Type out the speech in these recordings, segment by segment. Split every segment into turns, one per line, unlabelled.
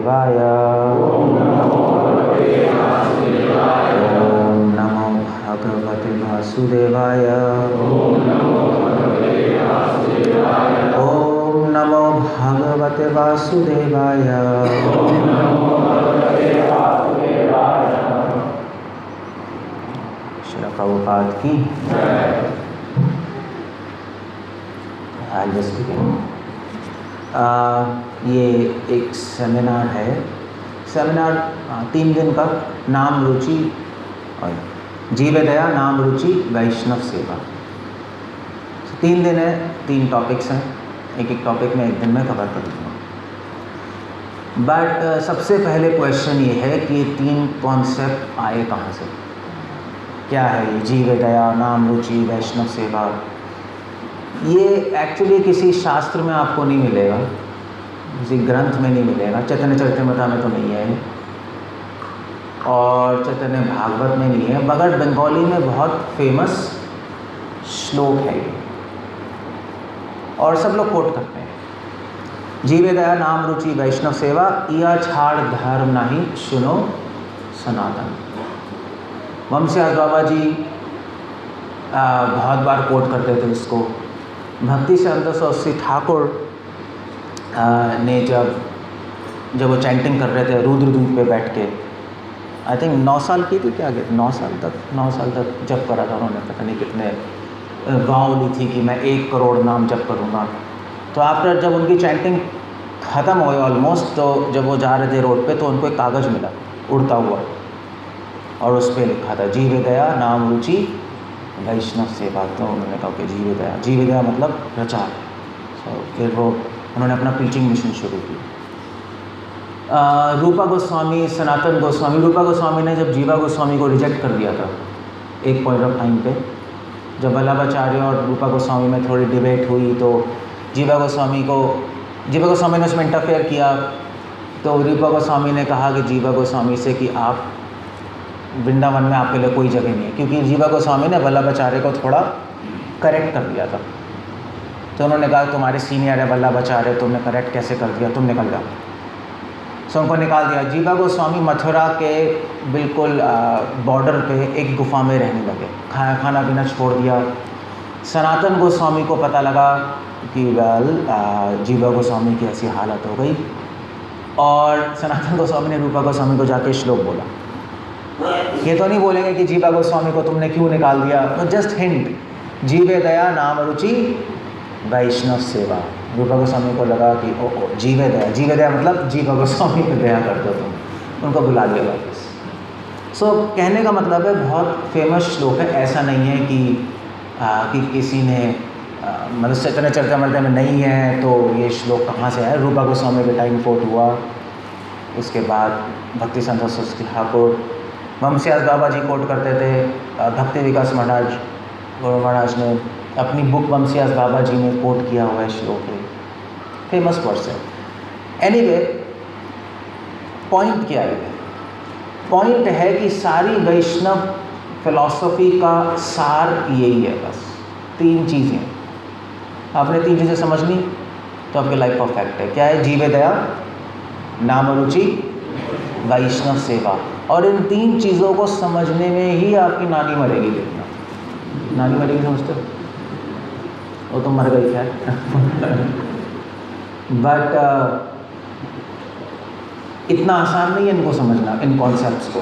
वासुदेवाय। ओम नमो भगवते वासुदेवाय। ओम नमो भगवते वासुदेवाय। श्री प्रभुपाद की। ये एक सेमिनार है। सेमिनार 3 दिन का, नाम रुचि और जीव दया, नाम रुचि, वैष्णव सेवा। 3 दिन है, 3 टॉपिक्स हैं। एक एक टॉपिक में 1 दिन में कवर कर दूँगा। बट सबसे पहले क्वेश्चन ये है कि ये 3 कॉन्सेप्ट आए कहाँ से? क्या है ये जीव दया, नाम रुचि, वैष्णव सेवा? ये एक्चुअली किसी शास्त्र में आपको नहीं मिलेगा, किसी ग्रंथ में नहीं मिलेगा। चैतन्य चरितमृत में तो नहीं है और चैतन्य भागवत में नहीं है, मगर बंगाली में बहुत फेमस श्लोक है ये और सब लोग कोट करते हैं। जीव दया, नाम रुचि, वैष्णव सेवा, या छाड़ धर्म नहीं सुनो सनातन। वंशयास बाबा जी बहुत बार कोट करते थे इसको। भक्ति सिद्धांत सरस्वती ठाकुर ने जब वो चैंटिंग कर रहे थे रुद्रदूत पे बैठ के, आई थिंक 9 साल की थी, क्या 9 साल तक जप करा था उन्होंने। पता नहीं कितने वाव ली थी कि मैं 1 करोड़ नाम जप करूँगा। तो आफ्टर जब उनकी चैंटिंग ख़त्म हो गई ऑलमोस्ट, तो जब वो जा रहे थे रोड पे तो उनको एक कागज़ मिला उड़ता हुआ और उस पर लिखा था जीव दया, नाम रुचि, वैष्णव सेवा। तो उन्होंने कहा कि जीव दया मतलब प्रचार। फिर वो उन्होंने अपना प्रीचिंग मिशन शुरू की। रूपा गोस्वामी, सनातन गोस्वामी, रूपा गोस्वामी ने जब जीवा गोस्वामी को रिजेक्ट कर दिया था एक पॉइंट ऑफ टाइम पे, जब वल्लभाचार्य और रूपा गोस्वामी में थोड़ी डिबेट हुई तो जीवा गोस्वामी ने उसमें इंटरफेयर किया। तो रूपा गोस्वामी ने कहा कि जीवा गोस्वामी से कि आप वृंदावन में आपके लिए कोई जगह नहीं है, क्योंकि जीवा गोस्वामी ने वल्लभाचार्य को थोड़ा करेक्ट कर दिया था। तो उन्होंने कहा तुम्हारे सीनियर है वल्लभाचार्य, तुमने करेक्ट कैसे कर दिया, तुम निकल जाओ। सो उनको निकाल दिया। जीवा गोस्वामी मथुरा के बिल्कुल बॉर्डर पे एक गुफा में रहने लगे, खाना पीना छोड़ दिया। सनातन गोस्वामी को पता लगा कि जीवा गोस्वामी की ऐसी हालत हो गई और सनातन गोस्वामी ने रूपा गोस्वामी को जाके श्लोक बोला। ये तो नहीं बोलेंगे कि जीवा गोस्वामी को तुमने क्यों निकाल दिया, तो जस्ट हिंट, जीव दया, नाम रुचि, वैष्णव सेवा। रूपा गोस्वामी को लगा कि ओ जीव दया मतलब जीवा गोस्वामी पे दया कर दो तुम, उनको बुला लिया वापस। सो कहने का मतलब है बहुत फेमस श्लोक है। ऐसा नहीं है कि किसी ने मतलब चैतन्य चरितमृत में नहीं है तो ये श्लोक कहाँ से आया। रूपा गोस्वामी के टाइम कोट हुआ, उसके बाद भक्ति सिद्धांत सरस्वती ठाकुर, वंशयास बाबा जी कोट करते थे। भक्ति विकास महाराज गुरु महाराज ने अपनी बुक वंशयास बाबा जी ने कोट किया हुआ है श्लोक है, फेमस वर्स है। एनीवे, पॉइंट क्या है? पॉइंट है कि सारी वैष्णव फिलॉसफी का सार यही है, बस 3 चीज़ें। आपने 3 चीज़ें समझ ली तो आपकी लाइफ परफेक्ट है। क्या है? जीव दया, नाम रुचि, वैष्णव सेवा। और इन 3 चीज़ों को समझने में ही आपकी नानी मरेगी। देखना, नानी मरेगी समझते हो? वो तो मर गई खैर बट इतना आसान नहीं है इनको समझना, इन कॉन्सेप्ट्स को।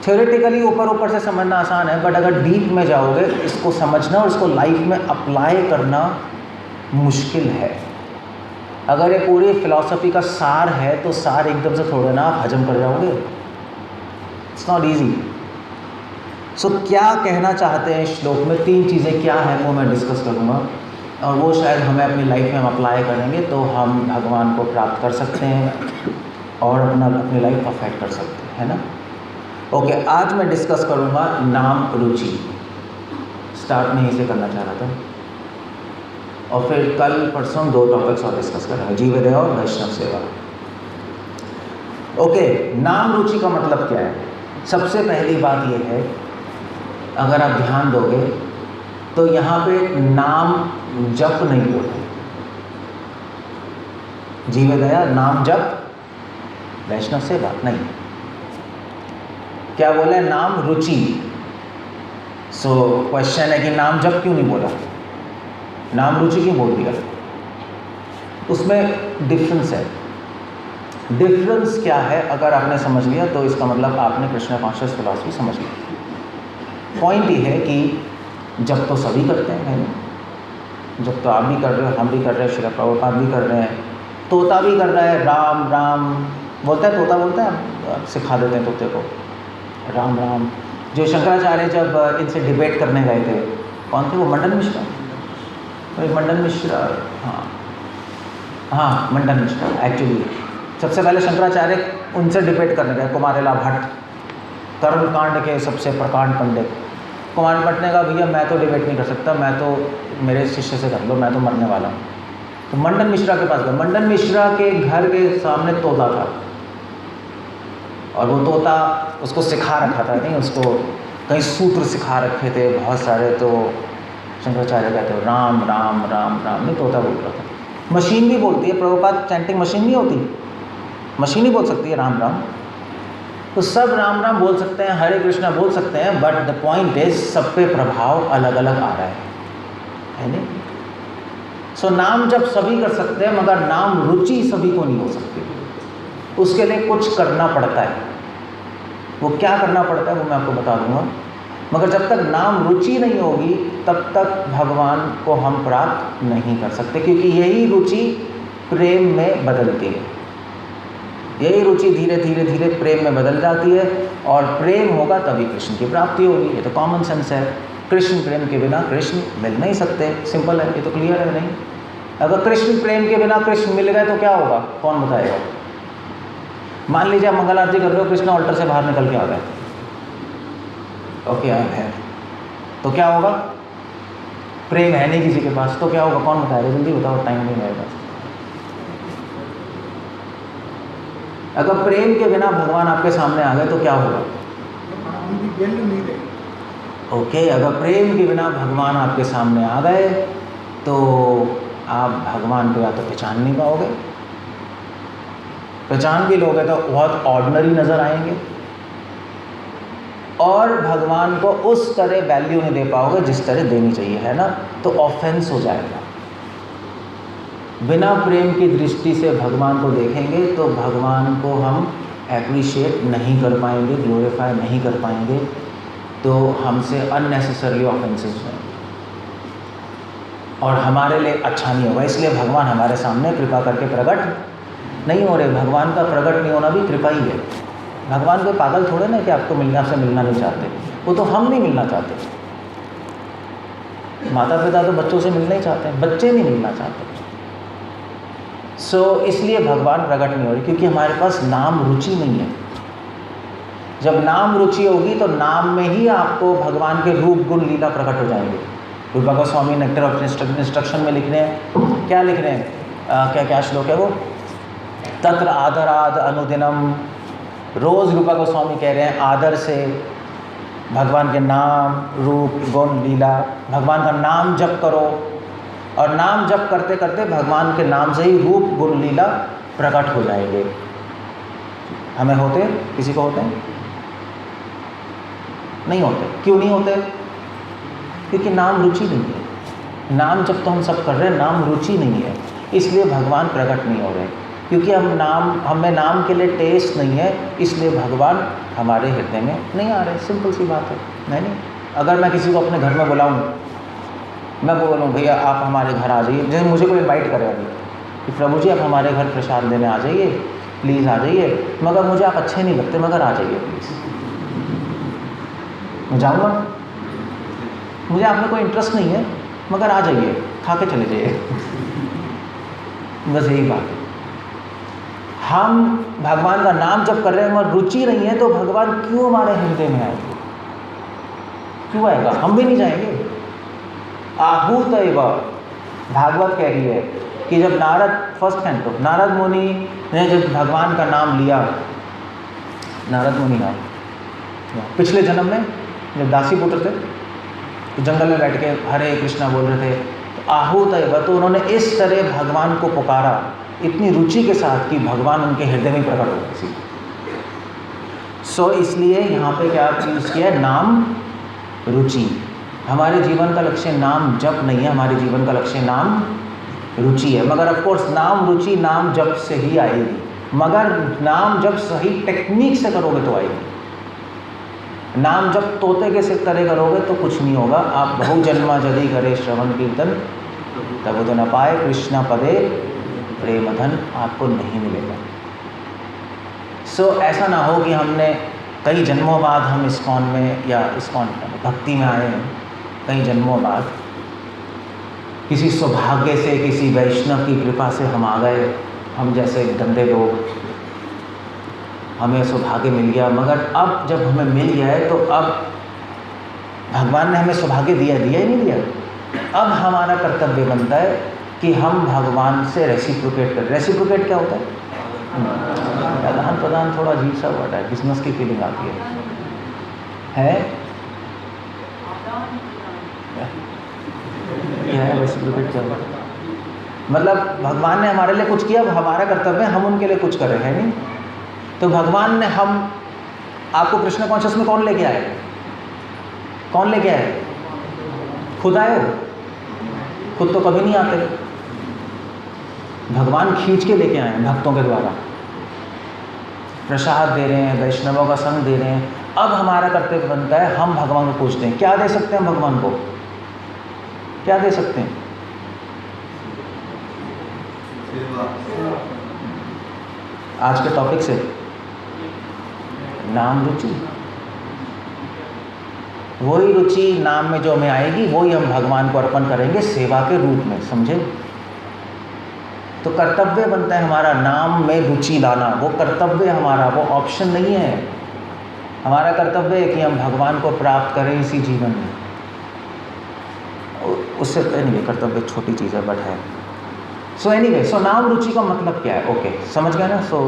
थ्योरेटिकली ऊपर से समझना आसान है, बट अगर डीप में जाओगे इसको समझना और इसको लाइफ में अप्लाई करना मुश्किल है। अगर ये पूरी फिलॉसफी का सार है तो सार एकदम से थोड़े ना आप हजम कर जाओगे। It's not easy. सो क्या कहना चाहते हैं श्लोक में? 3 चीज़ें क्या हैं वो मैं डिस्कस करूँगा और वो शायद हमें अपनी लाइफ में हम अप्लाई करेंगे तो हम भगवान को प्राप्त कर सकते हैं और अपनी लाइफ परफेक्ट कर सकते हैं, है ना? ओके, आज मैं डिस्कस करूँगा नाम रुचि। स्टार्ट में इसे करना चाह रहा था और फिर कल परसों 2 टॉपिक्स और डिस्कस करेंगे, जीव दया और वैष्णव सेवा। ओके, नाम रुचि का मतलब क्या है? सबसे पहली बात यह है, अगर आप ध्यान दोगे तो यहाँ पे नाम जप नहीं बोलते। जीव दया, नाम जप वैष्णव सेवा नहीं, क्या बोला है? नाम रुचि। सो क्वेश्चन है कि नाम जप क्यों नहीं बोला, नाम रुचि क्यों बोल दिया? उसमें डिफरेंस है। डिफरेंस क्या है अगर आपने समझ लिया तो इसका मतलब आपने कृष्ण कॉन्शियस फिलॉसफी समझ ली। पॉइंट ये है कि जब तो सभी करते हैं, है ना? जब तो आप भी कर रहे हो, हम भी कर रहे हैं, श्री प्रभुपाद भी कर रहे हैं, तोता भी कर रहा है, राम राम बोलता है, तोता बोलता है, सिखा देते हैं तोते को राम राम। जो शंकराचार्य जब इनसे डिबेट करने गए थे, कौन थे वो? मंडन मिश्रा, तो मंडन मिश्रा, हाँ मंडन मिश्रा। एक्चुअली सबसे पहले शंकराचार्य उनसे डिबेट करने गए, कुमारेला भट्ट, कर्मकांड के सबसे प्रकांड पंडित। कुमार भट्ट ने कहा भैया मैं तो डिबेट नहीं कर सकता, मैं तो मेरे शिष्य से कर लो, मैं तो मरने वाला हूँ। तो मंडन मिश्रा के पास गए। मंडन मिश्रा के घर के सामने तोता था और वो तोता उसको सिखा रखा था, नहीं उसको कई सूत्र सिखा रखे थे बहुत सारे। तो शंकराचार्य कहते हो राम राम राम राम, नहीं तोता बोल रहा था। मशीन भी बोलती है, प्रभुपाद चैंटिंग मशीन नहीं होती, मशीन ही बोल सकती है राम राम। तो सब राम राम बोल सकते हैं, हरे कृष्णा बोल सकते हैं, बट द पॉइंट इज सब पे प्रभाव अलग अलग आ रहा है नहीं? सो नाम जब सभी कर सकते हैं मगर नाम रुचि सभी को नहीं हो सकती। उसके लिए कुछ करना पड़ता है। वो क्या करना पड़ता है वो मैं आपको बता दूंगा। मगर जब तक नाम रुचि नहीं होगी तब तक भगवान को हम प्राप्त नहीं कर सकते, क्योंकि यही रुचि प्रेम में बदलती है। यही रुचि धीरे धीरे धीरे प्रेम में बदल जाती है और प्रेम होगा तभी कृष्ण की प्राप्ति होगी। ये तो कॉमन सेंस है। कृष्ण प्रेम के बिना कृष्ण मिल नहीं सकते, सिंपल है, ये तो क्लियर है नहीं? अगर कृष्ण प्रेम के बिना कृष्ण मिल गए तो क्या होगा, कौन बताएगा? मान लीजिए आप मंगल आरती कर रहे हो, कृष्ण ऑल्टर से बाहर निकल के आ गए, ओके आई है, तो क्या होगा? प्रेम है नहीं किसी के पास, तो क्या होगा, कौन बताएगा? जल्दी बताओ, टाइम नहीं रहेगा। अगर प्रेम के बिना भगवान आपके सामने आ गए तो क्या होगा? ओके, अगर प्रेम के बिना भगवान आपके सामने आ गए तो आप भगवान को या तो पहचान नहीं पाओगे, पहचान भी लोगे तो बहुत ऑर्डिनरी नज़र आएंगे, और भगवान को उस तरह वैल्यू नहीं दे पाओगे जिस तरह देनी चाहिए, है ना? तो ऑफेंस हो जाएगा। बिना प्रेम की दृष्टि से भगवान को देखेंगे तो भगवान को हम एप्रिशिएट नहीं कर पाएंगे, ग्लोरीफाई नहीं कर पाएंगे, तो हमसे अननेसेसरली ऑफेंसेस हैं और हमारे लिए अच्छा नहीं होगा। इसलिए भगवान हमारे सामने कृपा करके प्रकट नहीं हो रहे। भगवान का प्रकट नहीं होना भी कृपा ही है। भगवान कोई पागल थोड़े ना कि आपको मिलना, आपसे मिलना नहीं चाहते, वो तो हम नहीं मिलना चाहते। माता पिता तो बच्चों से मिलना ही चाहते हैं, बच्चे नहीं मिलना चाहते। इसलिए भगवान प्रकट नहीं हो रहे क्योंकि हमारे पास नाम रुचि नहीं है। जब नाम रुचि होगी तो नाम में ही आपको भगवान के रूप गुण लीला प्रकट हो जाएंगे। रूपा गोस्वामी नेक्टर ऑफ इंस्ट्रक्शन में लिख रहे हैं, क्या लिख रहे हैं, क्या श्लोक है वो? तत्र आदराद अनुदिनम। रोज़ रूपा गोस्वामी कह रहे हैं आदर से भगवान के नाम रूप गुण लीला, भगवान का नाम जप करो, और नाम जप करते करते भगवान के नाम से ही रूप गुण लीला प्रकट हो जाएंगे। हमें होते, किसी को होते नहीं होते। क्यों नहीं होते? क्योंकि नाम रुचि नहीं है। नाम जब तो हम सब कर रहे हैं, नाम रुचि नहीं है, इसलिए भगवान प्रकट नहीं हो रहे। क्योंकि हमें नाम के लिए टेस्ट नहीं है, इसलिए भगवान हमारे हृदय में नहीं आ रहे। सिंपल सी बात है, नहीं? अगर मैं किसी को अपने घर में बुलाऊं, मैं बोलूँ भैया आप हमारे घर आ जाइए, जैसे मुझे कोई इनवाइट करे अभी कि प्रभु जी आप हमारे घर प्रसाद देने आ जाइए, प्लीज़ आ जाइए, मगर मुझे आप अच्छे नहीं लगते, मगर आ जाइए प्लीज़। मैं जाऊँगा? मुझे आप में कोई इंटरेस्ट नहीं है, मगर आ जाइए, खा के चले जाइए। बस यही बात है। हम भगवान का नाम जब कर रहे हैं, हमारी रुचि नहीं है, तो भगवान क्यों हमारे हृदय में आएगा? क्यों आएगा? हम भी नहीं जाएंगे। आहूत एव भागवत कह रही है कि जब नारद, फर्स्ट कैंटो, नारद मुनि ने जब भगवान का नाम लिया, नारद मुनि है पिछले जन्म में जब दासी पुत्र थे तो जंगल में बैठ के हरे कृष्णा बोल रहे थे, तो आहूत एव, तो उन्होंने इस तरह भगवान को पुकारा इतनी रुचि के साथ कि भगवान उनके हृदय में प्रकट हो गए। सो इसलिए यहाँ पे क्या यूज़ किया है, नाम रुचि। हमारे जीवन का लक्ष्य नाम जप नहीं है, हमारे जीवन का लक्ष्य नाम रुचि है। मगर ऑफ कोर्स नाम रुचि नाम जप से ही आएगी, मगर नाम जप सही टेक्निक से करोगे तो आएगी। नाम जप तोते के सिर तरह करोगे तो कुछ नहीं होगा। आप बहु जन्मा जदि करे श्रवण कीर्तन तब तो न पाए कृष्णा पदे प्रेम धन, आपको नहीं मिलेगा। सो ऐसा ना हो कि हमने कई जन्मों बाद हम इस्कॉन में या इस्कॉन भक्ति में आए हैं, कई जन्मों बाद किसी सौभाग्य से, किसी वैष्णव की कृपा से हम आ गए, हम जैसे गंदे लोग, हमें सौभाग्य मिल गया। मगर अब जब हमें मिल गया है तो अब भगवान ने हमें सौभाग्य दिया ही नहीं दिया। अब हमारा कर्तव्य बनता है कि हम भगवान से रेसिप्रोकेट करें। रेसिप्रोकेट क्या होता है? आदान प्रदान। थोड़ा अजीब सा वर्ड है, बिजनेस की फीलिंग आती है? क्या है रेसिप्रोकेट? क्या होता है? मतलब भगवान ने हमारे लिए कुछ किया, अब हमारा कर्तव्य है हम उनके लिए कुछ करें, है नहीं? तो भगवान ने आपको कृष्ण कॉन्शियस में कौन लेके आए? कौन लेके आए? खुद आए हो? खुद तो कभी नहीं आते, भगवान खींच के लेके आए हैं भक्तों के द्वारा। प्रसाद दे रहे हैं, वैष्णवों का संग दे रहे हैं। अब हमारा कर्तव्य बनता है हम भगवान को पूछते हैं। क्या दे सकते हैं भगवान को? क्या दे सकते हैं? आज के टॉपिक से नाम रुचि। वही रुचि नाम में जो हमें आएगी वही हम भगवान को अर्पण करेंगे सेवा के रूप में, समझे? तो कर्तव्य बनता है हमारा नाम में रुचि लाना। वो कर्तव्य हमारा, वो ऑप्शन नहीं है। हमारा कर्तव्य है कि हम भगवान को प्राप्त करें इसी जीवन में। उससे नहीं, कर्तव्य छोटी चीज़ है बट है। सो एनीवे, सो नाम रुचि का मतलब क्या है? ओके, समझ गए ना? सो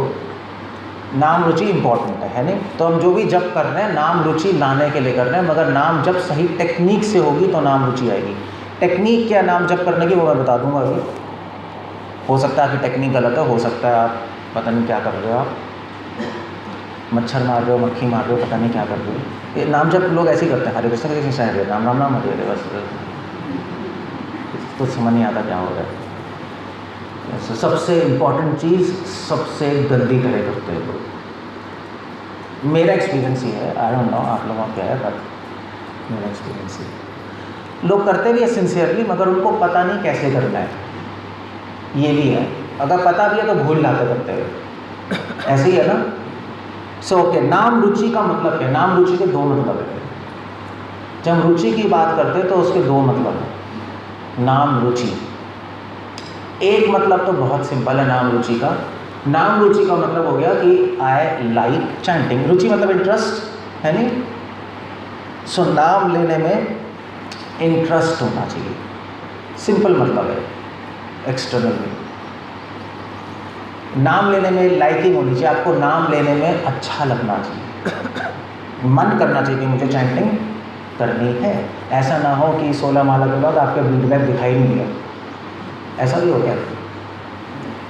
नाम रुचि इंपॉर्टेंट है नहीं? तो हम जो भी जप कर रहे हैं नाम रुचि लाने के लिए कर रहे हैं, मगर नाम जप सही टेक्निक से होगी तो नाम रुचि आएगी। टेक्निक क्या नाम जप करने की वो मैं बता दूंगा अभी। हो सकता है आपकी टेक्निक गलत है, हो सकता है आप पता नहीं क्या कर रहे हो, आप मच्छर मार रहे हो, मक्खी मार रहे हो, पता नहीं क्या कर रहे हो। ये नाम जप लोग ऐसे ही करते हैं, हरे कृष्ण के साइड है राम राम नाम हरे हरे, बस तो समझ नहीं आता क्या हो रहा है। सबसे इम्पॉर्टेंट चीज़ सबसे गंदी तरह करते हैं लोग। मेरा एक्सपीरियंस ही है, आई डोंट नो आप लोगों का क्या है, बट मेरा एक्सपीरियंस ही। लोग करते भी है सिंसियरली, मगर उनको पता नहीं कैसे करना है, ये भी है। अगर पता भी है तो भूल जाते करते हुए, ऐसे ही है ना? सो ओके, नाम रुचि का मतलब क्या? नाम रुचि के दो मतलब है। जब हम रुचि की बात करते हैं तो उसके दो मतलब है नाम रुचि। एक मतलब तो बहुत सिंपल है नाम रुचि का। नाम रुचि का मतलब हो गया कि आई लाइक चैंटिंग। रुचि मतलब इंटरेस्ट, है नहीं? सो नाम लेने में इंटरेस्ट होना चाहिए, सिंपल मतलब है। एक्सटर्नल में नाम लेने में लाइकिंग होनी चाहिए, आपको नाम लेने में अच्छा लगना चाहिए, मन करना चाहिए कि मुझे चैंटिंग करनी है। ऐसा ना हो कि 16 माला के बाद आपके फीडबैक दिखाई नहीं दिया, ऐसा भी हो गया।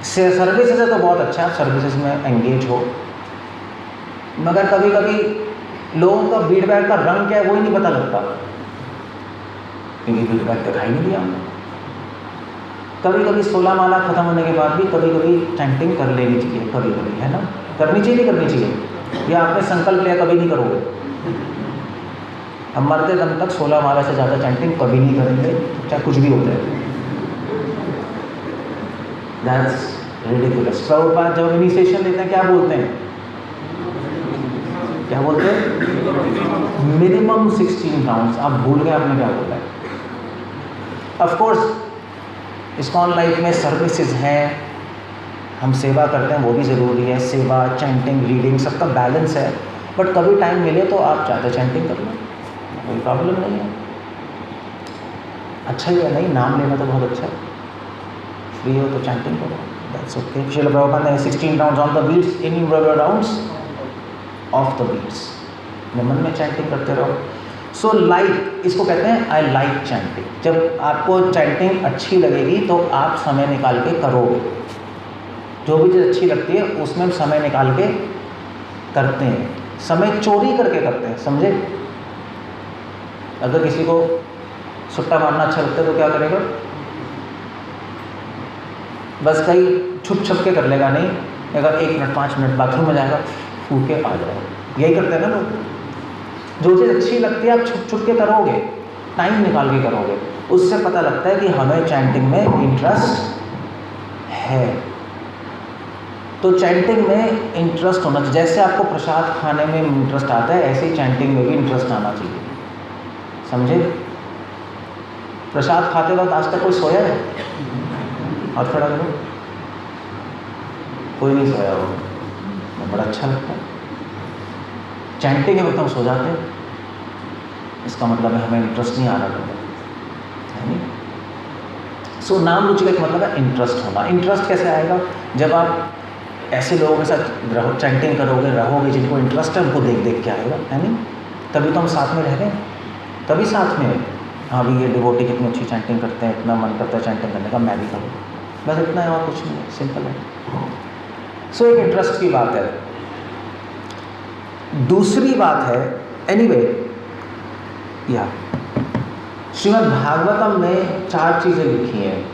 सर्विसेज है तो बहुत अच्छा है, सर्विसेज में एंगेज हो, मगर कभी कभी लोगों का फीडबैक का रंग क्या है वो ही नहीं पता लगता, क्योंकि फीडबैक दिखाई नहीं दिया हमने। कभी कभी 16 माला खत्म होने के बाद भी कभी कभी चैंटिंग कर लेनी चाहिए, कभी कभी, है ना? करनी चाहिए नहीं करनी चाहिए? या आपने संकल्प लिया कभी नहीं करोगे? हम मरते दम तक 16 माला से ज़्यादा चैंटिंग कभी नहीं करेंगे, चाहे कुछ भी हो जाए। That's ridiculous. प्रभुपाद जब इनिशिएशन लेते हैं क्या बोलते हैं? क्या बोलते हैं? Minimum 16 rounds. आप भूल गए आपने क्या बोला है। ऑफ कोर्स इस्कॉन लाइफ में सर्विसेज हैं, हम सेवा करते हैं, वो भी ज़रूरी है। सेवा, चैंटिंग, रीडिंग सबका बैलेंस है, बट कभी टाइम मिले तो आप ज़्यादा चैंटिंग कर लो, कोई प्रॉब्लम नहीं है। अच्छा ही है, नहीं नाम लेना तो बहुत अच्छा है। फ्री हो तो चैंटिंग करो, दैट्स ओके। श्रील प्रभुपाद ने 16 rounds on the beads, innumerable rounds of the beads, मन में चैंटिंग करते रहो। सो लाइक, इसको कहते हैं आई लाइक चैंटिंग। जब आपको चैंटिंग अच्छी लगेगी तो आप समय निकाल के करोगे। जो भी चीज़ अच्छी लगती है उसमें हम समय निकाल के करते हैं। समय चोरी करके करते हैं, समझे? अगर किसी को सुट्टा मारना अच्छा लगता है तो क्या करेगा? बस कहीं छुप छुप के कर लेगा, नहीं अगर 1 मिनट 5 मिनट बाथरूम में जाएगा, फूक के आ जाएगा। यही करते हैं ना लोग। जो चीज़ अच्छी लगती है आप छुप छुप के करोगे, टाइम निकाल के करोगे, उससे पता लगता है कि हमें चैंटिंग में इंटरेस्ट है। तो चैंटिंग में इंटरेस्ट होना चाहिए। जैसे आपको प्रसाद खाने में इंटरेस्ट आता है, ऐसे ही चैंटिंग में भी इंटरेस्ट आना चाहिए, समझे? प्रसाद खाते वक्त आज तक कोई सोया है? हाथ खड़ा करो। कोई नहीं सोया हो, बड़ा अच्छा लगता है। चैंटिंग के वक्त हम सो जाते हैं, इसका मतलब है हमें इंटरेस्ट नहीं आ रहा है नहीं। सो नाम रुचि का एक मतलब है इंटरेस्ट होना। इंटरेस्ट कैसे आएगा? जब आप ऐसे लोगों के साथ रहो, चैंटिंग करोगे, रहोगे, जिनको इंटरेस्ट है उनको देख देख के आएगा, है नहीं? तभी तो हम साथ में रह रहे हैं, तभी साथ में। हाँ भी ये डिवोटी कितनी अच्छी चैंटिंग करते हैं, इतना मन करता है चैंटिंग करने का, मैं भी करूँ, बस इतना है और कुछ नहीं है, सिंपल है। सो एक इंटरेस्ट की बात है। दूसरी बात है, एनीवे या श्रीमद् भागवतम में 4 चीज़ें लिखी हैं।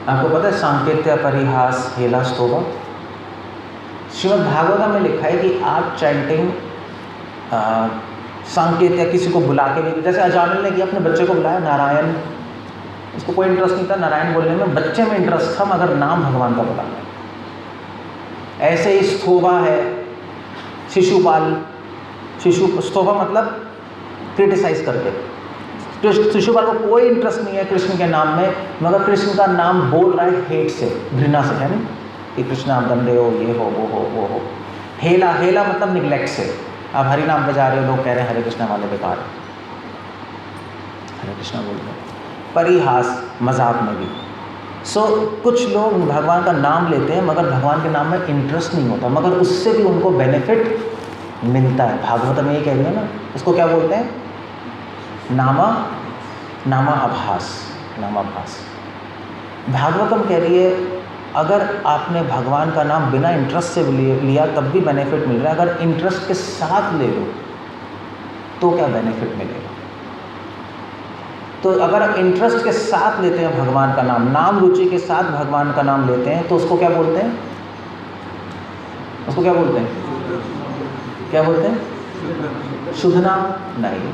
आपको पता है सांकेत्य, परिहास, हेला, स्तोभा। श्रीमद् भागवतम में लिखा है कि आप चैंटिंग सांकेत्य किसी को बुला के भी, जैसे अजामिल ने किया, अपने बच्चे को बुलाया नारायण, उसको कोई इंटरेस्ट नहीं था नारायण बोलने में, बच्चे में इंटरेस्ट था मगर नाम भगवान का बुलाना। ऐसे ही स्तोभा है, शिशुपाल, स्तोभा मतलब क्रिटिसाइज करके। शिशुपाल को कोई इंटरेस्ट नहीं है कृष्ण के नाम में, मगर कृष्ण का नाम बोल रहा है हेट से, घृणा से, है नहीं कि कृष्ण आप गंदे हो, ये हो, वो हो। हेला, हेला मतलब निगलेक्ट से। आप हरि नाम पे जा रहे हो, लोग कह रहे हैं हरे कृष्णा वाले बेकार, हरे कृष्णा बोल रहे हैं। परिहास, मजाक में भी। सो कुछ लोग भगवान का नाम लेते हैं मगर भगवान के नाम में इंटरेस्ट नहीं होता, मगर उससे भी उनको बेनिफिट मिलता है। भागवत में ये कह रही है ना, इसको क्या बोलते हैं? नामाभास। भागवतम कह रही है अगर आपने भगवान का नाम बिना इंटरेस्ट से लिया तब भी बेनिफिट मिल रहा है, अगर इंटरेस्ट के साथ ले लो तो क्या बेनिफिट मिलेगा? तो अगर आप इंटरेस्ट के साथ लेते हैं भगवान का नाम, नाम रुचि के साथ भगवान का नाम लेते हैं, तो उसको क्या बोलते हैं? उसको क्या बोलते हैं? क्या बोलते हैं? शुद्ध नाम नहीं,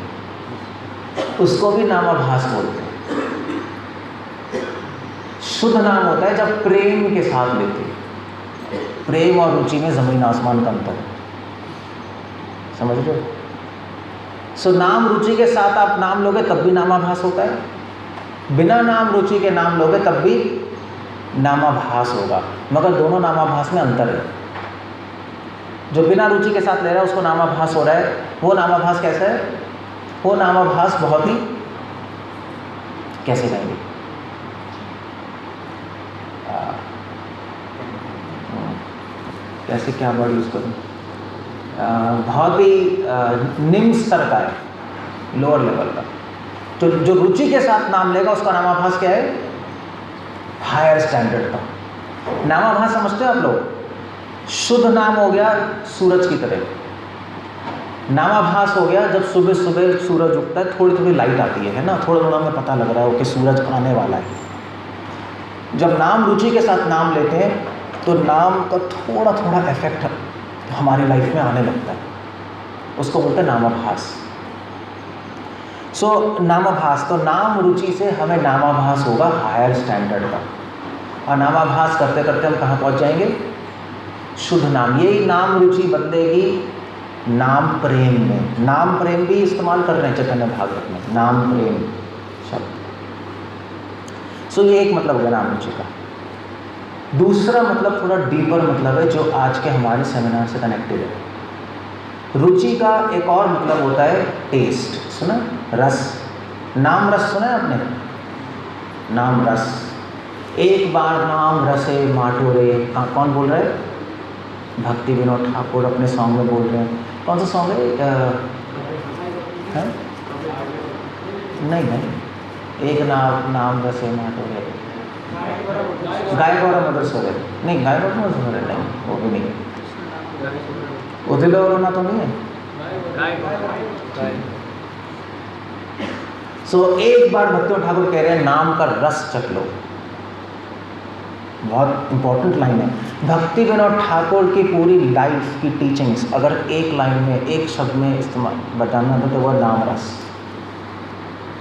उसको भी नामाभास बोलते हैं। शुद्ध नाम होता है जब प्रेम के साथ लेते हैं। प्रेम और रुचि में जमीन आसमान का अंतर है, समझ रहे हो? सो नाम रुचि के साथ आप नाम लोगे तब भी नामाभास होता है, बिना नाम रुचि के नाम लोगे तब भी नामाभास होगा, मगर दोनों नामाभास में अंतर है। जो बिना रुचि के साथ ले रहा है उसको नामाभास हो रहा है, वो नामाभास कैसा है? वो नामाभास बहुत ही, कैसे कहेंगे, कैसे, क्या वर्ड यूज़ करूँ, बहुत ही निम्न स्तर का है, लोअर लेवल का। तो जो रुचि के साथ नाम लेगा उसका नामाभास क्या है? हायर स्टैंडर्ड का नामाभास। समझते हो आप लोग? शुद्ध नाम हो गया सूरज की तरह, नामाभास हो गया जब सुबह सुबह सूरज उगता है, थोड़ी थोड़ी लाइट आती है ना, थोड़ा थोड़ा हमें पता लग रहा है कि सूरज आने वाला है। जब नाम रुचि के साथ नाम लेते हैं तो नाम का थोड़ा थोड़ा इफेक्ट हमारी लाइफ में आने लगता है, उसको बोलते हैं नामाभास। सो नामाभास, तो नाम रुचि से हमें नामाभास होगा हायर स्टैंडर्ड का, और नामाभास करते करते हम कहाँ पहुँच जाएंगे? शुद्ध नाम। यही नाम रुचि बदलेगी नाम प्रेम में। नाम प्रेम भी इस्तेमाल कर रहे हैं चैतन्य भागवत में, नाम प्रेम शब्द। सो ये एक मतलब हो गया नाम रुचि का। दूसरा मतलब थोड़ा डीपर मतलब है जो आज के हमारे सेमिनार से कनेक्टेड है। रुचि का एक और मतलब होता है टेस्ट, सुना? रस, नाम रस सुना है आपने? नाम रस, एक बार नाम रसे माटोरे, कौन बोल रहा है? भक्ति विनोद ठाकुर अपने सॉन्ग में बोल रहे हैं। कौन सा सॉन्ग है? नहीं, एक नाम रसे माटोरे, गायक और मदर सोरे, नहीं गायक और मदर सोरे नहीं, वो भी नहीं, उदिलो रोना तो नहीं है। सो एक बार भक्तिविनोद ठाकुर कह रहे हैं नाम का रस चख लो। बहुत इंपॉर्टेंट लाइन है। भक्ति विनोद ठाकुर की पूरी लाइफ की टीचिंग्स अगर एक लाइन में, एक शब्द में इस्तेमाल बताना था तो वह नाम रस।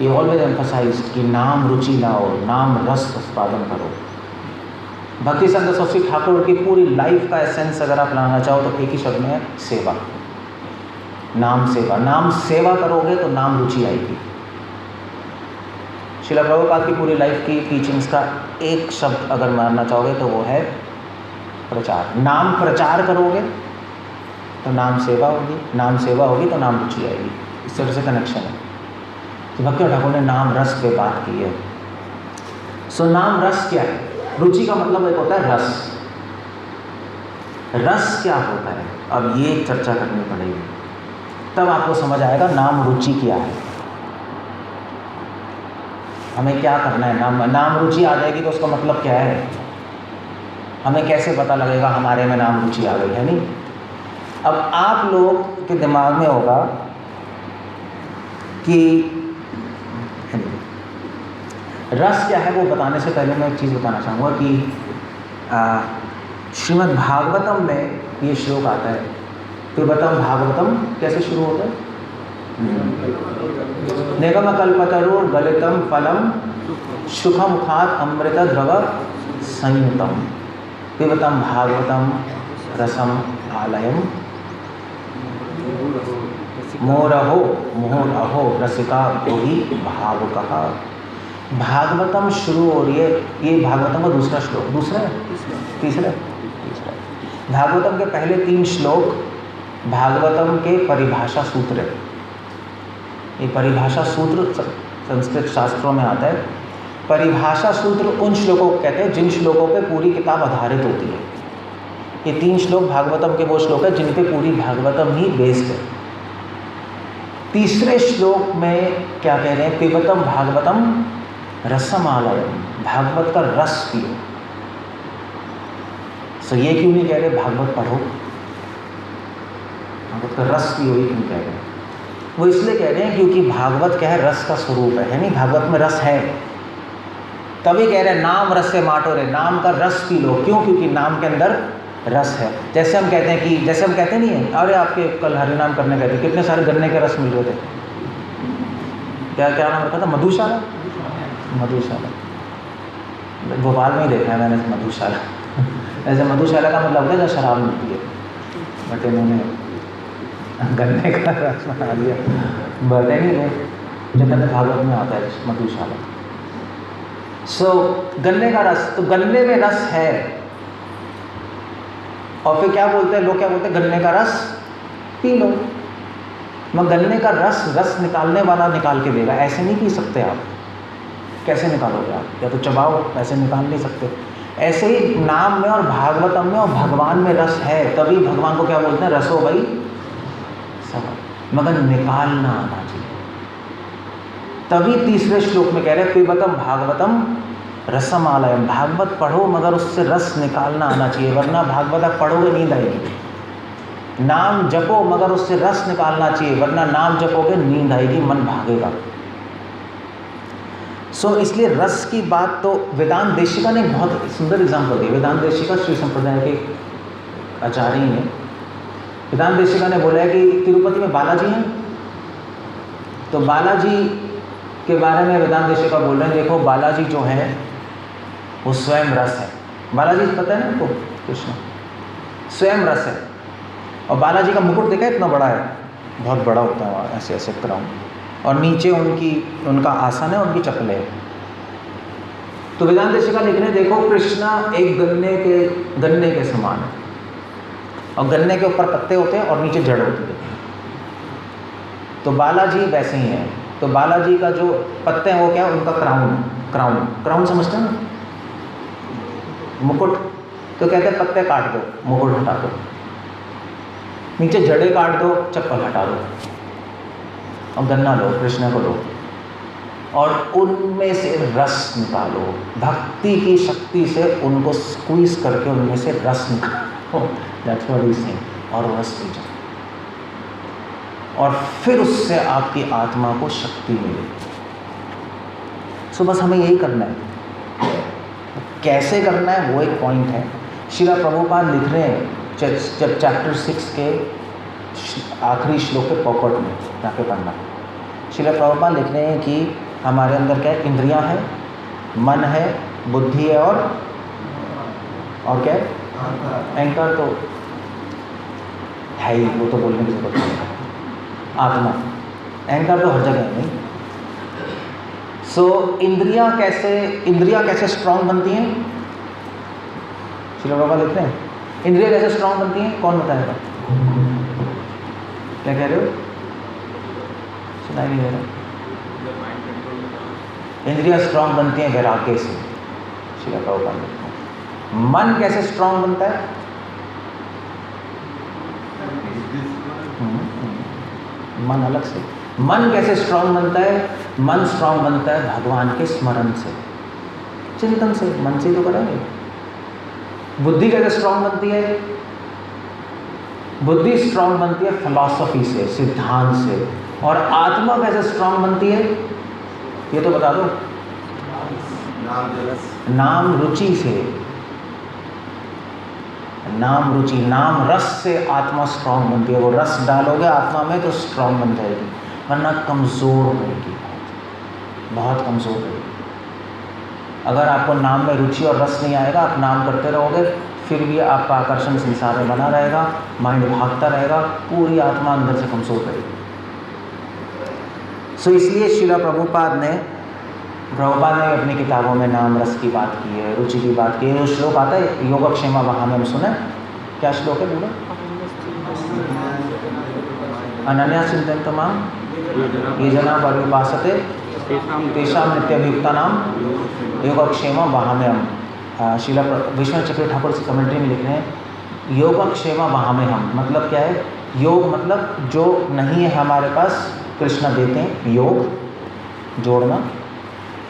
ये ऑलवेज एम्फसाइज कि नाम रुचि लाओ, नाम रस उत्पादन करो। भक्ति संत सरस्वती ठाकुर की पूरी लाइफ का एसेंस अगर आप लाना चाहो तो एक ही शब्द में है सेवा। नाम सेवा, नाम सेवा करोगे तो नाम रुचि आएगी। श्रील प्रभुपाद की पूरी लाइफ की टीचिंग्स का एक शब्द अगर मानना चाहोगे तो वो है प्रचार। नाम प्रचार करोगे तो नाम सेवा होगी, नाम सेवा होगी तो नाम रुचि आएगी। इस तरह से कनेक्शन है। तो भक्ति ठाकुर ने नाम रस पे बात की है। सो नाम रस क्या है? रुचि का मतलब एक होता है रस। रस क्या होता है? अब ये चर्चा करनी पड़ेगी, तब आपको समझ आएगा नाम रुचि क्या है। हमें क्या करना है? नाम रुचि आ जाएगी तो उसका मतलब क्या है? हमें कैसे पता लगेगा हमारे में नाम रुचि आ गई है? नहीं, अब आप लोग के दिमाग में होगा कि रस क्या है। वो बताने से पहले मैं एक चीज़ बताना चाहूँगा कि श्रीमद् भागवतम में ये श्लोक आता है। पिबतम भागवतम कैसे शुरू होता है? निगम कल्पतरुर गलितम फलम सुखमुखात अमृत द्रव संयुतम पिबतम भागवतम रसम आलयम मोरहो मोहरहो रसिका गोही भावुकः। भागवतम शुरू हो रही है, ये भागवतम का दूसरा श्लोक, दूसरा है तीसरा भागवतम के पहले 3 श्लोक भागवतम के परिभाषा सूत्र है। ये परिभाषा सूत्र संस्कृत शास्त्रों में आता है। परिभाषा सूत्र उन श्लोकों को कहते हैं जिन श्लोकों पे पूरी किताब आधारित होती है। ये 3 श्लोक भागवतम के वो श्लोक है जिन पे पूरी भागवतम ही बेस्ड है। तीसरे श्लोक में क्या कह रहे हैं? पिबतम भागवतम रसमालयम, भागवत का रस पियो। सो ये क्यों नहीं कह रहे भागवत पढ़ो, भागवत का रस पियो, ये क्यों कह रहे हैं? वो इसलिए कह रहे हैं क्योंकि भागवत क्या है? रस का स्वरूप है नहीं, भागवत में रस है। तभी कह रहे हैं नाम रस से माटो रे, नाम का रस पी लो। क्यों? क्योंकि नाम के अंदर रस है। जैसे हम कहते हैं कि, जैसे हम कहते नहीं है, अरे आपके कल हरिनाम करने गए थे, कितने सारे गन्ने के रस मिल रहे थे। क्या नाम रखा था? मधुशाला। मधुशाला भोपाल में ही देखा है मैंने मधुशाला। ऐसे मधुशाला का मतलब होता है जहाँ शराब मिलती है, बट इन्होंने गन्ने का रस बना दिया। बता नहीं है जब तक भागवत में आता है मधुशाला। सो गन्ने का रस, तो गन्ने में रस है। और फिर क्या बोलते हैं लोग? क्या बोलते हैं? गन्ने का रस पी लो। मगर गन्ने का रस निकालने वाला निकाल के देगा, ऐसे नहीं पी सकते आप। कैसे निकालोगे आप? या तो चबाओ, ऐसे निकाल नहीं सकते। ऐसे ही नाम में और भागवतम में और भगवान में रस है, तभी भगवान को क्या बोलते हैं? रसो भाई सब, मगर निकालना आना चाहिए। तभी तीसरे श्लोक में कह रहे हैं पिबतम भागवतम रसमालयम, भागवत पढ़ो मगर उससे रस निकालना आना चाहिए, वरना भागवत आप पढ़ोगे नींद आएगी। नाम जपो मगर उससे रस निकालना चाहिए, वरना नाम जपोगे नींद आएगी, मन भागेगा। सो इसलिए रस की बात तो वेदांत देशिका ने बहुत सुंदर एग्जाम्पल दी। वेदांत देशिका श्री संप्रदाय के आचार्य हैं। वेदांत देशिका ने बोला है कि तिरुपति में बालाजी हैं, तो बालाजी के बारे में वेदांत देशिका बोल रहे हैं, देखो बालाजी जो है वो स्वयं रस है। बालाजी पता है ना आपको? कृष्ण स्वयं रस है। और बालाजी का मुकुट देखा इतना बड़ा है, बहुत बड़ा होता है वहाँ, ऐसे ऐसे क्राउन, और नीचे उनका आसन है, उनकी चप्पलें है। तो वेदांत देशिका लिख रहे हैं देखो कृष्णा एक गन्ने के समान है, और गन्ने के ऊपर पत्ते होते हैं और नीचे जड़ होती है। तो बालाजी वैसे ही हैं। तो बालाजी का जो पत्ते हैं वो क्या है? उनका क्राउन समझते हैं ना, मुकुट। तो कहते हैं पत्ते काट दो, मुकुट हटा दो, नीचे जड़ें काट दो, चप्पल हटा दो, और गन्ना लो, कृष्ण को लो, और उनमें से रस निकालो। भक्ति की शक्ति से उनको स्क्वीज करके उनमें से रस निकालो। That's what he saying. और रस पी जाओ। और फिर उससे आपकी आत्मा को शक्ति मिलेगी। सो बस हमें यही करना है। कैसे करना है वो एक पॉइंट है। श्रील प्रभुपाद लिख रहे हैं जब चैप्टर 6 के आखिरी श्लोक के पॉपट में जाके पढ़ना। श्रील प्रभुपाद लिख रहे हैं कि हमारे अंदर क्या है, इंद्रियां हैं, मन है, बुद्धि है और क्या है, अहंकार तो है ही, वो तो बोलने की जरूरत नहीं है। आत्मा, अहंकार तो हर जगह है नहीं। सो इंद्रियां कैसे स्ट्रांग बनती हैं? श्रील प्रभुपाद लिख रहे हैं इंद्रियां कैसे स्ट्रांग बनती हैं, कौन बताएगा? क्या कह रहे हो? सुनाई नहीं दे रहा। इंद्रियां स्ट्रांग बनती हैं वैराग्य से। श्रील प्रभुपाद लिखते हैं। मन कैसे स्ट्रांग बनता है? मन अलग से। मन कैसे स्ट्रांग बनता है? मन स्ट्रांग बनता है भगवान के स्मरण से, चिंतन से, मन से तो करेंगे। बुद्धि कैसे स्ट्रांग बनती है? बुद्धि स्ट्रांग बनती है फिलॉसफी से, सिद्धांत से। और आत्मा कैसे स्ट्रांग बनती है ये तो बता दो। नाम रुचि से, नाम रुचि, नाम रस से आत्मा स्ट्रांग बनती है। वो रस डालोगे आत्मा में तो स्ट्रांग बन जाएगी, वरना कमज़ोर रहेगी, बहुत कमज़ोर रहेगी। अगर आपको नाम में रुचि और रस नहीं आएगा, आप नाम करते रहोगे, फिर भी आपका आकर्षण संसार में बना रहेगा, माइंड भागता रहेगा, पूरी आत्मा अंदर से कमज़ोर रहेगी। सो इसलिए श्रील प्रभुपाद ने अपनी किताबों में नाम रस की बात की है, रुचि की बात की है। वो श्लोक आता है योगक्षेमा वहाँ में सुना, क्या श्लोक है बोलो? अनन्या चिंतन माम ये जना पर्युपासते तेषां नित्यभियुक्तानां योगक्षेमा वहाम्यहम्। श्रील विश्वनाथ चक्रवर्ती ठाकुर से कमेंट्री में लिख रहे हैं योगक्षेमा वहाम्यहम् मतलब क्या है? योग मतलब जो नहीं है हमारे पास, कृष्ण देते हैं, योग जोड़ना।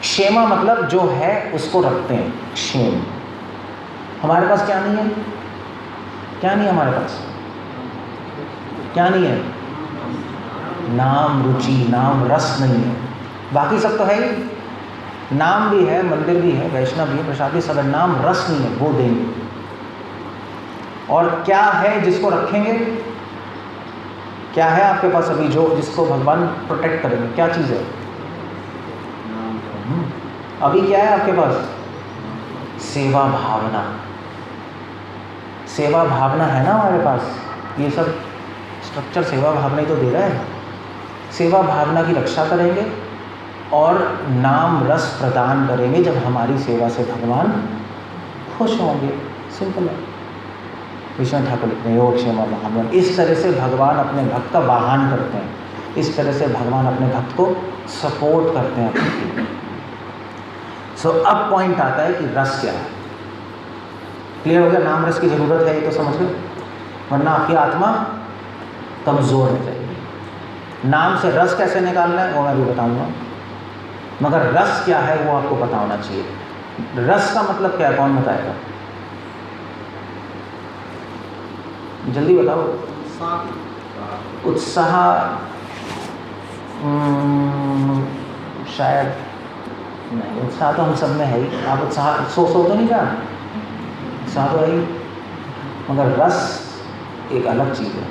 क्षेमा मतलब जो है उसको रखते हैं, क्षेम। हमारे पास क्या नहीं है? क्या नहीं है हमारे पास? क्या नहीं है? नाम रुचि, नाम रस नहीं है। बाकी सब तो है ही, नाम भी है, मंदिर भी है, वैष्णव भी है, प्रसाद भी सब है, नाम रस नहीं है, वो देंगे। और क्या है जिसको रखेंगे? क्या है आपके पास अभी जो जिसको भगवान प्रोटेक्ट करेंगे? क्या चीज़ है अभी? क्या है आपके पास? सेवा भावना। सेवा भावना है ना हमारे पास। ये सब स्ट्रक्चर सेवा भावना ही तो दे रहा है। सेवा भावना की रक्षा करेंगे और नाम रस प्रदान करेंगे जब हमारी सेवा से भगवान खुश होंगे। सिंपल है। विश्वनाथ ठाकुर लिखते हैं योगक्षेमा वहाम्यहम्। इस तरह से भगवान अपने भक्त का वाहन करते हैं, इस तरह से भगवान अपने भक्त को सपोर्ट करते हैं। सो अब पॉइंट आता है कि रस क्या है। क्लियर हो गया? नाम रस की ज़रूरत है ये तो समझ गए, वरना आपकी आत्मा कमज़ोर हो जाएगी। नाम से रस कैसे निकालना है वो मैं भी बताऊंगा, मगर रस क्या है वो आपको पता होना चाहिए। रस का मतलब क्या है, कौन बताएगा? जल्दी बताओ। उत्साह शायद नहीं, उत्साह तो हम सब में है ही। आप उत्साह सो तो नहीं जा, उत्साह तो है ही, मगर रस एक अलग चीज़ है।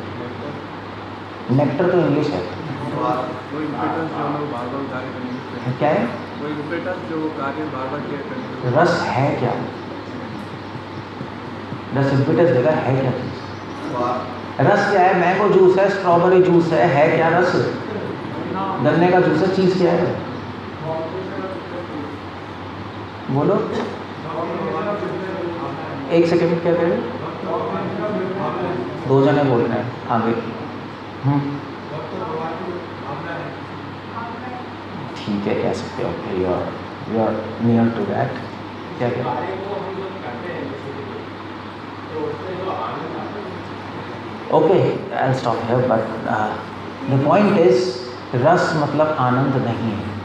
नेक्टर तो इंग्लिश है। क्या है? रस है क्या? रस इम्पिटस देगा, है क्या चीज़? रस क्या है? मैंगो जूस है, स्ट्रॉबेरी जूस है क्या रस? गन्ने का जूस है, चीज़ क्या है? बोलो। एक सेकेंड, क्या कह रहे? दो जने बोल रहे हैं आगे। ठीक है, कह सकते हो। Okay, you are near to that. क्या कह रहे? Okay, I stop here, but the point is रस मतलब आनंद नहीं है।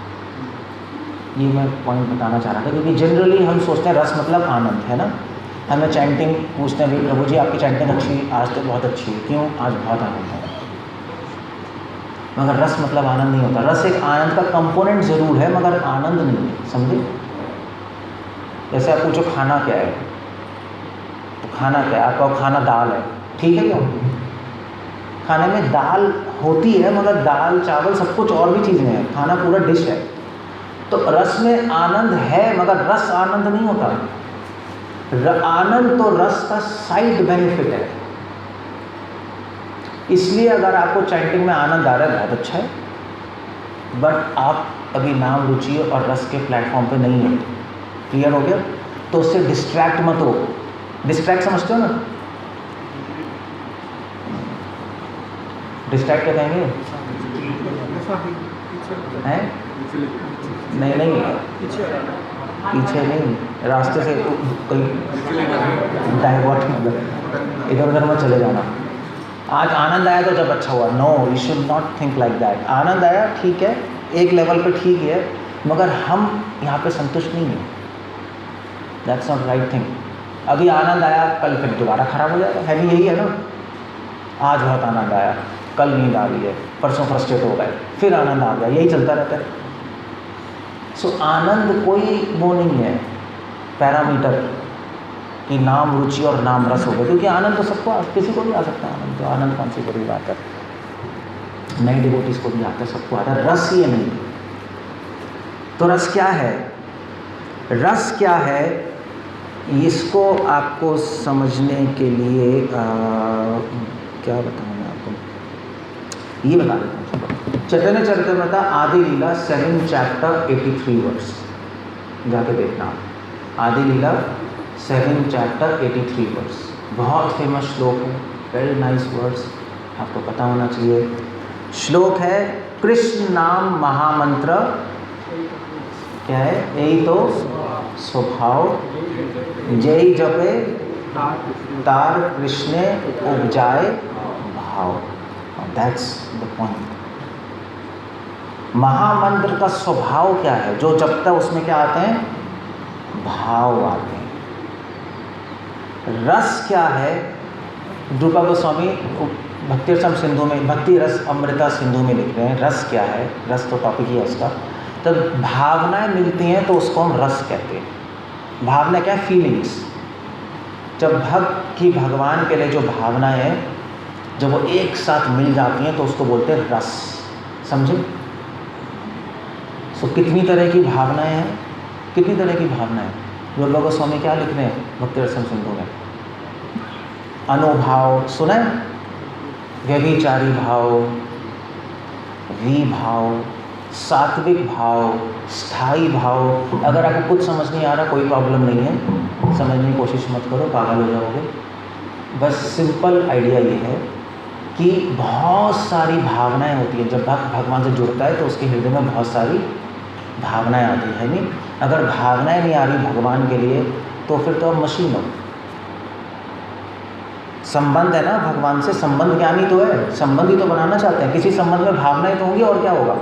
ये मैं पॉइंट बताना चाह रहा था, क्योंकि जनरली हम सोचते हैं रस मतलब आनंद है ना। हमें चैंटिंग पूछते हैं, भी प्रभु जी आपकी चैंटिंग अच्छी, आज तो बहुत अच्छी है, क्यों? आज बहुत आनंद है। मगर रस मतलब आनंद नहीं होता। रस एक आनंद का कंपोनेंट ज़रूर है मगर आनंद नहीं है, समझे? जैसे आप पूछो खाना क्या है, तो खाना क्या है? आपका खाना दाल है, ठीक है क्या? खाने में दाल होती है मगर दाल चावल सब कुछ और भी चीज़ें हैं, खाना पूरा डिश है। तो रस में आनंद है मगर रस आनंद नहीं होता। आनंद तो रस का साइड बेनिफिट है। इसलिए अगर आपको चैंटिंग में आनंद आ रहा है बहुत अच्छा है, बट आप अभी नाम, रुचि और रस के प्लेटफॉर्म पे नहीं है। क्लियर हो गया? तो उससे डिस्ट्रैक्ट मत हो। डिस्ट्रैक्ट समझते हो ना? डिस्ट्रैक्ट क्या कहेंगे? हैं? नहीं नहीं, पीछे नहीं, रास्ते से कोई डाइवर्ट, मतलब इधर उधर मत चले जाना। आज आनंद आया तो जब अच्छा हुआ, no, you should not think like that. आनंद आया ठीक है, एक लेवल पे ठीक है, मगर हम यहाँ पे संतुष्ट नहीं हैं। That's not right thing. अभी आनंद आया, कल फिर दोबारा खराब हो जाएगा, है नहीं? यही है ना? आज बहुत आनंद आया, कल नींद आ रही है, परसों फ्रस्ट्रेट हो गए, फिर आनंद आ गया, यही चलता रहता है। सो आनंद कोई वो नहीं है पैरामीटर कि नाम, रुचि और नाम रस हो गए, क्योंकि आनंद तो सबको, किसी को भी आ सकता है आनंद। तो आनंद कौन सी बड़ी बात है? नई डिवोटीज को भी आता है, सबको आता है। रस ये नहीं। तो रस क्या है? रस क्या है इसको आपको समझने के लिए क्या बताऊँ मैं आपको, ये बता देता हूँ। चैतन्य चरितमृत आदि लीला 7 चैप्टर 83 वर्स, जाके देखना। आदि लीला 7 चैप्टर 83 वर्स, बहुत फेमस श्लोक है, वेरी नाइस वर्स, आपको पता होना चाहिए। श्लोक है, कृष्ण नाम महामंत्र क्या है? यही तो स्वभाव, जय जपे तार कृष्ण उपजाए भाव। That's the point. महामंत्र का स्वभाव क्या है? जो जपता है उसमें क्या आते हैं? भाव आते हैं। रस क्या है? रूपा गोस्वामी भक्ति रसम सिंधु में, भक्ति रस अमृता सिंधु में लिख रहे हैं, रस क्या है? रस तो टॉपिक ही है उसका। तब भावनाएं मिलती हैं तो उसको हम रस कहते हैं। भावना क्या है? फीलिंग्स। जब भक्त की भगवान के लिए जो भावनाएं हैं, जब वो एक साथ मिल जाती हैं तो उसको बोलते हैं रस। समझे? सो कितनी तरह की भावनाएं हैं, कितनी तरह की भावनाएं। रूपा गोस्वामी क्या लिख रहे हैं भक्ति रसम सिंधु में? अनुभाव सुना है, व्यभिचारी भाव, विभाव, सात्विक भाव, स्थायी भाव। अगर आपको कुछ समझ नहीं आ रहा कोई प्रॉब्लम नहीं है, समझने की कोशिश मत करो, पागल हो जाओगे। बस सिंपल आइडिया ये है कि बहुत सारी भावनाएं होती हैं। जब भक्त भगवान से जुड़ता है तो उसके हृदय में बहुत सारी भावनाएं आती है नहीं? अगर भावनाएं नहीं आ रही भगवान के लिए तो फिर तो अब मशीन हो। संबंध है ना भगवान से, संबंध ज्ञानी तो है, संबंध ही तो बनाना चाहते हैं। किसी संबंध में भावनाएं तो होंगी, और क्या होगा?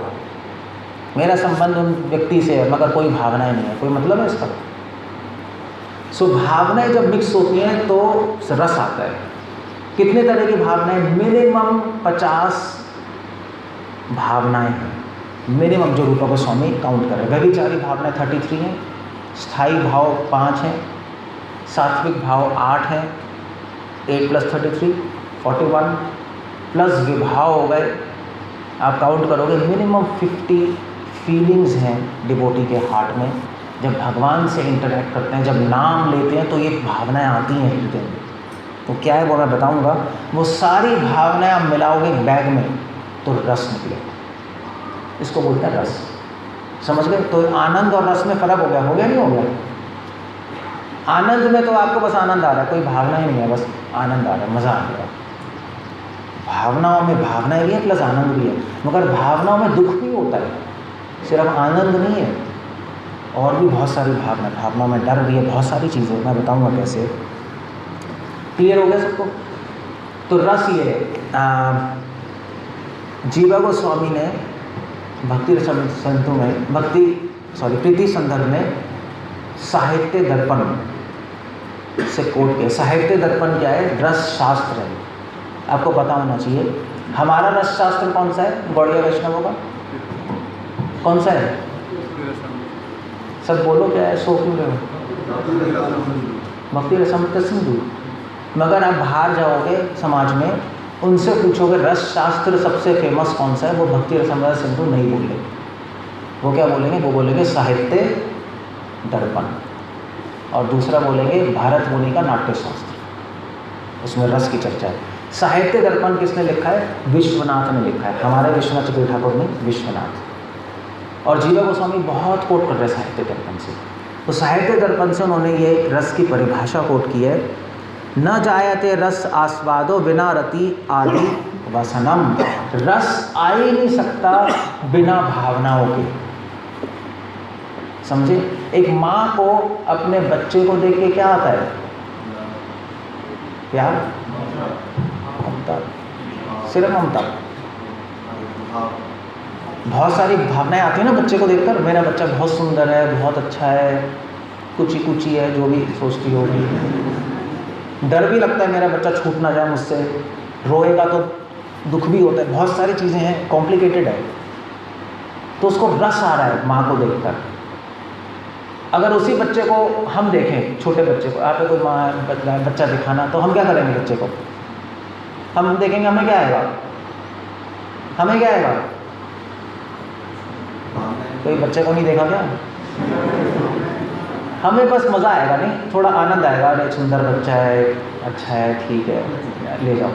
मेरा संबंध उन व्यक्ति से है मगर कोई भावनाएं नहीं है, कोई मतलब है इसका? सो भावनाएं जब मिक्स होती हैं तो रस आता है। कितने तरह की भावनाएं? मिनिमम 50 भावनाएं हैं, मिनिमम, जो रूपा गोस्वामी काउंट कर रहे हैं। व्यभिचारी भावनाएं 33 हैं, स्थायी भाव 5 हैं, सात्विक भाव 8 हैं, 8 + 33 41, प्लस विभाव हो गए। आप काउंट करोगे मिनिमम 50 फीलिंग्स हैं डिवोटी के हार्ट में। जब भगवान से इंटरेक्ट करते हैं, जब नाम लेते हैं तो ये भावनाएं आती हैं हृदय में। तो क्या है वो मैं बताऊंगा। वो सारी भावनाएं आप मिलाओगे बैग में तो रस निकलेगा। इसको बोलते हैं रस। समझ गए? तो आनंद और रस में फ़र्क हो गया नहीं हो गया? आनंद में तो आपको बस आनंद आ रहा है, कोई भावना ही नहीं है, बस आनंद आ रहा है, मज़ा आ गया। भावनाओं में भावनाएं भी है प्लस आनंद भी है, मगर भावनाओं में दुख भी होता है, सिर्फ आनंद नहीं है। और भी बहुत सारी भावनाओं में डर भी है, बहुत सारी चीज़ें, मैं बताऊंगा कैसे। क्लियर हो गया सबको? तो रस ये है। जीवा गोस्वामी ने भक्ति रसम सिंधु में प्रीति संदर्भ में साहित्य दर्पण से कोट किया। साहित्य दर्पण क्या है? रस शास्त्र है, आपको पता होना चाहिए। हमारा रस शास्त्र कौन सा है गौड़िया वैष्णवों का? कौन सा है? सब बोलो क्या है, सो क्यों रहे हो? भक्ति रसामृत सिंधु। मगर आप बाहर जाओगे समाज में, उनसे पूछोगे रस शास्त्र सबसे फेमस कौन सा है, वो भक्ति रसामृत सिंधु नहीं बोलेंगे। वो क्या बोलेंगे? वो बोलेंगे साहित्य दर्पण, और दूसरा बोलेंगे भारत मुनि का नाट्य शास्त्र, उसमें रस की चर्चा है। साहित्य दर्पण किसने लिखा है? विश्वनाथ ने लिखा है, हमारे विश्वनाथ चतुर्थ ठाकुर ने, विश्वनाथ। और जीवा गोस्वामी बहुत कोट कर रहे हैं साहित्य दर्पण से। तो साहित्य दर्पण से उन्होंने ये रस की परिभाषा कोट की है, न जायते रस आस्वादो बिना रति आदि वसनम। रस आ ही नहीं सकता बिना भावनाओं के। समझे? एक माँ को अपने बच्चे को देख के क्या आता है? प्यार, ममता, सिर्फ ममता। बहुत सारी भावनाएं आती है ना बच्चे को देखकर, मेरा बच्चा बहुत सुंदर है, बहुत अच्छा है, कुची कुची है, जो भी सोचती होगी। डर भी लगता है मेरा बच्चा छूट ना जाए मुझसे, रोएगा तो दुख भी होता है, बहुत सारी चीज़ें हैं, कॉम्प्लिकेटेड है। तो उसको रस आ रहा है माँ को देखकर। अगर उसी बच्चे को हम देखें, छोटे बच्चे को, आप कोई माँ बच्चा दिखाना, तो हम क्या करेंगे? बच्चे को हम देखेंगे, हमें क्या आएगा? हमें क्या आएगा? कोई बच्चे को नहीं देखा क्या? हमें बस मज़ा आएगा, नहीं थोड़ा आनंद आएगा, अरे सुंदर बच्चा है, अच्छा है, ठीक है, ले जाओ,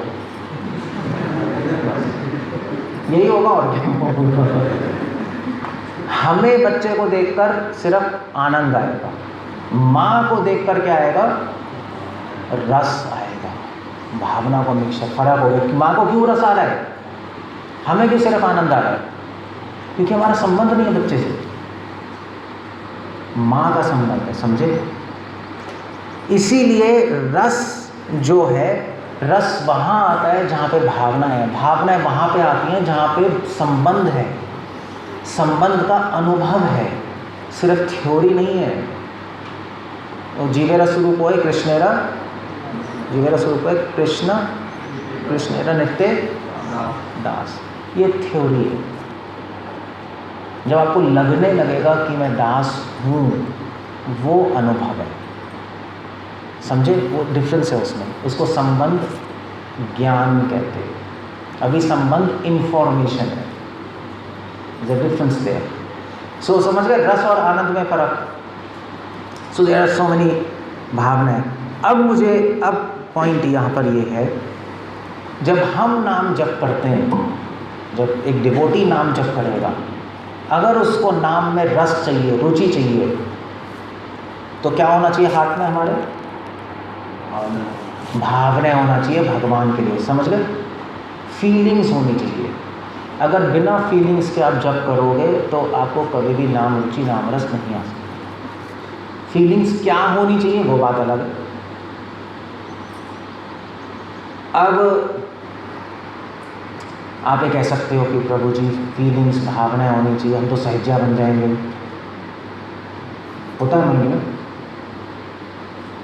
यही होगा और क्या। हमें बच्चे को देखकर सिर्फ आनंद आएगा, माँ को देखकर क्या आएगा? रस आएगा, भावना को मिक्सर। फर्क हो गया। माँ को क्यों रस आ रहा है, हमें क्यों सिर्फ आनंद आ रहा है? क्योंकि हमारा संबंध नहीं है बच्चे से, माँ का संबंध है। समझे? इसीलिए रस जो है, रस वहाँ आता है जहाँ पे भावना है, भावनाएं वहाँ पे आती हैं जहाँ पे संबंध है, संबंध का अनुभव है, सिर्फ थ्योरी नहीं है। तो जीवेरा स्वरूप है कृष्णेरा, जीवेरा स्वरूप है कृष्ण, कृष्णेरा नित्य दास, ये थ्योरी है। जब आपको लगने लगेगा कि मैं दास हूँ, वो अनुभव है। समझे? वो डिफरेंस है उसमें, उसको संबंध ज्ञान कहते हैं। अभी संबंध इंफॉर्मेशन है, द डिफरेंस देयर। सो समझ गए रस और आनंद में फर्क। So there are so many भावनाएं। अब पॉइंट यहाँ पर ये है, जब हम नाम जप करते हैं, जब एक डिवोटी नाम जप करेगा, अगर उसको नाम में रस चाहिए, रुचि चाहिए, तो क्या होना चाहिए हाथ में हमारे? भावनाएं होना चाहिए भगवान के लिए। समझ गए? फीलिंग्स होनी चाहिए। अगर बिना फीलिंग्स के आप जप करोगे तो आपको कभी भी नाम रुचि, नाम रस नहीं आ सकता। फीलिंग्स क्या होनी चाहिए वो बात अलग है। अब आप ये कह सकते हो कि प्रभु जी फीलिंग्स, भावनाएं होनी चाहिए, हम तो सहज्या बन जाएंगे। होता है मन में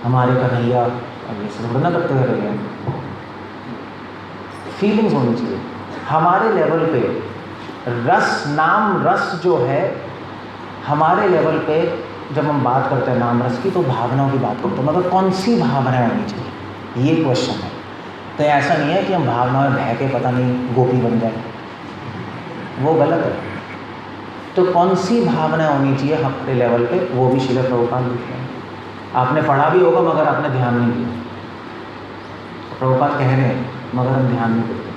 हमारे कन्हैया, अब ये सब ना करते हुए रहे हैं। फीलिंग्स होनी चाहिए हमारे लेवल पे। रस, नाम रस जो है हमारे लेवल पे, जब हम बात करते हैं नाम रस की, तो भावनाओं की बात करते हैं। मगर कौन सी भावनाएं होनी चाहिए, ये क्वेश्चन है। तो ऐसा नहीं है कि हम भावनाओं में बह के पता नहीं गोपी बन जाए, वो गलत है। तो कौन सी भावनाएं होनी चाहिए हमारे लेवल पे, वो भी श्रील प्रभुपाद लिखते हैं। आपने पढ़ा भी होगा मगर आपने ध्यान नहीं दिया। प्रभुपाद कह रहे हैं मगर हम ध्यान नहीं देते।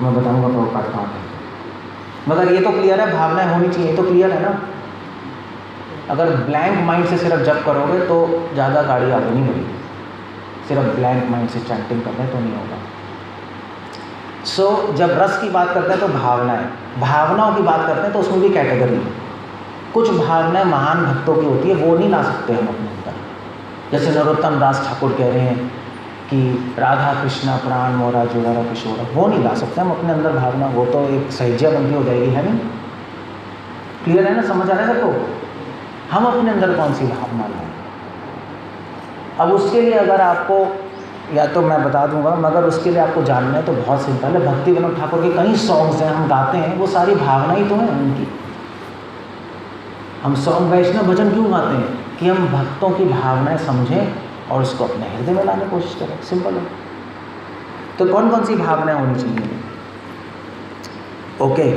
मैं बताऊंगा प्रभुपाद कहाँ है, मगर ये तो क्लियर है भावनाएं होनी चाहिए, ये तो क्लियर है ना। अगर ब्लैंक माइंड से सिर्फ जप करोगे तो ज़्यादा गाड़ी आगे नहीं बढ़ेगी। सिर्फ ब्लैंक माइंड से चैंटिंग कर रहे तो नहीं होगा। सो जब रस की बात करते हैं तो भावनाओं की बात करते हैं तो उसमें भी कैटेगरी है। कुछ भावनाएं महान भक्तों की होती है, वो नहीं ला सकते हम अपने अंदर। जैसे नरोत्तम दास ठाकुर कह रहे हैं कि राधा कृष्णा प्राण मोरा जोड़ा किशोरा, वो नहीं ला सकते हम अपने अंदर भावना। वो तो एक सहज्या बंदी हो जाएगी, है नहीं? क्लियर है ना? समझ आ रहा है सबको? हम अपने अंदर कौन सी भावना लाएं? अब उसके लिए अगर आपको या तो मैं बता दूंगा, मगर उसके लिए आपको जानना है तो बहुत सिंपल है। भक्ति विनोद ठाकुर के कई सॉन्ग्स हैं, हम गाते हैं, वो सारी भावना ही तो है उनकी। हम सॉन्ग वैष्णव भजन क्यों गाते हैं? कि हम भक्तों की भावनाएं समझें और उसको अपने हृदय में लाने की कोशिश करें, सिंपल है। तो कौन कौन सी भावनाएं होनी चाहिए? ओके,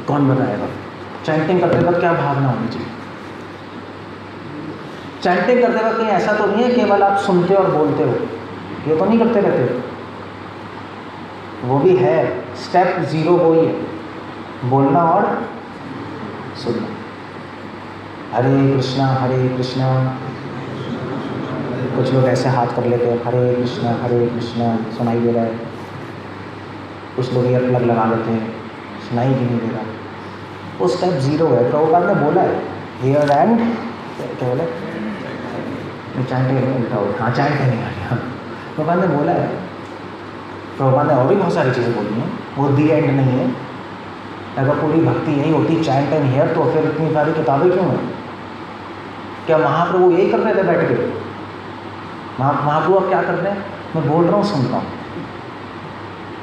कौन बताएगा? चैंटिंग करते वक्त क्या भावना होनी चाहिए? चैंटिंग करते वक्त कहीं ऐसा तो नहीं है केवल आप सुनते और बोलते हो, ये तो नहीं करते रहते, वो भी है। स्टेप 0 वो ही है, बोलना और सुनना। हरे कृष्णा कुछ लोग ऐसे हाथ कर लेते हैं, हरे कृष्णा सुनाई दे रहा है। कुछ लोग ईयर प्लग लगा लेते हैं, सुनाई भी नहीं दे रहा। वो स्टेप 0 है। प्रभुपाद ने बोला है हियर एंड क्या बोला, चैंटिंग उल्टा हो, हाँ चैंटिंग नहीं आ रही। प्रभुपाद ने बोला है, प्रभुपाद ने और भी बहुत सारी चीज़ें बोली हैं, वो दी एंड नहीं है। अगर पूरी भक्ति यही होती चैंट एंड हियर, तो फिर इतनी सारी किताबें क्यों हैं? क्या महाप्रभु यही कर रहे थे बैठ के? महाप्रभु अब क्या कर रहे हैं? मैं बोल रहा हूँ, सुन रहा हूँ,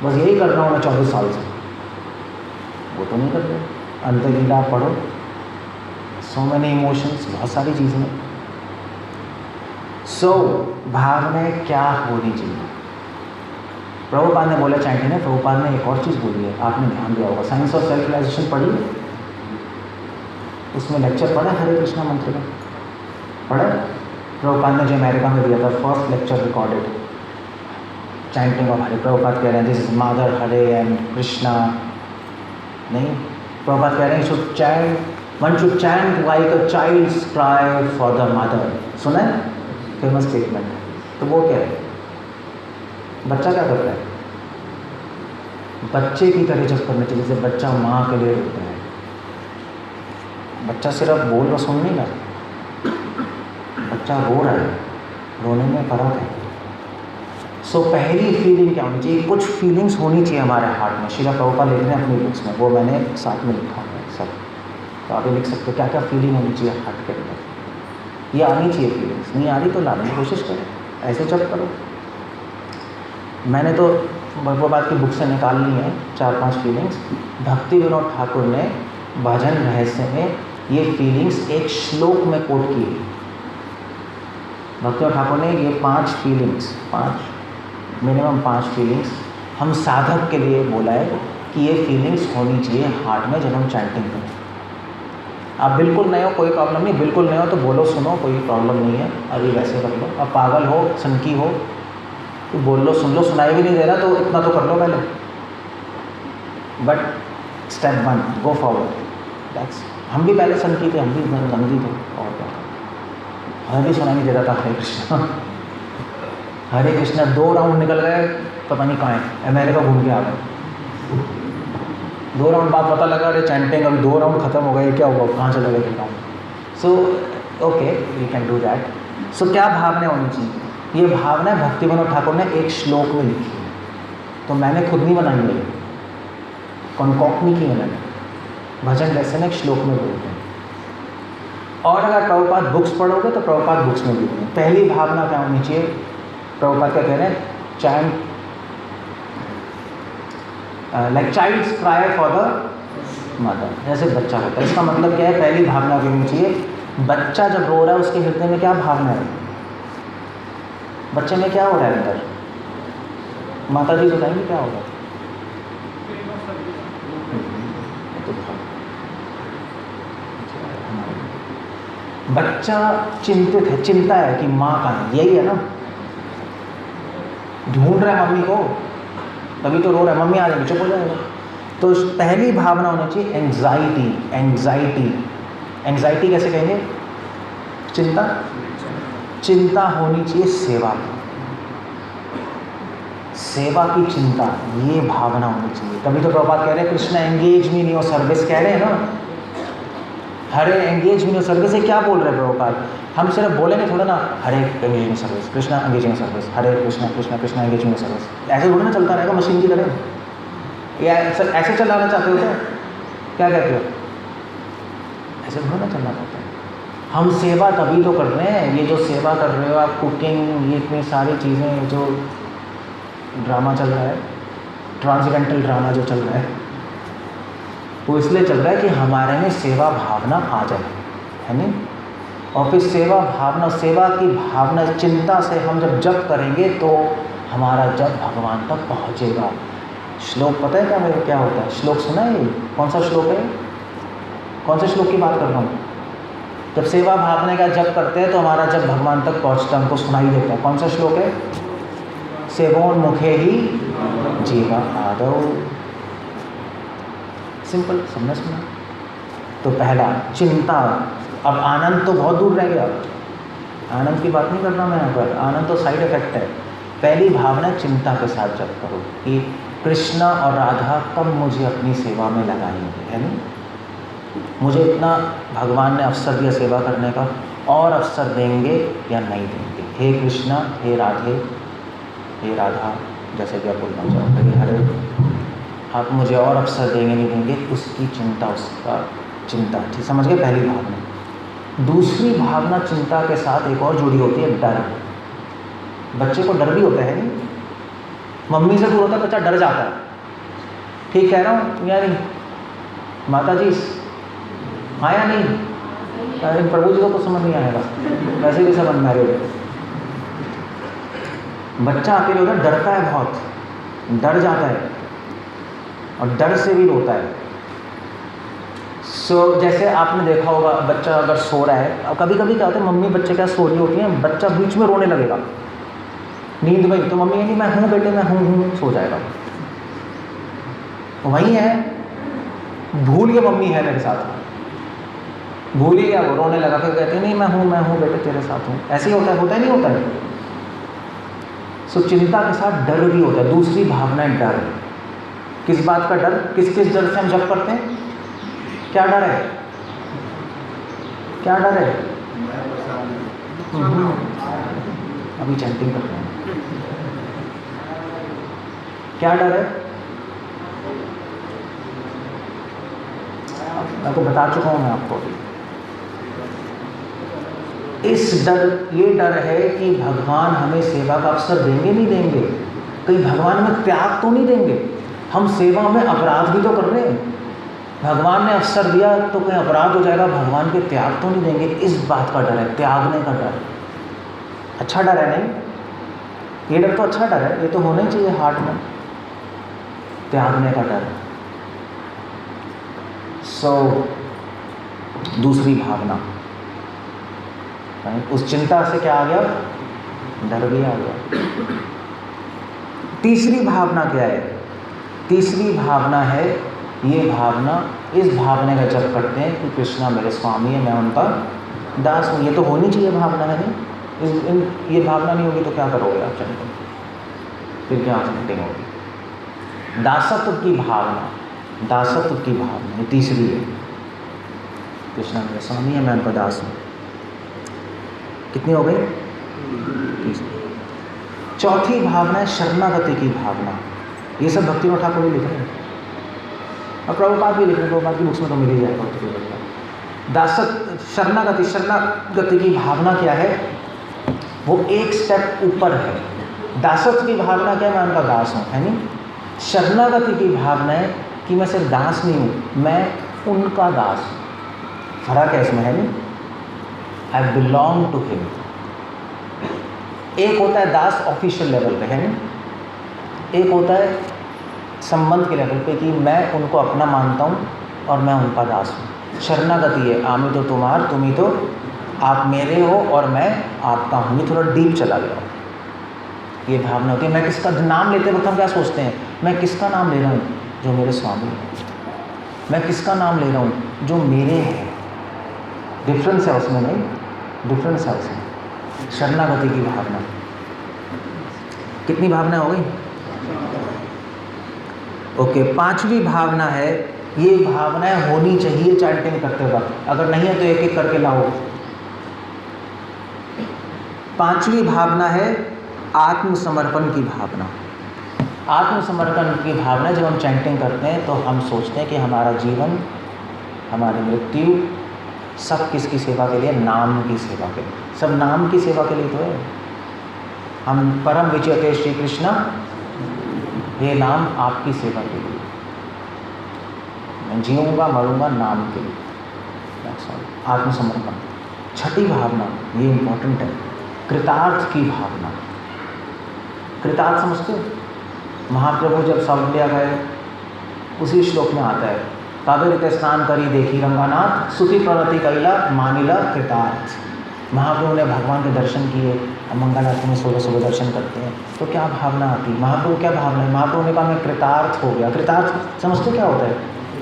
बस यही कर रहा हूँ मैं 24 साल से। वो तो नहीं कर रहे। अंतर्गीता पढ़ो, सो मैनी इमोशंस, बहुत सारी चीज़ें। भावनाएं क्या होनी चाहिए? प्रभुपाद ने बोला चैंटिंग है। प्रभुपाद ने एक और चीज़ बोली है, आपने ध्यान दिया होगा, साइंस ऑफ सेल्फ रियलाइजेशन पढ़ी, उसमें लेक्चर पढ़ा हरे कृष्णा मंत्र का, पढ़ा? प्रभुपाद ने जो अमेरिका में दिया था, first lecture recorded, chanting of Hare. Prabhupada कह रहे हैं this is mother Hare and Krishna. नहीं, प्रभुपाद कह रहे हैं should chant, one should chant like a child's cry for the mother. सुना है? Famous statement. तो वो क्या है? बच्चा क्या करता है? बच्चे की तरह जब करना चाहिए, जैसे बच्चा माँ के लिए रोता है। बच्चा सिर्फ बोल और सुन नहीं रहा, बच्चा रो रहा है, रोने में फर्क है। पहली फीलिंग क्या होनी चाहिए? कुछ फीलिंग्स होनी चाहिए हमारे हार्ट में। श्रील प्रभुपाद लिख रहे हैं अपनी बुक्स में, वो मैंने साथ में लिखा है सब, तो आप भी लिख सकते हो क्या क्या फीलिंग होनी चाहिए हार्ट के अंदर। ये आनी चाहिए फीलिंग्स, नहीं आ रही तो लाने की कोशिश करो, ऐसे जब करो। मैंने तो प्रभुपाद की बुक से निकाल ली है 4-5 फीलिंग्स। भक्ति विनोद ठाकुर ने भजन रहस्य में ये फीलिंग्स एक श्लोक में कोट की है। भक्ति विनोद ठाकुर ने ये 5 फीलिंग्स, मिनिमम 5 फीलिंग्स हम साधक के लिए बोला है कि ये फीलिंग्स होनी चाहिए हार्ट में जब हम चैंटिंग करें। आप बिल्कुल नए हो, कोई प्रॉब्लम नहीं, बिल्कुल नए हो तो बोलो, सुनो, कोई प्रॉब्लम नहीं है, अभी वैसे कर लो। अब पागल हो, सनकी हो तो बोल लो, सुन लो, सुनाई भी नहीं दे रहा तो इतना तो कर लो पहले। But step 1 go forward. That's, हम भी पहले सनकी थे, हम भी गंदी थे, और क्या, हमें भी सुनाई नहीं दे रहा था हरे कृष्णा। हरे कृष्णा 2 राउंड निकल गए, पता नहीं कहाँ है, अमेरिका घूम के आ गए। 2 राउंड बाद पता लगा अरे चैंटिंग अभी 2 राउंड खत्म हो गए, क्या हुआ, कहाँ चले गए round. So okay, we can do that. So क्या भावना होनी चाहिए? ये भावना भक्ति विनोद ठाकुर ने एक श्लोक में लिखी है, तो मैंने खुद नहीं बनाई है, कॉन्कॉक्ट नहीं की है मैंने। भजन जैसे ना एक श्लोक में बोलते हैं। और अगर प्रभुपाद बुक्स पढ़ोगे तो प्रभुपाद बुक्स में लिखते हैं। पहली भावना क्या होनी चाहिए? प्रभुपाद क्या कह रहे हैं? Chant like child's cry for the mother, जैसे बच्चा होता है। इसका मतलब क्या है? पहली भावना क्या होनी चाहिए? बच्चा जब रो रहा है उसके हृदय में क्या भावना है? बच्चे में क्या हो रहा है अंदर? माता जी बताएंगे क्या होगा? बच्चा चिंतित है, चिंता है कि माँ कहाँ है, यही है ना, ढूंढ रहा है मम्मी को, तभी तो रो रहा है, मम्मी आ जाएगी, चुप हो जाएगा। तो पहली भावना होनी चाहिए एंग्जाइटी। एंग्जाइटी कैसे कहेंगे? चिंता। चिंता होनी चाहिए सेवा की, सेवा की चिंता, ये भावना होनी चाहिए। तभी तो प्रभुपाद कह रहे हैं Krishna engage me in your service, कह रहे हैं ना, Hare engage me in your service. से क्या बोल रहे हैं प्रभुपाद? हम सिर्फ बोलेंगे थोड़ा ना Hare engage in service, Krishna engage in service, Hare Krishna Krishna Krishna engage in service, ऐसे थोड़ा ना चलता रहेगा मशीन की तरह। या ऐसे चलाना चाहते हो क्या? क्या कहते हो? ऐसे थोड़ा ना चलना चाहते हैं। हम सेवा तभी तो कर रहे हैं, ये जो सेवा कर रहे हो आप, कुकिंग, ये इतनी सारी चीज़ें, जो ड्रामा चल रहा है, ट्रांसेंडेंटल ड्रामा जो चल रहा है, वो इसलिए चल रहा है कि हमारे में सेवा भावना आ जाए, है नहीं? और फिर सेवा भावना, सेवा की भावना, चिंता से हम जब जप करेंगे तो हमारा जप भगवान तक पहुँचेगा। श्लोक पता है क्या मेरे क्या होता है? श्लोक सुना है? कौन सा श्लोक है? कौन से श्लोक की बात कर रहा हूँ? जब सेवा भावना का जप करते हैं तो हमारा जप भगवान तक पहुँचता है, हमको सुनाई देता है। कौन सा श्लोक है? सेवोन्मुखे ही जीवा आदौ। सिंपल, समझ सुना। तो पहला चिंता। अब आनंद तो बहुत दूर रह गया, आनंद की बात नहीं कर रहा मैं यहाँ पर, आनंद तो साइड इफेक्ट है। पहली भावना चिंता के साथ जप करो कि कृष्णा और राधा कब मुझे अपनी सेवा में लगाएंगे, है नहीं? मुझे इतना भगवान ने अवसर दिया सेवा करने का, और अवसर देंगे या नहीं देंगे? हे कृष्णा, हे राधे, हे राधा, जैसे भी आप बोलना चाहते हैं, हरे, आप मुझे और अवसर देंगे नहीं देंगे, उसकी चिंता, उसका चिंता। ठीक, समझ गए? पहली भावना। दूसरी भावना चिंता के साथ एक और जुड़ी होती है, डर। बच्चे को डर भी होता है नहीं? मम्मी से दूर होता है बच्चा, डर जाता है। ठीक कह रहा हूँ या नहीं? माता जी आया नहीं? अरे प्रभु जी को तो समझ नहीं आएगा, वैसे भी समझ में आ रही है। बच्चा अकेले होता है, डरता है बहुत, डर जाता है और डर से भी रोता है। जैसे आपने देखा होगा, बच्चा अगर सो रहा है, और कभी कभी क्या होता है, मम्मी बच्चे क्या सो रही होती है, बच्चा बीच में रोने लगेगा नींद में, तो मम्मी कहती मैं हूँ बेटे, मैं हूँ, सो जाएगा। वही है, भूल गया मम्मी है मेरे साथ, भूल ही गया, वो रोने लगा, फिर कहते नहीं मैं हूँ बेटे तेरे साथ हूँ। ऐसे ही होता है, होता ही नहीं होता है? सो चिंता के साथ डर भी होता है। दूसरी भावना है डर। किस बात का डर? किस किस डर से हम जप करते हैं? क्या डर है? क्या डर है? अभी चैंटिंग करते हैं। क्या डर है? मैं तो बता चुका हूँ मैं आपको। ये डर है कि भगवान हमें सेवा का अवसर देंगे नहीं देंगे, कहीं भगवान हमें त्याग तो नहीं देंगे। हम सेवा में अपराध भी तो कर रहे हैं, भगवान ने अवसर दिया तो कहीं अपराध हो जाएगा, भगवान के त्याग तो नहीं देंगे, इस बात का डर है, त्यागने का डर। अच्छा डर है नहीं? ये डर तो अच्छा डर है, ये तो होना ही चाहिए हार्ट में, त्यागने का डर। दूसरी भावना, उस चिंता से क्या आ गया? डर भी आ गया। तीसरी भावना क्या है? तीसरी भावना है, ये भावना, इस भावना का जप करते हैं कि कृष्णा मेरे स्वामी है, मैं उनका दास हूँ। ये तो होनी चाहिए भावना, है नहीं? ये भावना नहीं होगी तो क्या करोगे आप? चैंटिंग, फिर क्या चैंटिंग होगी? दासत्व की भावना, दासत्व की भावना ये तीसरी है। कृष्णा मेरे स्वामी है, मैं उनका दास हूँ। कितनी हो गई? तीसरी। चौथी भावना है शरणागति की भावना। ये सब भक्तिनाथ ठाकुर भी लिख रहे हैं और प्रभुपाद भी लिख रहे हैं, प्रभुपाद की बुक्स में तो मिल ही जाएगा। शरणागति की भावना क्या है? वो एक स्टेप ऊपर है। दासत्व की भावना क्या है? मैं उनका दास हूँ, है नहीं? शरणागति की भावना है कि मैं सिर्फ दास नहीं हूँ, मैं उनका दास हूँ। फर्क है इसमें, है नहीं? I belong to him. एक होता है दास ऑफिशियल लेवल पे, है नहीं? एक होता है संबंध के लेवल पे कि मैं उनको अपना मानता हूँ और मैं उनका दास हूँ। शरणागति है, आमी तो तुम्हार, तुम ही तो, आप मेरे हो और मैं आपका हूँ। ये थोड़ा डीप चला गया, ये भावना होती है। मैं किसका नाम लेते वक्त हम क्या सोचते हैं? मैं किसका नाम ले रहा हूँ? जो मेरे स्वामी है। मैं किसका नाम ले रहा हूँ? जो मेरे हैं। डिफरेंस है उसमें, नहीं? डिफरेंस है उसमें। शरणागति की भावना। कितनी भावना हो गई? ओके, पांचवी भावना है, ये भावनाएं होनी चाहिए चैंटिंग करते वक्त, अगर नहीं है तो एक एक करके लाओ। पांचवी भावना है आत्मसमर्पण की भावना। आत्मसमर्पण की भावना, जब हम चैंटिंग करते हैं तो हम सोचते हैं कि हमारा जीवन, हमारी मृत्यु सब किसकी सेवा के लिए? नाम की सेवा के लिए। सब नाम की सेवा के लिए तो है। हम परम विजयते श्री कृष्ण, ये नाम आपकी सेवा के लिए। मैं जीऊँगा मरूँगा नाम के लिए। आत्मसमर्पण। छठी भावना, ये इम्पोर्टेंट है, कृतार्थ की भावना। कृतार्थ समझते हो? महाप्रभु जब सौंदर्या गए, उसी श्लोक में आता है, कावेरीते स्नान करी देखी रंगानाथ, सुखी प्रणति कैला मानिला कृतार्थ। महाप्रभु ने भगवान के दर्शन किए। मंगल आरती में सुबह सुबह दर्शन करते हैं तो क्या भावना आती? महाप्रभु क्या भावना है? महाप्रभु ने कहा मैं कृतार्थ हो गया। कृतार्थ समझते क्या होता है?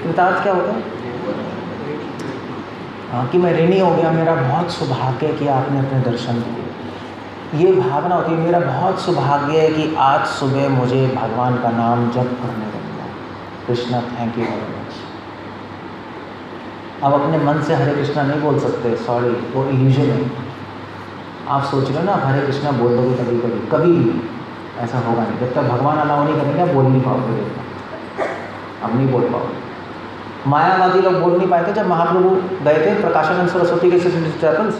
कृतार्थ क्या होता है? हाँ, कि मैं ऋणी हो गया, मेरा बहुत सौभाग्य है कि आपने अपने दर्शन किए। ये भावना होती है, मेरा बहुत सौभाग्य है कि आज सुबह मुझे भगवान का नाम जप करने को मिला। Krishna thank you very much. अब अपने मन से हरे कृष्णा नहीं बोल सकते, सॉरी, वो इल्यूजन है। आप सोच रहे हो ना हरे कृष्णा बोल दोगे कभी कभी, कभी भी ऐसा होगा नहीं। जब तक भगवान अलाउ नहीं करेंगे आप बोल नहीं पाओगे, अब नहीं बोल पाओगे। मायावादी लोग बोल नहीं पाए थे जब महाप्रभु गए थे प्रकाशानंद सरस्वती के डिस्टेबल्स,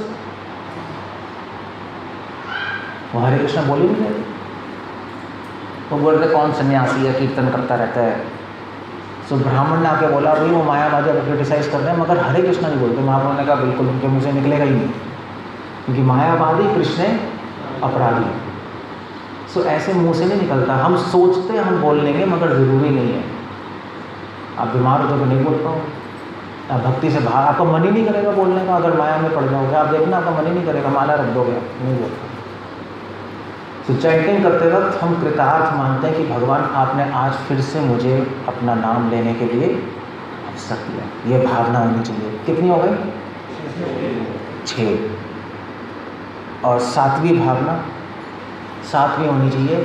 वो हरे कृष्णा बोल ही नहीं रहे। वो बोल रहे कौन सन्यासी है, कीर्तन करता रहता है। सो ब्राह्मण ने आके बोला भाई वो मायावादी को क्रिटिसाइज कर रहे हैं मगर हरे कृष्णा नहीं बोलते। महाप्रभु ने कहा बिल्कुल उनके मुँह से निकलेगा ही नहीं, क्योंकि मायावादी कृष्ण अपराधी। सो ऐसे मुँह से नहीं निकलता। हम सोचते हम बोल लेंगे मगर ज़रूरी नहीं है। आप बीमार हो तो नहीं बोल पाओगे, आप भक्ति से बाहर, आपका मन ही नहीं करेगा बोलने का। अगर माया में पड़ जाओगे आप देखना, आपका मन ही नहीं करेगा, माला रख दोगे, नहीं बोल पाओगे। तो चैंटिंग करते वक्त हम कृतार्थ मानते हैं कि भगवान आपने आज फिर से मुझे अपना नाम लेने के लिए अवसर दिया। ये भावना होनी चाहिए। कितनी हो गई? 6। और सातवीं भावना, सातवीं होनी चाहिए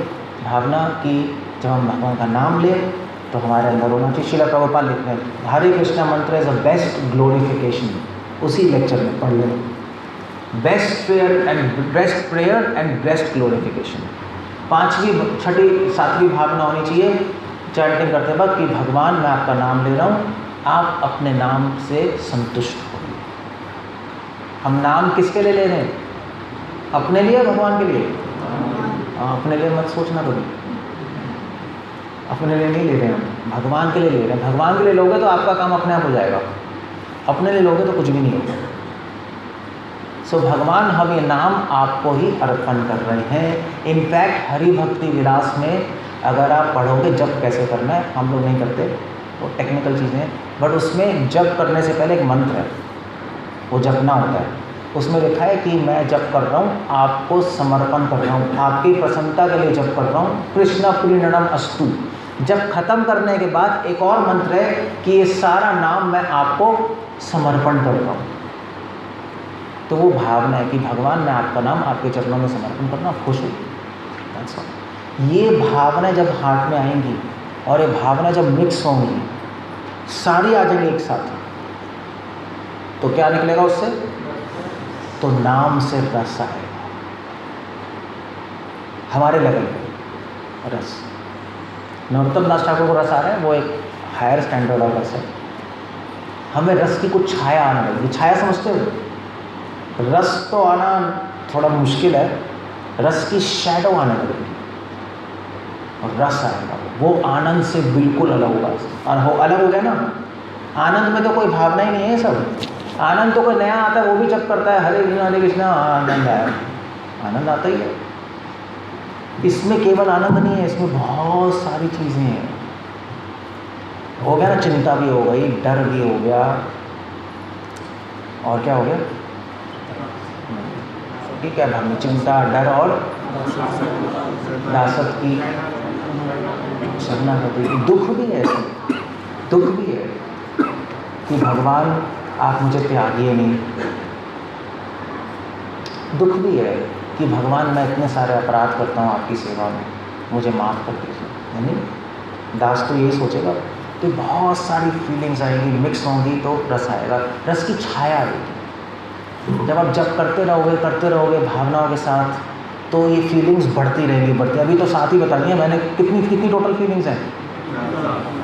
भावना कि जब हम भगवान का नाम लें तो हमारे अंदर होना चाहिए। श्रील प्रभुपाद लिखते हैं हरे कृष्णा मंत्र इज अ बेस्ट ग्लोरिफिकेशन। उसी लेक्चर में पढ़ लें, best prayer and best glorification. पांचवी, छठी, सातवीं भावना होनी चाहिए चैंटिंग करते वक्त कि भगवान मैं आपका नाम ले रहा हूँ, आप अपने नाम से संतुष्ट हो। हम नाम किसके लिए ले रहे हैं? अपने लिए, भगवान के लिए? अपने लिए मत सोचना कभी, अपने लिए नहीं ले रहे हैं, भगवान के लिए ले रहे हैं। भगवान के लिए लोगे तो आपका काम अपने आप हो जाएगा, अपने लिए लोगे तो कुछ भी नहीं होगा। सो भगवान हम ये नाम आपको ही अर्पण कर रहे हैं। इनफैक्ट हरि भक्ति विलास में अगर आप पढ़ोगे जप कैसे करना है, हम लोग नहीं करते, वो टेक्निकल चीज़ें हैं, बट उसमें जप करने से पहले एक मंत्र है, वो जपना होता है। उसमें लिखा है कि मैं जप कर रहा हूँ, आपको समर्पण कर रहा हूँ, आपकी प्रसन्नता के लिए जप कर रहा हूँ, कृष्ण प्रीणनम अस्तु। जब खत्म करने के बाद एक और मंत्र है कि ये सारा नाम मैं आपको समर्पण कर रहा हूँ। तो वो भावना है कि भगवान मैं आपका नाम आपके चरणों में समर्पण करना, खुश हूँ। ये भावना जब हार्ट में आएंगी और ये भावना जब मिक्स होंगी, सारी आ जाएंगी एक साथ, तो क्या निकलेगा उससे? तो नाम से रस आएगा हमारे लेवल पे। रस, नरोत्तम दास ठाकुर को रस आ रहा है, वो एक हायर स्टैंडर्ड ऑफ रस है। हमें रस की कुछ छाया आने लगी। छाया समझते हो? रस तो आना थोड़ा मुश्किल है, रस की शैडो आने लगेगी और रस आएगा, वो आनंद से बिल्कुल अलग होगा। और हो अलग हो गया ना, आनंद में तो कोई भावना ही नहीं है। सब आनंद तो कोई नया आता है, वो भी जब करता है हरे कृष्णा, आनंद आया, आनंद आता ही है। इसमें केवल आनंद नहीं है, इसमें बहुत सारी चीज़ें हैं। हो गया ना, चिंता भी हो गई, डर भी हो गया, और क्या हो गया? ठीक है, भावना, चिंता, डर और दासत की शरणागति। दुख भी है, दुख भी है कि भगवान आप मुझे त्यागिए नहीं। दुख भी है कि भगवान मैं इतने सारे अपराध करता हूँ आपकी सेवा में, मुझे माफ़ कर दीजिए। यानी दास तो यही सोचेगा। तो बहुत सारी फीलिंग्स आएंगी, मिक्स होंगी तो रस आएगा, रस की छाया आएगी। जब आप जब करते रहोगे भावनाओं के साथ, तो ये फीलिंग्स बढ़ती रहेंगी। अभी तो साथ ही बता दिया मैंने, कितनी टोटल फीलिंग्स हैं?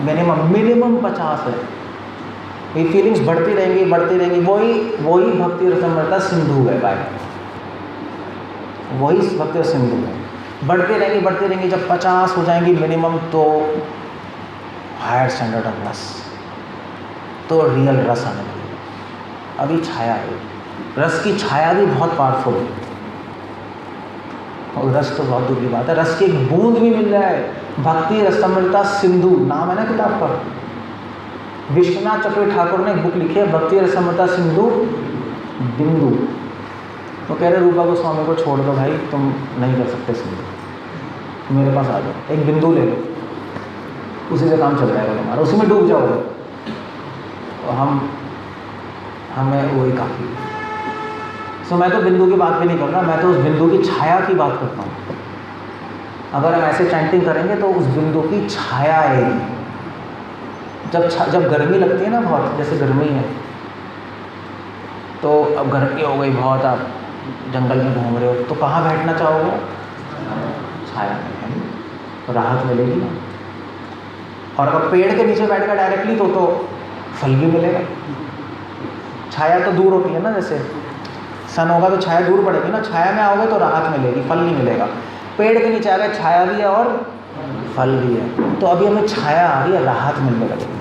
मिनिमम 50 है। ये फीलिंग्स बढ़ती रहेंगी। वही भक्ति रसमृता सिंधु है गाय, वही भक्ति और सिंधु है। बढ़ती रहेंगी। जब 50 हो जाएंगी मिनिमम तो हायर स्टैंडर्ड ऑफ रस, तो रियल रस आने लगेगा। अभी छाया है, रस की छाया भी बहुत पावरफुल है, और रस तो बहुत दूर की बात है, रस की एक बूंद भी मिल जाए। भक्ति रसमृता सिंधु नाम है ना किताब का। विश्वनाथ चक्रवर्ती ठाकुर ने एक बुक लिखी है, भक्ति रसमृता सिंधु बिंदु। तो कह रहे रूपा गोस्वामी को छोड़ दो भाई, तुम नहीं कर सकते सिंधु, मेरे पास आ जाओ, एक बिंदु ले लो, उसी से काम चल जाएगा तुम्हारा, उसी में डूब जाओगे। तो हमें वही काफ़ी है। सो मैं तो बिंदु की बात भी नहीं कर रहा, मैं तो उस बिंदु की छाया की बात करता हूँ। अगर हम ऐसे चैंटिंग करेंगे तो उस बिंदु की छाया आएगी। जब गर्मी लगती है ना बहुत, जैसे गर्मी है, तो अब गर्मी हो गई बहुत, आप जंगल में घूम रहे हो, तो कहाँ बैठना चाहोगे? छाया में, तो राहत मिलेगी ना। और अगर पेड़ के नीचे बैठ कर डायरेक्टली तो फल भी मिलेगा। छाया तो दूर होती है ना, जैसे सन होगा तो छाया दूर पड़ेगी ना, छाया में आओगे तो राहत मिलेगी, फल नहीं मिलेगा। पेड़ के नीचे आ गए, छाया भी है और फल भी है, तो अभी हमें छाया आ रही है, राहत मिलने लगेगी,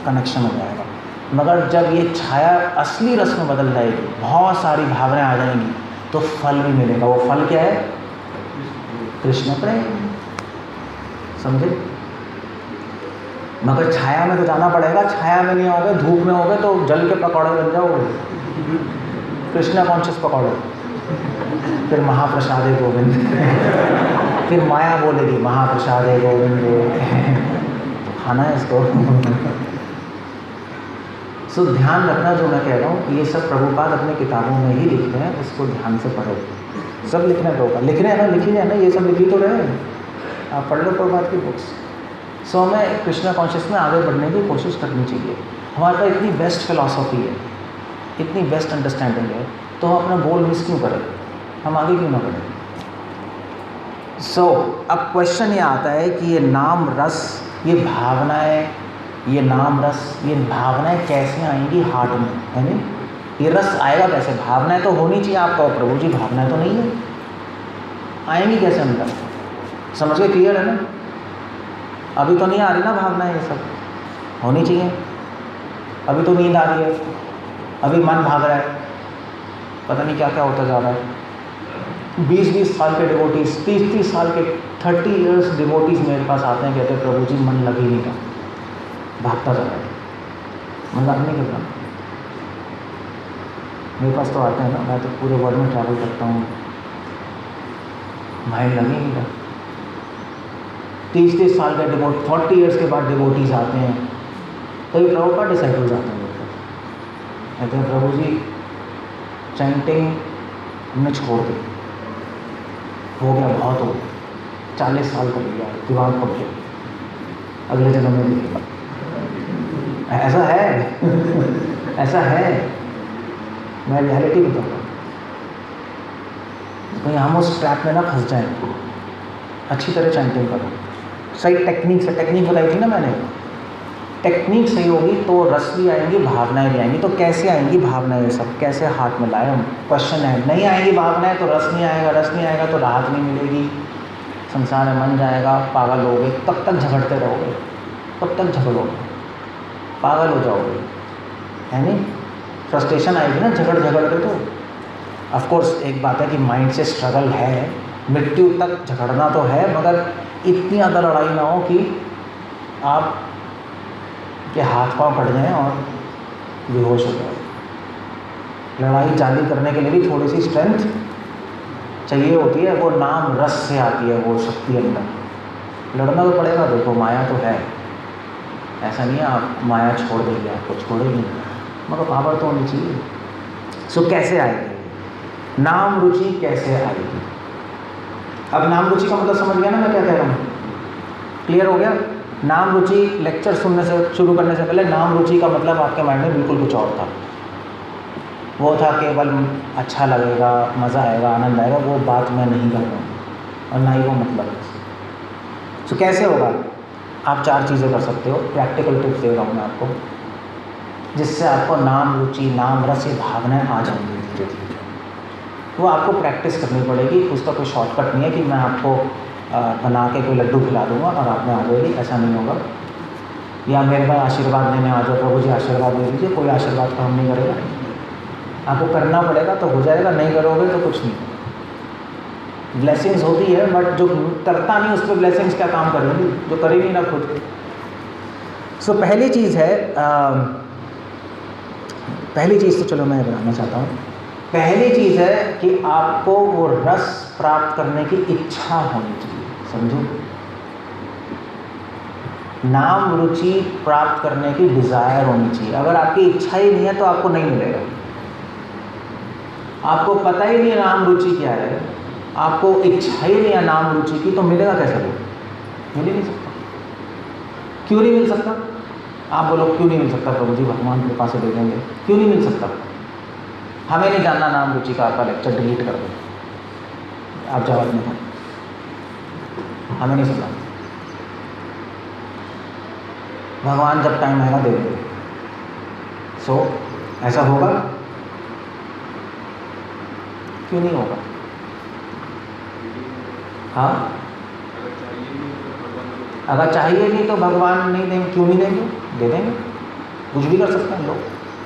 कनेक्शन हो जाएगा। मगर जब ये छाया असली रस में बदल जाएगी, बहुत सारी भावनाएं आ जाएंगी, तो फल भी मिलेगा। वो फल क्या है? कृष्ण प्रेम, समझे? मगर छाया में तो जाना पड़ेगा, छाया में नहीं आओगे, धूप में होगे तो जल के पकौड़े बन जाओगे, कृष्ण कॉन्शियस पकौड़े, फिर महाप्रसादे गोविंद फिर माया बोलेगी महाप्रसादे गोविंद खाना है इसको। सो ध्यान रखना, जो मैं कह रहा हूँ ये सब प्रभुपाद अपने किताबों में ही लिखते हैं, इसको ध्यान से पढ़ो। सब लिखने होगा, लिखने हैं ना, ये सब लिखी तो रहे, आप पढ़ लो प्रभुपाद की बुक्स। सो हमें कृष्णा कॉन्शियस में आगे बढ़ने की कोशिश करनी चाहिए। हमारे पास इतनी बेस्ट फिलॉसफी है, इतनी बेस्ट अंडरस्टैंडिंग है, तो हम अपना गोल मिस क्यों करें, हम आगे क्यों ना बढ़ें? सो अब क्वेश्चन ये आता है कि ये नाम रस, ये भावनाएं, ये नाम रस, ये भावनाएं कैसे आएंगी हार्ट में, है नहीं? ये रस आएगा कैसे? भावनाएं तो होनी चाहिए। आप कहो प्रभु जी भावनाएं तो नहीं है, आएंगी कैसे अंदर? समझ के क्लियर है ना? अभी तो नहीं आ रही ना भावनाएं, ये सब होनी चाहिए। अभी तो नींद आ रही है, अभी मन भाग रहा है, पता नहीं क्या क्या होता जा रहा है। 20-20 साल के डिवोटीज, 30-30 साल के, 30 इयर्स डिवोटीज मेरे पास आते हैं, कहते हैं प्रभु जी मन लग ही नहीं रहा, भागता जा रहा है, मजाक नहीं करता। मेरे पास तो आते हैं ना, मैं तो पूरे वर्ल्ड में ट्रैवल करता हूँ, माइंड लग ही नहीं रहा। 30-30 साल के डिवोटी, 40 इयर्स के बाद डिवोटीज आते हैं, कई प्रभु का डिसाइपल्स आते हैं, कहते हैं प्रभु जी चैंटिंग हमने छोड़ दी, हो गया, बहुत हो गया, 40 साल कर लिया, दिमाग पक गया, अगले जन्म में दिखेगा। ऐसा है ऐसा है, मैं रियलिटी बताऊँगा। कहीं हम उस ट्रैप में ना फंस जाए। अच्छी तरह चैंटिंग करो, सही टेक्निक से, टेक्निक बताई थी ना मैंने, टेक्निक सही होगी तो रस भी आएंगी, भावनाएं भी आएंगी। तो कैसे आएंगी भावनाएं, ये सब कैसे हाथ में लाए हम? क्वेश्चन है। नहीं आएंगी भावनाएं तो रस नहीं आएगा, रस नहीं आएगा तो राहत नहीं मिलेगी, संसार में मन जाएगा, पागल होगे, तब तक झगड़ते रहोगे, तब तक झगड़ोगे, पागल हो जाओगे, है नहीं? फ्रस्ट्रेशन आएगी ना झगड़ के। तो ऑफकोर्स एक बात है कि माइंड से स्ट्रगल है, मृत्यु तक झगड़ना तो है, मगर इतनी ज़्यादा लड़ाई ना हो कि आप के हाथ पांव कट जाएं और बेहोश हो जाए। लड़ाई जारी करने के लिए भी थोड़ी सी स्ट्रेंथ चाहिए होती है, वो नाम रस से आती है वो शक्ति अंदर। लड़ना तो पड़ेगा, देखो माया तो है, ऐसा नहीं है आप माया छोड़ देंगे, आपको छोड़ेगी, मगर पावर तो होनी चाहिए। सो कैसे आएगी नाम रुचि, कैसे आएगी? अब नाम रुचि का मतलब समझ गया ना मैं क्या कह रहा हूँ? क्लियर हो गया? नाम रुचि लेक्चर सुनने से, शुरू करने से पहले नाम रुचि का मतलब आपके माइंड में बिल्कुल कुछ और था। वो था केवल अच्छा लगेगा, मज़ा आएगा, आनंद आएगा, वो बात मैं नहीं कर रहा हूँ और ना ही वो मतलब है। सो कैसे होगा? आप 4 चीज़ें कर सकते हो, प्रैक्टिकल टिप्स दे रहा हूँ मैं आपको। जिससे आपको नाम रुचि, नाम रस, ये भावनाएं आ जाएंगी धीरे धीरे। वो आपको प्रैक्टिस करनी पड़ेगी, उसका कोई शॉर्टकट नहीं है कि मैं आपको बना के कोई लड्डू खिला दूंगा और आप में आ जाएगी, ऐसा नहीं होगा। या मेरे पास आशीर्वाद लेने आ जाओ, प्रभु जी आशीर्वाद दे दीजिए, कोई आशीर्वाद काम नहीं करेगा। आपको करना पड़ेगा तो हो जाएगा, नहीं करोगे तो कुछ नहीं। ब्लेसिंग्स होती है बट जो करता नहीं उस पर ब्लेसिंग्स क्या काम करेंगी, जो करेगी ना खुद। सो पहली चीज़ है, पहली चीज़ तो चलो मैं बताना चाहता हूँ। पहली चीज़ है कि आपको वो रस प्राप्त करने की इच्छा होनी चाहिए, समझो। नाम रुचि प्राप्त करने की डिज़ायर होनी चाहिए। अगर आपकी इच्छा ही नहीं है तो आपको नहीं मिलेगा। आपको पता ही नहीं नाम रुचि क्या है, आपको इच्छा ही नहीं है नाम रुचि की, तो मिलेगा कैसे? मिल ही नहीं सकता। क्यों नहीं मिल सकता? आप बोलो क्यों नहीं मिल सकता? प्रभु जी भगवान के पास से दे देंगे। क्यों नहीं मिल सकता? हमें नहीं जानना नाम रुचि का, आपका लेक्चर डिलीट कर दो, आप जवाब नहीं दो, हमें नहीं सुनना। भगवान जब टाइम आएगा दे देंगे। सो ऐसा होगा? क्यों नहीं होगा? हाँ, अगर चाहिए नहीं तो भगवान नहीं देंगे। क्यों नहीं देंगे? दे देंगे। कुछ भी कर सकते हैं लोग,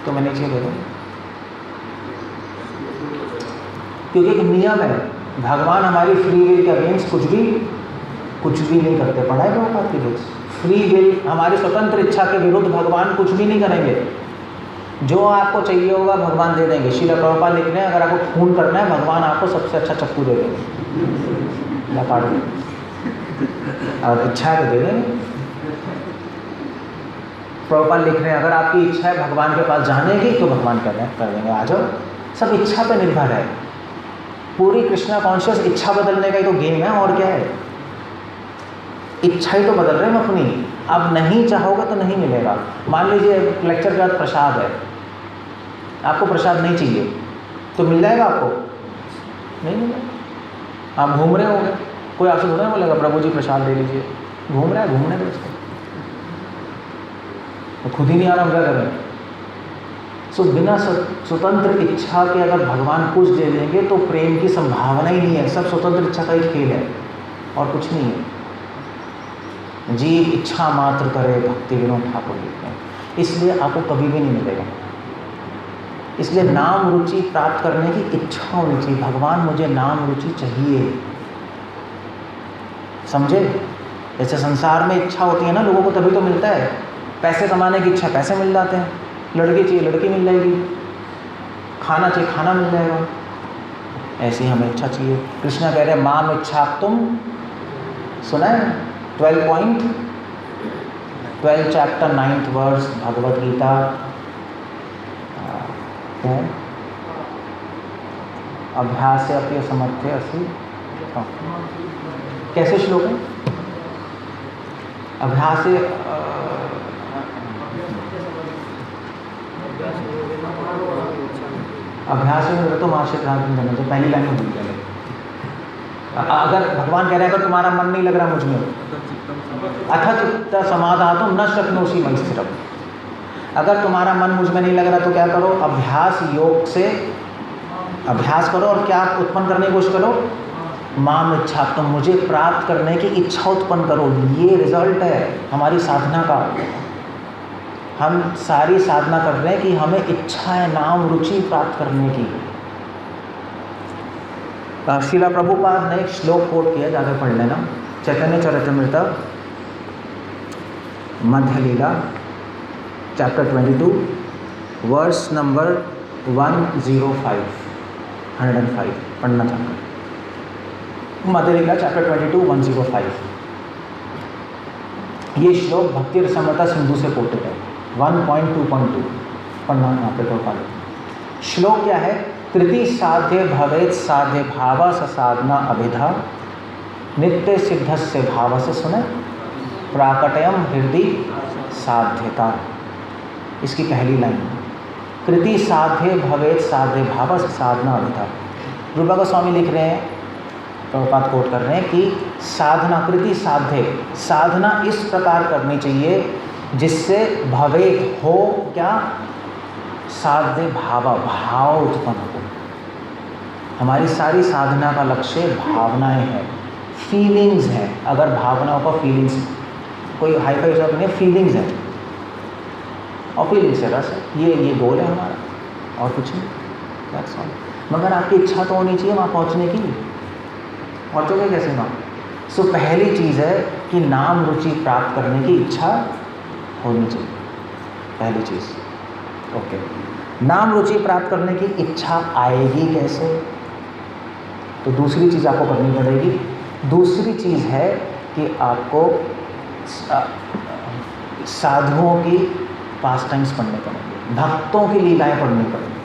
तो मैंने चाहिए दे देंगे। क्योंकि एक नियम है, भगवान हमारी फ्री विल के अगेंस्ट कुछ भी नहीं करते। पढ़ाई करो आपकी बुक्स। फ्री विल, हमारी स्वतंत्र इच्छा के विरुद्ध भगवान कुछ भी नहीं करेंगे। जो आपको चाहिए होगा भगवान दे देंगे। श्रील प्रभुपाद लिख रहे हैं, अगर आपको खून करना है भगवान आपको सबसे अच्छा चक्कू दे देंगे या काट देंगे, और इच्छा है तो दे देंगे। प्रभुपाद लिख रहे हैं, अगर आपकी इच्छा है भगवान के पास जाने की तो भगवान कर देंगे, आ जाओ। सब इच्छा पे निर्भर है। पूरी कृष्णा कॉन्शियस इच्छा बदलने का ही तो गेम है, और क्या है। इच्छा ही तो बदल रहे हैं अपनी। अब नहीं चाहोगे तो नहीं मिलेगा। मान लीजिए लेक्चर के बाद प्रसाद है, आपको प्रसाद नहीं चाहिए तो मिल जाएगा आपको? नहीं मिलेगा। आप घूम रहे होंगे, कोई आपसे थोड़ा बोलेगा प्रभु जी प्रसाद दे लीजिए। घूम रहा है, घूमने दो उसको, तो खुद ही नहीं आ रहा, क्या करें। सो बिना स्वतंत्र इच्छा के अगर भगवान कुछ दे देंगे तो प्रेम की संभावना ही नहीं है। सब स्वतंत्र इच्छा का ही खेल है और कुछ नहीं है। जीव इच्छा मात्र करे, भक्ति विनोद ठाकुर लिखते हैं। इसलिए आपको कभी भी नहीं मिलेगा। इसलिए नाम रुचि प्राप्त करने की इच्छा होनी चाहिए। भगवान मुझे नाम रुचि चाहिए, समझे। जैसे संसार में इच्छा होती है ना लोगों को, तभी तो मिलता है। पैसे कमाने की इच्छा, पैसे मिल जाते हैं। लड़की चाहिए, लड़की मिल जाएगी। खाना चाहिए, खाना मिल जाएगा। ऐसी हमें इच्छा चाहिए। कृष्ण कह रहे हैं माम इच्छा तुम, सुना है 12 chapter 9th verse Bhagavad Gita है। अभ्यास अपनी समर्थे असि, कैसे श्लोक है? अभ्यास में तो मार्शल राज तो पहली लाइन में भूल गए। अगर भगवान कह रहे हैं अगर तुम्हारा मन नहीं लग रहा मुझ में, अथ चित्त समाधातुं न शक्नोषि मयि स्थिरम्, अगर तुम्हारा मन मुझ में नहीं लग रहा तो क्या करो? अभ्यास योग से अभ्यास करो और क्या उत्पन्न करने की कोशिश करो? माम इच्छा, तुम मुझे प्राप्त करने की इच्छा उत्पन्न करो। ये रिजल्ट है हमारी साधना का। हम सारी साधना कर रहे हैं कि हमें इच्छा है नाम रुचि प्राप्त करने की। श्रील प्रभुपाद ने एक श्लोक कोट किया, जाकर पढ़ लेना। चैतन्य चरितमृत मध्य लीला चैप्टर 22 वर्स नंबर 105 पढ़ना चाहता। मध्य लीला चैप्टर 22 105। ये श्लोक भक्ति रसमृता सिंधु से कोटेड है। 1.2.2 पढ़ना यहाँ पे तो। श्लोक क्या है? कृति साध्य भवेत साध्य भाव स साधना अभिधा नित्य सिद्धस्य भाव से, सुने, प्राकटयम हृदय साध्यता। इसकी पहली लाइन, कृति साध्य भवेत साध्य भाव स साधना अभिधा। रूपा गोस्वामी लिख रहे हैं, प्रभुपाद कोट कर रहे हैं कि साधना, कृति साध्य, साधना इस प्रकार करनी चाहिए जिससे भवेत हो क्या? साधे भावा, भाव उत्पन्न हो। हमारी सारी साधना का लक्ष्य भावनाएं हैं, फीलिंग्स हैं। अगर भावनाओं का फीलिंग्स, कोई हाई फाई शब्द नहीं, फीलिंग्स है और फीलिंग्स है बस, ये गोल है हमारा और कुछ नहीं, दैट्स ऑल। मगर आपकी इच्छा तो होनी चाहिए वहाँ पहुँचने की, और तो क्या कैसे वहाँ। सो पहली चीज़ है कि नाम रुचि प्राप्त करने की इच्छा होनी चाहिए, पहली चीज़। ओके, नाम रुचि प्राप्त करने की इच्छा आएगी कैसे? तो दूसरी चीज़ आपको करनी पड़ेगी। दूसरी चीज़ है कि आपको साधुओं की पास टाइम्स पढ़ने पड़ेंगे, भक्तों की लीलाएं पढ़नी पड़ेंगी।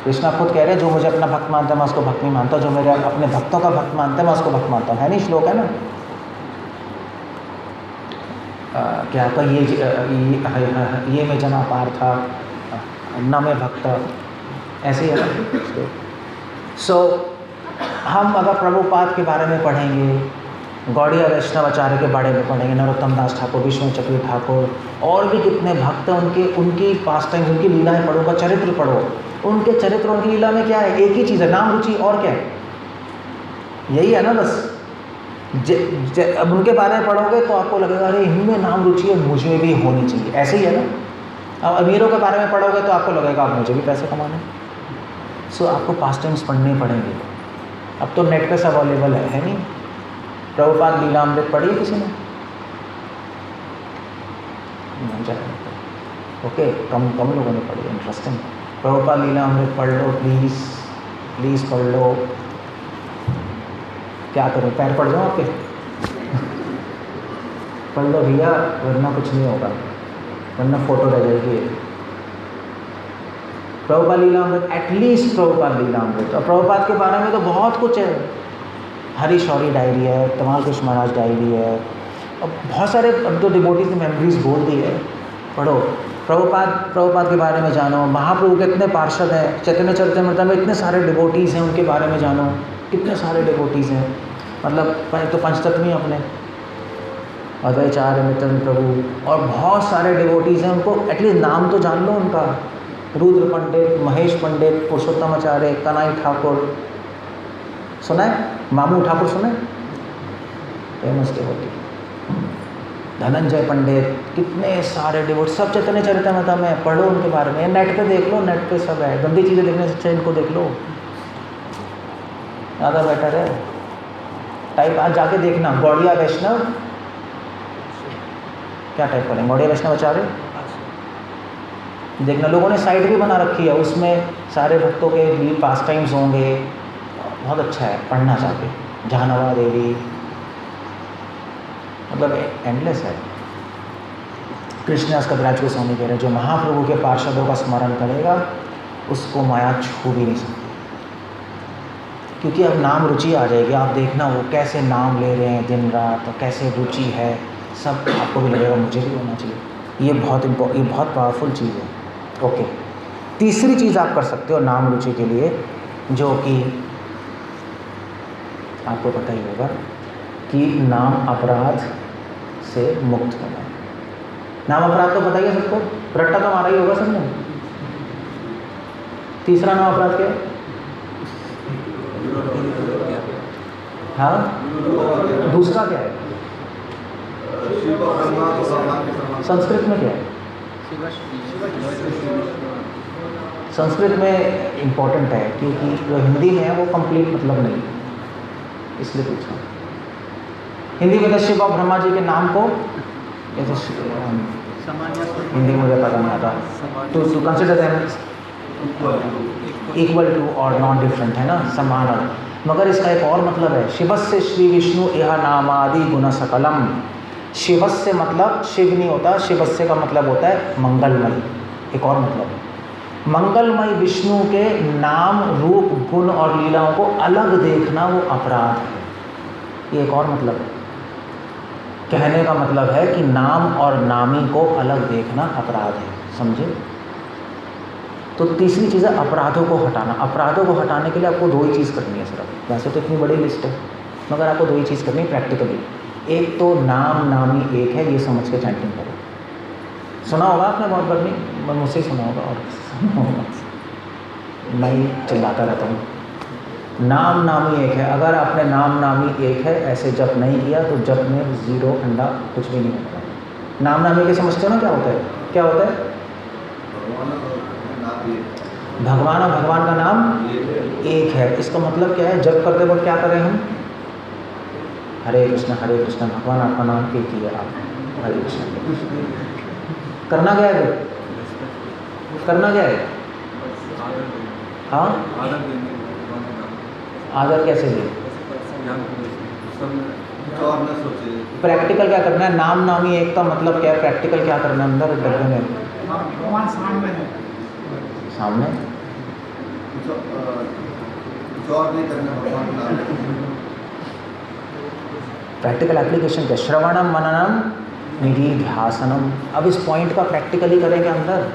कृष्ण खुद कह रहे हैं, जो मुझे अपना भक्त मानता है मैं उसको भक्त नहीं मानता, जो मेरे अपने भक्तों का भक्त मानता है मैं उसको भक्त मानता हूँ, है नहीं? श्लोक है ना। क्या आपका ये मैं जना पार था न मैं भक्त, ऐसे ही है ना। सो हम अगर प्रभुपाद के बारे में पढ़ेंगे, गौड़िया वैष्णवाचार्य के बारे में पढ़ेंगे, नरोत्तम दास ठाकुर, विष्णु चक्री ठाकुर, और भी कितने भक्त हैं, उनकी पास टाइम, उनकी लीलाएं पढ़ो, उनका चरित्र पढ़ो। उनके चरित्र, उनकी लीला में क्या है? एक ही चीज़ है, नाम रुचि, और क्या है? यही है ना बस। अब उनके बारे में पढ़ोगे तो आपको लगेगा अरे इनमें नाम रुचि है, मुझे भी होनी चाहिए, ऐसे ही है ना। अब अमीरों के बारे में पढ़ोगे तो आपको लगेगा अब मुझे भी पैसे कमाने। सो आपको पास टाइम्स पढ़ने पड़ेंगे। अब तो नेट पे सब अवेलेबल है नहीं? प्रभुपाद लीलामृत पढ़ी है किसी ने? ओके, कम लोगों ने पढ़ी है, इंटरेस्टिंग। प्रभुपाद लीलामृत पढ़ लो प्लीज़ पढ़ लो। क्या करूँ, पैर पड़ जाऊँ आपके? पढ़ लो भैया, वरना कुछ नहीं होगा, वरना फोटो रह जाएगी। प्रभुपाद लीलामृत, एटलीस्ट प्रभुपाद लीलामृत। और प्रभुपाद के बारे में तो बहुत कुछ है, हरी शौरी डायरी है, तमाल कृष्ण महाराज डायरी है, और बहुत सारे, अब तो डिवोटीज ने मेमोरीज बोल दी है, पढ़ो। प्रभुपाद के बारे में जानो, महाप्रभु के इतने पार्षद हैं, चैतन्य चरितामृत में इतने सारे डिवोटीज़ हैं, उनके बारे में जानो, कितने सारे डिवोटीज़ हैं। मतलब तो पंचतत्वी अपने अद्वैताचार्य, नित्यानंद प्रभु, और बहुत सारे डिवोटीज़ हैं, उनको एटलीस्ट नाम तो जान लो उनका। रुद्र पंडित, महेश पंडित, पुरुषोत्तम आचार्य, कनाई ठाकुर, सुना है? मामू ठाकुर सुना है? Famous devotee. धनंजय पंडित, कितने सारे डिवोटी, सब चैतन्य चरितामृत में पढ़ो उनके बारे में। नेट पे देख लो, नेट पे सब है। गंदी चीज़ें देखने से अच्छा इनको देख लो, ज़्यादा बेटर है। टाइप आज जाके देखना, गौड़िया वैष्णव, क्या टाइप करें? गौड़िया वैष्णव आचार्य देखना। लोगों ने साइट भी बना रखी है, उसमें सारे भक्तों के लिए पास टाइम्स होंगे, बहुत अच्छा है, पढ़ना चाहिए। जहानवा देवी, मतलब एंडलेस है। कृष्णदास कविराज गोस्वामी कह रहे हैं, जो महाप्रभु के पार्षदों का स्मरण करेगा उसको माया छू भी नहीं सकती, क्योंकि अब नाम रुचि आ जाएगी। आप देखना वो कैसे नाम ले रहे हैं दिन रात, कैसे रुचि है, सब आपको भी लगेगा मुझे भी होना चाहिए। ये बहुत पावरफुल चीज़ है। ओके, तीसरी चीज़ आप कर सकते हो नाम रुचि के लिए, जो कि आपको पता ही होगा, कि नाम अपराध से मुक्त होना। नाम अपराध तो पता ही है सबको, रट्टा तो मारा ही होगा सबने। तीसरा नाम अपराध क्या है? हाँ, दूसरा क्या है? संस्कृत में क्या है? संस्कृत में इम्पोर्टेंट है, क्योंकि जो हिंदी में है वो कंप्लीट मतलब नहीं, इसलिए पूछा। हिंदी में तो शिव और ब्रह्मा जी के नाम को जैसे हिंदी में मुझे पता नहीं आता, तो to consider them equal to और नॉट डिफरेंट, है ना, समान। और मगर इसका एक और मतलब है, शिवस्य श्री विष्णु यह नामादि गुण सकलम। शिवस्य मतलब शिव नहीं होता, शिवस्य का मतलब होता है मंगलमय। एक और मतलब है, मंगलमय विष्णु के नाम रूप गुण और लीलाओं को अलग देखना वो अपराध है। ये एक और मतलब है। कहने का मतलब है कि नाम और नामी को अलग देखना अपराध है, समझे? तो तीसरी चीज़ है अपराधों को हटाना। अपराधों को हटाने के लिए आपको दो ही चीज़ करनी है सिर्फ। वैसे तो इतनी बड़ी लिस्ट है, मगर आपको दो ही चीज़ करनी है प्रैक्टिकली। एक तो नाम नामी एक है, ये समझ के चैंटिंग करो। सुना होगा आपने बहुत बार, नहीं मुझसे ही सुना होगा और सुना होगा, मैं ही चिल्लाता रहता हूँ। नाम नामी एक है, अगर आपने नाम नामी एक है ऐसे जप नहीं किया तो जप में ज़ीरो अंडा कुछ भी नहीं होता। नाम नामी के समझते हो ना क्या होता है? क्या होता है? भगवान और भगवान का नाम एक है। इसका मतलब क्या है? जप करते वक्त क्या करें हम? हरे कृष्ण भगवान आपका नाम एक ही है, आप हरे कृष्ण। करना क्या है? करना क्या है? हाँ, आदर कैसे दे? प्रैक्टिकल क्या करना है? नाम नामी एक का मतलब क्या है? प्रैक्टिकल क्या करना है? अंदर डब्बे में
भगवान सामने है,
सामने
नहीं करना, भगवान नाम
प्रैक्टिकल एप्लीकेशन क्या? श्रवणम मननम निधिध्यासनम। अब इस पॉइंट का प्रैक्टिकली करेंगे अंदर,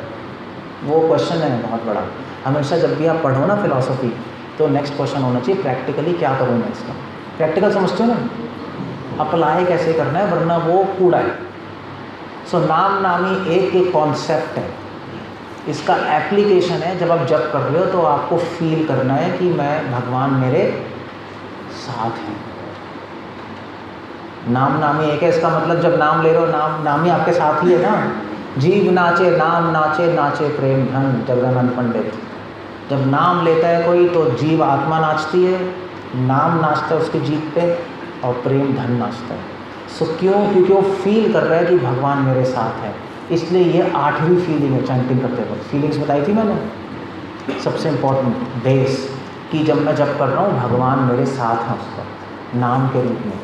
वो क्वेश्चन है बहुत बड़ा। हमेशा जब भी आप पढ़ो ना फिलॉसफी, तो नेक्स्ट क्वेश्चन होना चाहिए प्रैक्टिकली क्या करूँ मैं इसका। प्रैक्टिकल समझते हो ना, अप्लाई कैसे करना है, वरना वो कूड़ा है। सो नाम नामी एक कॉन्सेप्ट है, इसका एप्लीकेशन है। जब आप जप कर रहे हो तो आपको फील करना है कि मैं भगवान मेरे साथ हैं। नाम नामी एक है, इसका मतलब जब नाम ले रहे हो, नाम नामी आपके साथ ही है ना। जीव नाचे नाम नाचे, नाचे प्रेम धन, जगदानंद पंडित। जब नाम लेता है कोई तो जीव आत्मा नाचती है, नाम नाचता है उसकी जीभ पे, और प्रेम धन नाचता है। सो क्यों? क्योंकि वो फील कर रहा है कि भगवान मेरे साथ है। इसलिए ये 8वीं फीलिंग है चैंटिंग करते वक्त। फीलिंग्स बताई थी मैंने, सबसे इम्पोर्टेंट बेस, कि जब मैं जप कर रहा हूँ भगवान मेरे साथ हैं उस वक्त, नाम के रूप में।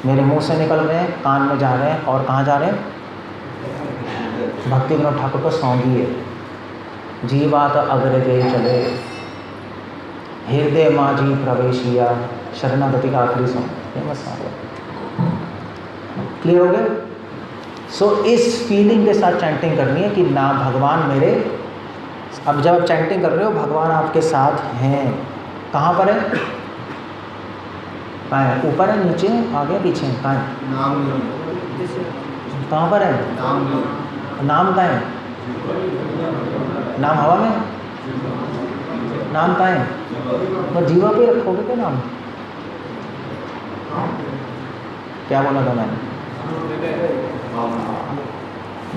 मेरे मुंह से निकल रहे हैं, कान में जा रहे हैं, और कहाँ जा रहे हैं? भक्ति विनोद ठाकुर का सॉन्ग ही है, जीवात अग्रगे चले हृदय माझी प्रवेशिया, शरणागति का आखिरी सॉन्ग, फेमस सॉन्ग है। क्लियर हो गया? सो इस फीलिंग के साथ चैंटिंग करनी है कि ना भगवान मेरे। अब जब आप चैंटिंग कर रहे हो भगवान आपके साथ हैं, कहाँ पर है? कहाँ है? ऊपर है, नीचे है, आगे पीछे है? कहाँ है? कहाँ पर है? नाम कहाँ है? नाम हवा में? नाम कहाँ है? तो जीवा पे रखोगे क्या नाम? क्या बोला था मैंने?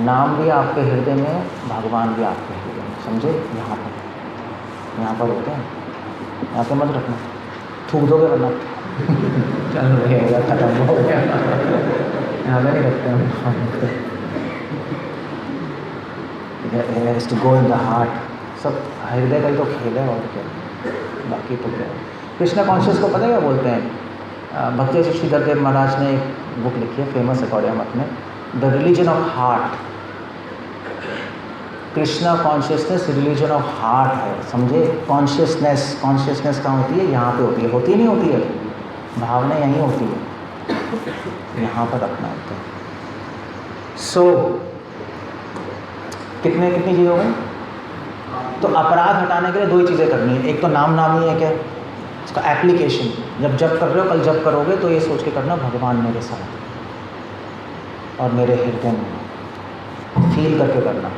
नाम भी आपके हृदय में, भगवान भी आपके हृदय में, समझे? यहाँ पर होते हैं, यहाँ पे मत रखना, थूक दोगे वरना चल रहेगा, खत्म हो गया। यहाँ पे नहीं रखते हम, has to go in the heart. सब हृदय का ही तो खेल है, और क्या, बाकी तो क्या। कृष्णा कॉन्शियस को पता है क्या बोलते हैं? भक्ति श्रीधर देव महाराज ने एक बुक लिखी है, फेमस है गौड़िया मठ में, the religion of heart. Krishna consciousness religion of heart है, समझे? कॉन्शियसनेस कहाँ होती है? यहाँ पे होती है। होती नहीं होती है? भावना यहीं होती है, यहाँ पर रखना होता है। सो कितनी चीज़ें हो गई? तो अपराध हटाने के लिए 2 ही चीज़ें करनी है। एक तो नाम नामी है, क्या इसका एप्लीकेशन, जब जप कर रहे हो, कल जप करोगे तो ये सोच के करना भगवान मेरे साथ और मेरे हृदय में, फील करके करना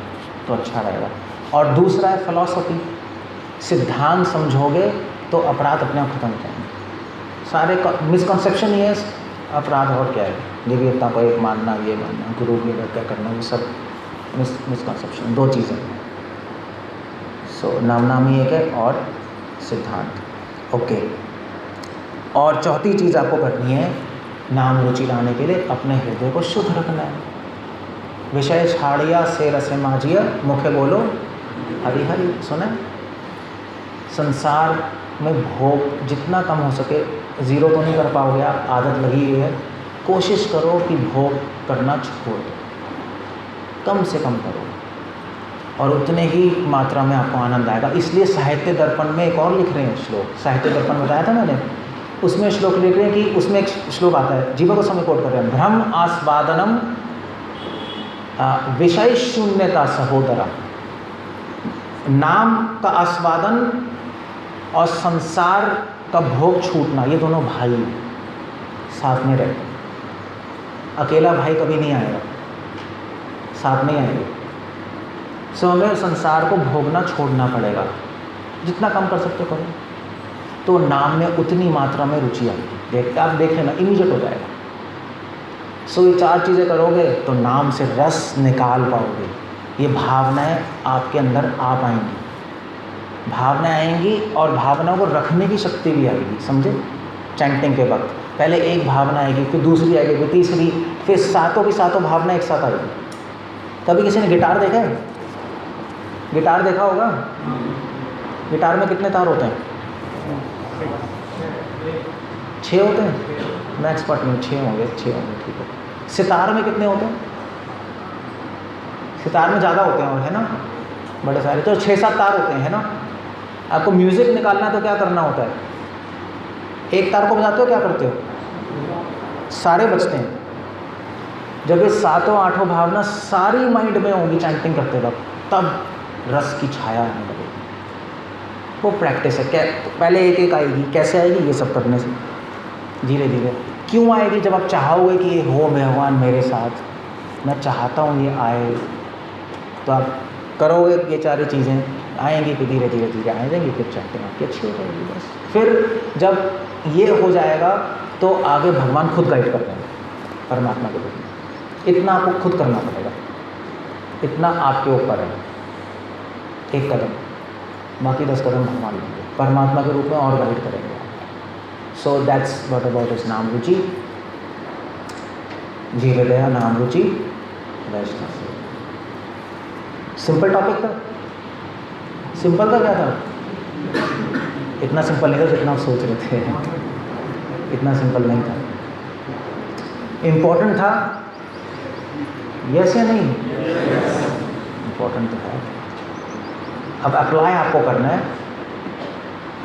तो अच्छा रहेगा। और दूसरा है फिलॉसफी, सिद्धांत समझोगे तो अपराध अपने आप खत्म हो जाएंगे। सारे मिसकॉन्सेप्शन ही है अपराध, और क्या है? दिव्यता को एक मानना, ये मानना, गुरु की क्या करना, ये सब मिसकॉन्सेप्शन। 2 चीज़ें। सो नाम नामी एक है और सिद्धांत। ओके। और चौथी चीज़ आपको करनी है नाम रुचि लाने के लिए, अपने हृदय को शुद्ध रखना है। विषय छाड़िया से रसे माजिया, मुखे बोलो हरि हरि। सुना? संसार में भोग जितना कम हो सके, ज़ीरो तो नहीं कर पाओगे आप, आदत लगी हुई है, कोशिश करो कि भोग करना छोड़ दो, कम से कम करो, और उतने ही मात्रा में आपको आनंद आएगा। इसलिए साहित्य दर्पण में एक और लिख रहे हैं श्लोक, साहित्य दर्पण बताया था मैंने, उसमें श्लोक लिख रहे हैं कि उसमें एक श्लोक आता है, जीवा गोस्वामी कोट कर रहे हैं, ब्रह्म आस्वादनम विषय शून्यता सहोदरा। नाम का आस्वादन और संसार का भोग छूटना, ये दोनों भाई साथ में रहते। अकेला भाई कभी नहीं आएगा, साथ में आएंगे। सो हमें संसार को भोगना छोड़ना पड़ेगा, जितना कम कर सकते हो करो। तो नाम में उतनी मात्रा में रुचि आएगी, आप देखें ना, इमीडिएट हो जाएगा। सो ये 4 चीज़ें करोगे तो नाम से रस निकाल पाओगे। ये भावनाएं आपके अंदर आ पाएंगी, भावनाएं आएंगी और भावनाओं को रखने की शक्ति भी आएगी, समझे। चैंटिंग के वक्त पहले एक भावना आएगी, फिर दूसरी आएगी, फिर तीसरी, फिर सातों की सातों भावना एक साथ आएगी। कभी किसी ने गिटार देखा है? गिटार देखा होगा। गिटार में कितने तार होते हैं? 6 होते हैं। मैं एक्सपर्ट नहीं, 6 होंगे, ठीक है। सितार में कितने होते हैं? सितार में ज़्यादा होते हैं, और है ना, बड़े सारे। तो 6-7 तार होते हैं, है ना। आपको म्यूज़िक निकालना है तो क्या करना होता है? एक तार को बजाते हो, क्या करते हो? सारे बजते हैं। जब ये 7-8 भावना सारी माइंड में होंगी चैंटिंग करते वक्त, तब रस की छाया आने लगेगी। वो प्रैक्टिस है। क्या पहले एक एक आएगी, कैसे आएगी? ये सब करने से धीरे धीरे। क्यों आएगी? जब आप चाहोगे कि ये हो भगवान मेरे साथ, मैं चाहता हूँ ये आए, तो आप करोगे, ये 4 चीज़ें आएंगी, फिर धीरे धीरे धीरे आ जाएंगी, फिर चैंटिंग आपकी अच्छी हो जाएगी। बस फिर जब ये हो जाएगा तो आगे भगवान खुद गाइड कर देंगे, परमात्मा के रूप में। इतना आपको खुद करना पड़ेगा, इतना आपके ऊपर है। एक कदम, बाकी 10 कदम भगवान लेंगे परमात्मा के रूप में और गाइड करेंगे। सो दैट्स व्हाट अबाउट इस नाम रुचि। जीवदया नाम रुचि वैष्णव। सिंपल टॉपिक था। सिंपल था, क्या था? इतना सिंपल नहीं था जितना आप सोच रहे थे, इतना सिंपल नहीं था। इम्पोर्टेंट था, यस या नहीं? इम्पोर्टेंट तो है। अब अप्लाई आपको करना है,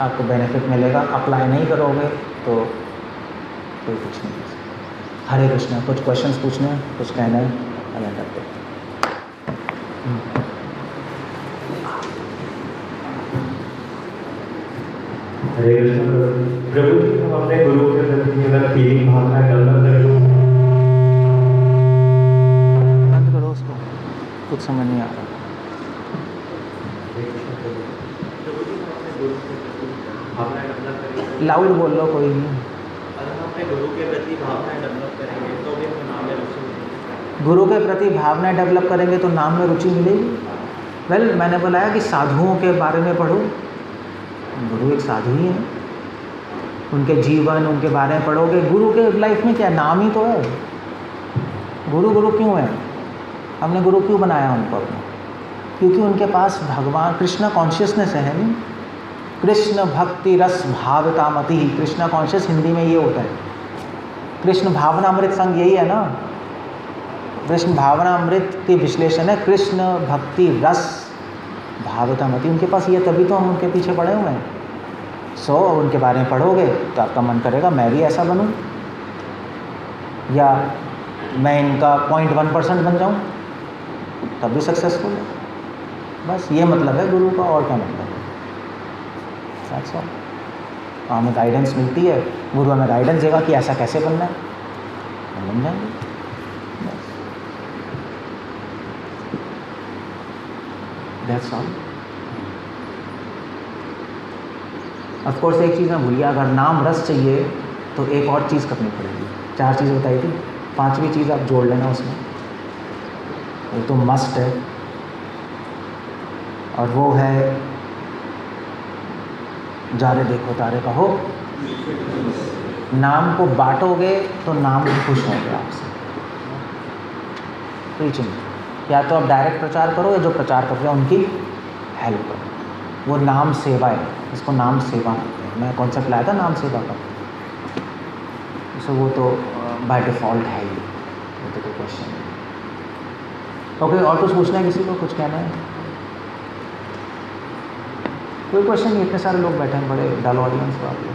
आपको बेनिफिट मिलेगा। अप्लाई नहीं करोगे तो कोई कुछ नहीं। हरे कृष्णा। कुछ क्वेश्चंस पूछने हैं, कुछ कहना है, अगर करते हैं।
हरे कृष्ण प्रभु जी, हम अपने गुरु के प्रति अगर फीलिंग भावना डेवलप करें,
बंद करो उसको, कुछ समझ नहीं आ रहा। लाउड बोल लो, कोई नहीं।
अगर हम अपने गुरु के प्रति भावनाएं डेवलप करेंगे तो भी हमें नाम में रुचि मिलेगी।
गुरु के प्रति भावनाएं डेवलप करेंगे तो नाम में रुचि मिलेगी। वेल, मैंने बताया कि साधुओं के बारे में पढ़ो। गुरु एक साधु ही है, उनके जीवन, उनके बारे में पढ़ोगे। गुरु के लाइफ में क्या, नाम ही तो है। गुरु क्यों है? हमने गुरु क्यों बनाया उनको अपना? क्योंकि उनके पास भगवान कृष्ण कॉन्शियसनेस है नहीं। कृष्ण भक्ति रस भावतामति। कृष्ण कॉन्शियस हिंदी में ये होता है। कृष्ण भावना अमृत संग, यही है ना। कृष्ण भावना अमृत की विश्लेषण है कृष्ण भक्ति रस भावतामति। उनके पास ये, तभी तो हम उनके पीछे पड़े हुए हैं। सो उनके बारे में पढ़ोगे तो आपका मन करेगा मैं भी ऐसा बनूं, या मैं इनका 0.1% बन जाऊं, तब भी सक्सेसफुल है। बस ये मतलब है गुरु का, और क्या मतलब है। That's all। हमें गाइडेंस मिलती है, गुरु हमें गाइडेंस देगा कि ऐसा कैसे बनना है, हम बन जाएंगे। बस दैट्स ऑल। ऑफ कोर्स एक चीज़ मैं भूल गया, अगर नाम रस चाहिए तो एक और चीज़ करनी पड़ेगी। 4 चीज़ बताई थी, 5वीं चीज़ आप जोड़ लेना उसमें, वो तो मस्ट है, और वो है जा रे देखो तारे कहो। नाम को बांटोगे तो नाम खुश होंगे आपसे। प्रीचिंग, या तो आप डायरेक्ट प्रचार करो, या जो प्रचार कर रहे हैं उनकी हेल्प करो। वो नाम सेवा है, इसको नाम सेवा कहते हैं। मैं कॉन्सेप्ट लाया था नाम सेवा का, सो वो तो बाय डिफ़ॉल्ट है ही, वो तो कोई क्वेश्चन नहीं। ओके, और कुछ पूछना है किसी को, कुछ कहना है? कोई क्वेश्चन नहीं, इतने सारे लोग बैठे हैं, बड़े डल ऑडियंस हो आप लोग,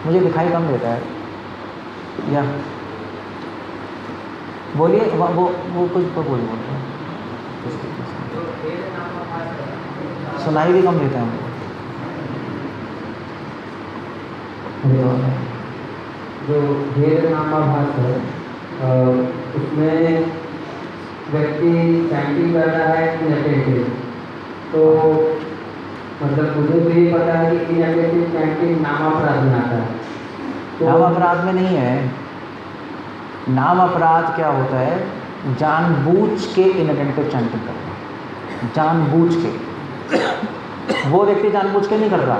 मुझे दिखाई कम देता है। या बोलिए, वो कुछ तो बोल रहे हैं, सुनाई भी कम देता है हमको।
जो भेद नामाभास है, उसमें व्यक्ति चैंटिंग कर रहा है इनअटेंटिव, तो मतलब मुझे तो ये पता है कि इनअटेंटिव चैंटिंग नाम अपराध में आता है। तो
नाम अपराध में नहीं है। नाम अपराध क्या होता है? जानबूझ के इनअटेंटिव चैंटिंग करना, जानबूझ के। वो व्यक्ति जानबूझ के नहीं कर रहा,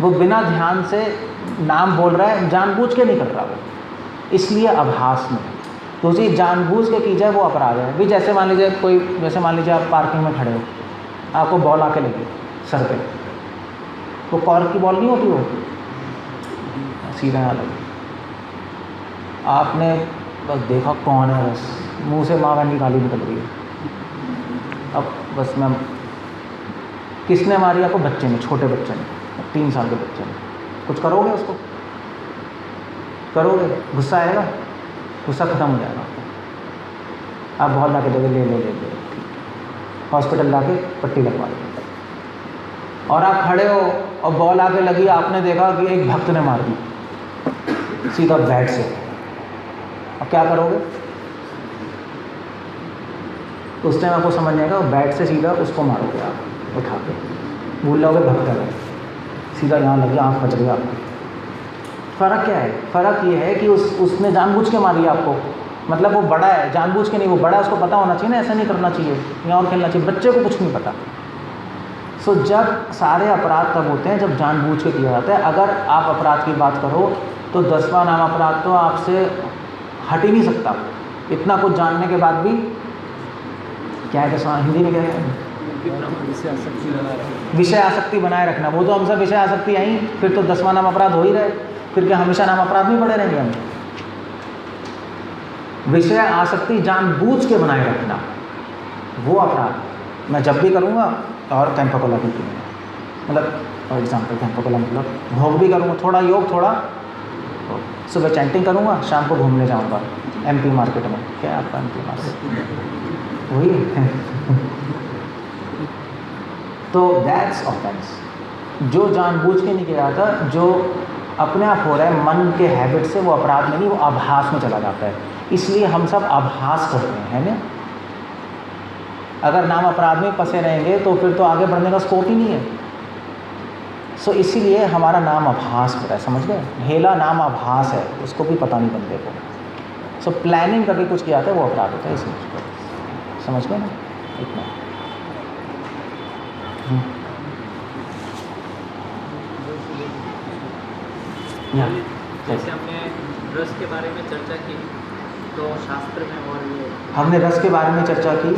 वो बिना ध्यान से नाम बोल रहा है, जानबूझ के नहीं कर रहा वो, इसलिए आभास में। तो जी जानबूझ के की जाए वो अपराध है। भी जैसे मान लीजिए आप पार्किंग में खड़े हो, आपको बॉल आके लगी सर पे, वो कॉर्क की बॉल नहीं होती, वो सीधा यहाँ लगी, आपने बस देखा कौन है, बस मुंह से माँ बहन की गाली निकल रही है। अब बस मैं, किसने मारी आपको? बच्चे ने, छोटे बच्चे ने, 3 साल के बच्चे ने। कुछ करोगे उसको? करोगे? गुस्सा आएगा? गुस्सा ख़त्म हो जाएगा। आप बहुत ला के दोगे, ले हॉस्पिटल ला के पट्टी लगवा दो। और आप खड़े हो और बॉल आके लगी, आपने देखा कि एक भक्त ने मार दी सीधा बैट से, अब क्या करोगे? उस टाइम आपको समझ नहीं आएगा, बैट से सीधा उसको मारोगे आप उठा के, भूल जाओगे भक्त है, सीधा यहाँ लगी, आँख फट गई आपकी। फ़र्क क्या है? फ़र्क ये है कि उसने जानबूझ के मारी आपको, मतलब वो बड़ा है, जानबूझ के नहीं, वो बड़ा है, उसको पता होना चाहिए ना ऐसा नहीं करना चाहिए या और खेलना चाहिए। बच्चे को कुछ नहीं पता। सो जब सारे अपराध तब होते हैं जब जानबूझ के किया जाता है। अगर आप अपराध की बात करो तो 10वां नाम अपराध तो आपसे हट ही नहीं सकता। इतना कुछ जानने के बाद भी क्या है कि हिंदी में क्या है, विषय आसक्ति बनाए रखना। वो तो हम सब विषय आसक्ति आई, फिर तो 10वां नाम अपराध हो ही रहे, फिर क्या हमेशा नाम अपराध में पड़े रहेंगे हम? विषय आसक्ति जानबूझ के बनाए रखना, वो अपराध मैं जब भी करूँगा। और कैंपकोला भी करूँगा, मतलब फॉर एग्जाम्पल कैंपकोला मतलब भोग भी करूँगा, थोड़ा योग, थोड़ा सुबह चैंटिंग करूँगा, शाम को घूमने जाऊँगा MP मार्केट में। क्या है आपका MP मार्केट? वही है। तो दैट्स ऑफेंस। जो जानबूझ के नहीं किया जाता, जो अपने आप हो रहा है मन के हैबिट से, वो अपराध में नहीं, वो आभास में चला जाता है। इसलिए हम सब आभास करते हैं, है ना? अगर नाम अपराध में फंसे रहेंगे तो फिर तो आगे बढ़ने का स्कोप ही नहीं है। सो इसीलिए हमारा नाम आभास हो रहा है, समझ गए? हेला नाम आभास है, उसको भी पता नहीं बंदे को। सो प्लानिंग करके कुछ किया था वो अपराध होता है, इसलिए समझ गए ना? इतना
जैसे हमने रस के बारे में चर्चा की, तो शास्त्र में और ये
हमने रस के बारे में चर्चा की,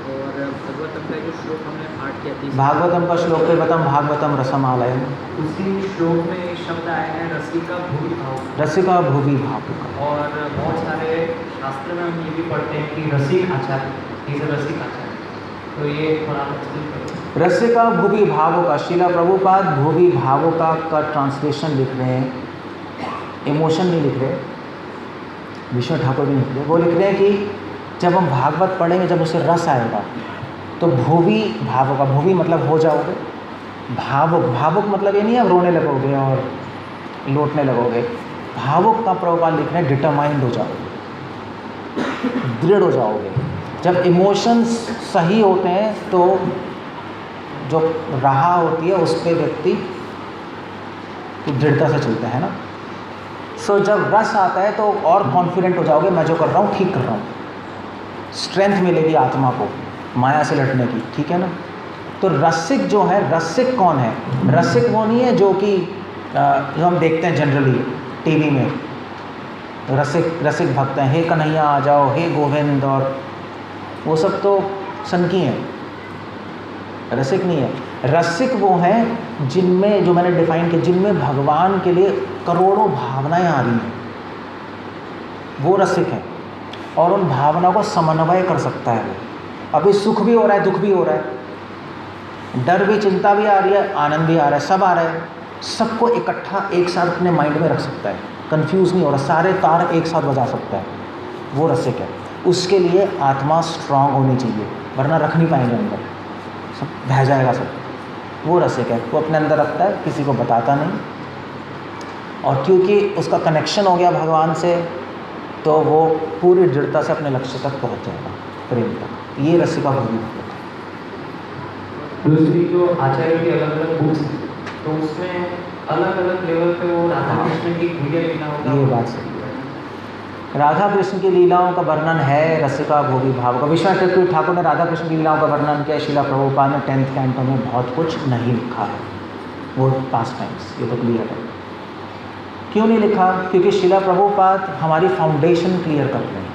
और भागवतम का जो श्लोक हमने पाठ किया थी,
भागवतम का श्लोक है, बताम भागवतम रसमालयम।
उसी श्लोक में शब्द आए हैं रसिका भूमि भाव।
रसिका भूवि भावुक।
और बहुत सारे शास्त्र में हम ये भी पढ़ते हैं कि रसिक आचार्य, इसे रसिक आचार्य, तो ये थोड़ा एक्सप्लेन करें।
रसिका भूवि भावुक, श्रीला प्रभुपाद भूवि भावुक का ट्रांसलेशन लिख रहे हैं, इमोशन नहीं लिख रहे, विष्णु ठाकुर भी नहीं लिख रहे। वो लिख रहे हैं कि जब हम भागवत पढ़ेंगे, जब उसे रस आएगा तो भूवि भावुक, भूवि मतलब हो जाओगे, भावुक, भावुक मतलब ये नहीं है रोने लगोगे और लौटने लगोगे। भावुक का प्रभुपाद लिख रहे हैं डिटरमाइंड हो जाओगे, दृढ़ हो जाओगे। जब इमोशंस सही होते हैं तो जो राह होती है उस पर व्यक्ति दृढ़ता से चलता है ना। सो जब रस आता है तो और कॉन्फिडेंट हो जाओगे, मैं जो कर रहा हूँ ठीक कर रहा हूँ, स्ट्रेंथ मिलेगी आत्मा को माया से लड़ने की, ठीक है ना। तो रसिक जो है, रसिक कौन है? रसिक वो नहीं है जो कि जो हम देखते हैं जनरली टीवी में, रसिक भक्त हैं, हे कन्हैया आ जाओ, हे गोविंद, और वो सब तो सनकी हैं, रसिक नहीं है। रसिक वो हैं जिनमें, जो मैंने डिफाइन किया, जिनमें भगवान के लिए करोड़ों भावनाएं आ रही हैं, वो रसिक हैं। और उन भावनाओं को समन्वय कर सकता है वो। अभी सुख भी हो रहा है, दुख भी हो रहा है, डर भी, चिंता भी आ रही है, आनंद भी आ रहा है, सब आ रहा है, सबको इकट्ठा एक साथ अपने माइंड में रख सकता है, कंफ्यूज नहीं हो रहा, सारे तार एक साथ बजा सकता है, वो रसिक है। उसके लिए आत्मा स्ट्रांग होनी चाहिए, वरना रख नहीं पाएंगे अंदर, सब बह जाएगा सब। वो रसिक है, वो अपने अंदर रखता है, किसी को बताता नहीं, और क्योंकि उसका कनेक्शन हो गया भगवान से, तो वो पूरी दृढ़ता से अपने लक्ष्य तक पहुंच जाएगा, प्रेम तक। ये रसिका भोगी भक्त है।
दूसरी जो आचार्य की अलग अलग बुक्स हैं, तो उसमें अलग अलग लेवल पे वो राधा कृष्ण की क्लियर लीला होगा।
ये बात सही है। राधा कृष्ण की लीलाओं का वर्णन है रसिका भोगी भाव का। विश्वनाथ चक्रवर्ती ठाकुर ने राधा कृष्ण की लीलाओं का वर्णन किया, श्रीला प्रभुपाद ने 10th कैंटो में बहुत कुछ नहीं लिखा है, वो पास्ट टाइम्स, ये तो क्लियर है। क्यों नहीं लिखा? क्योंकि श्रीला प्रभुपाद हमारी फाउंडेशन क्लियर करते हैं।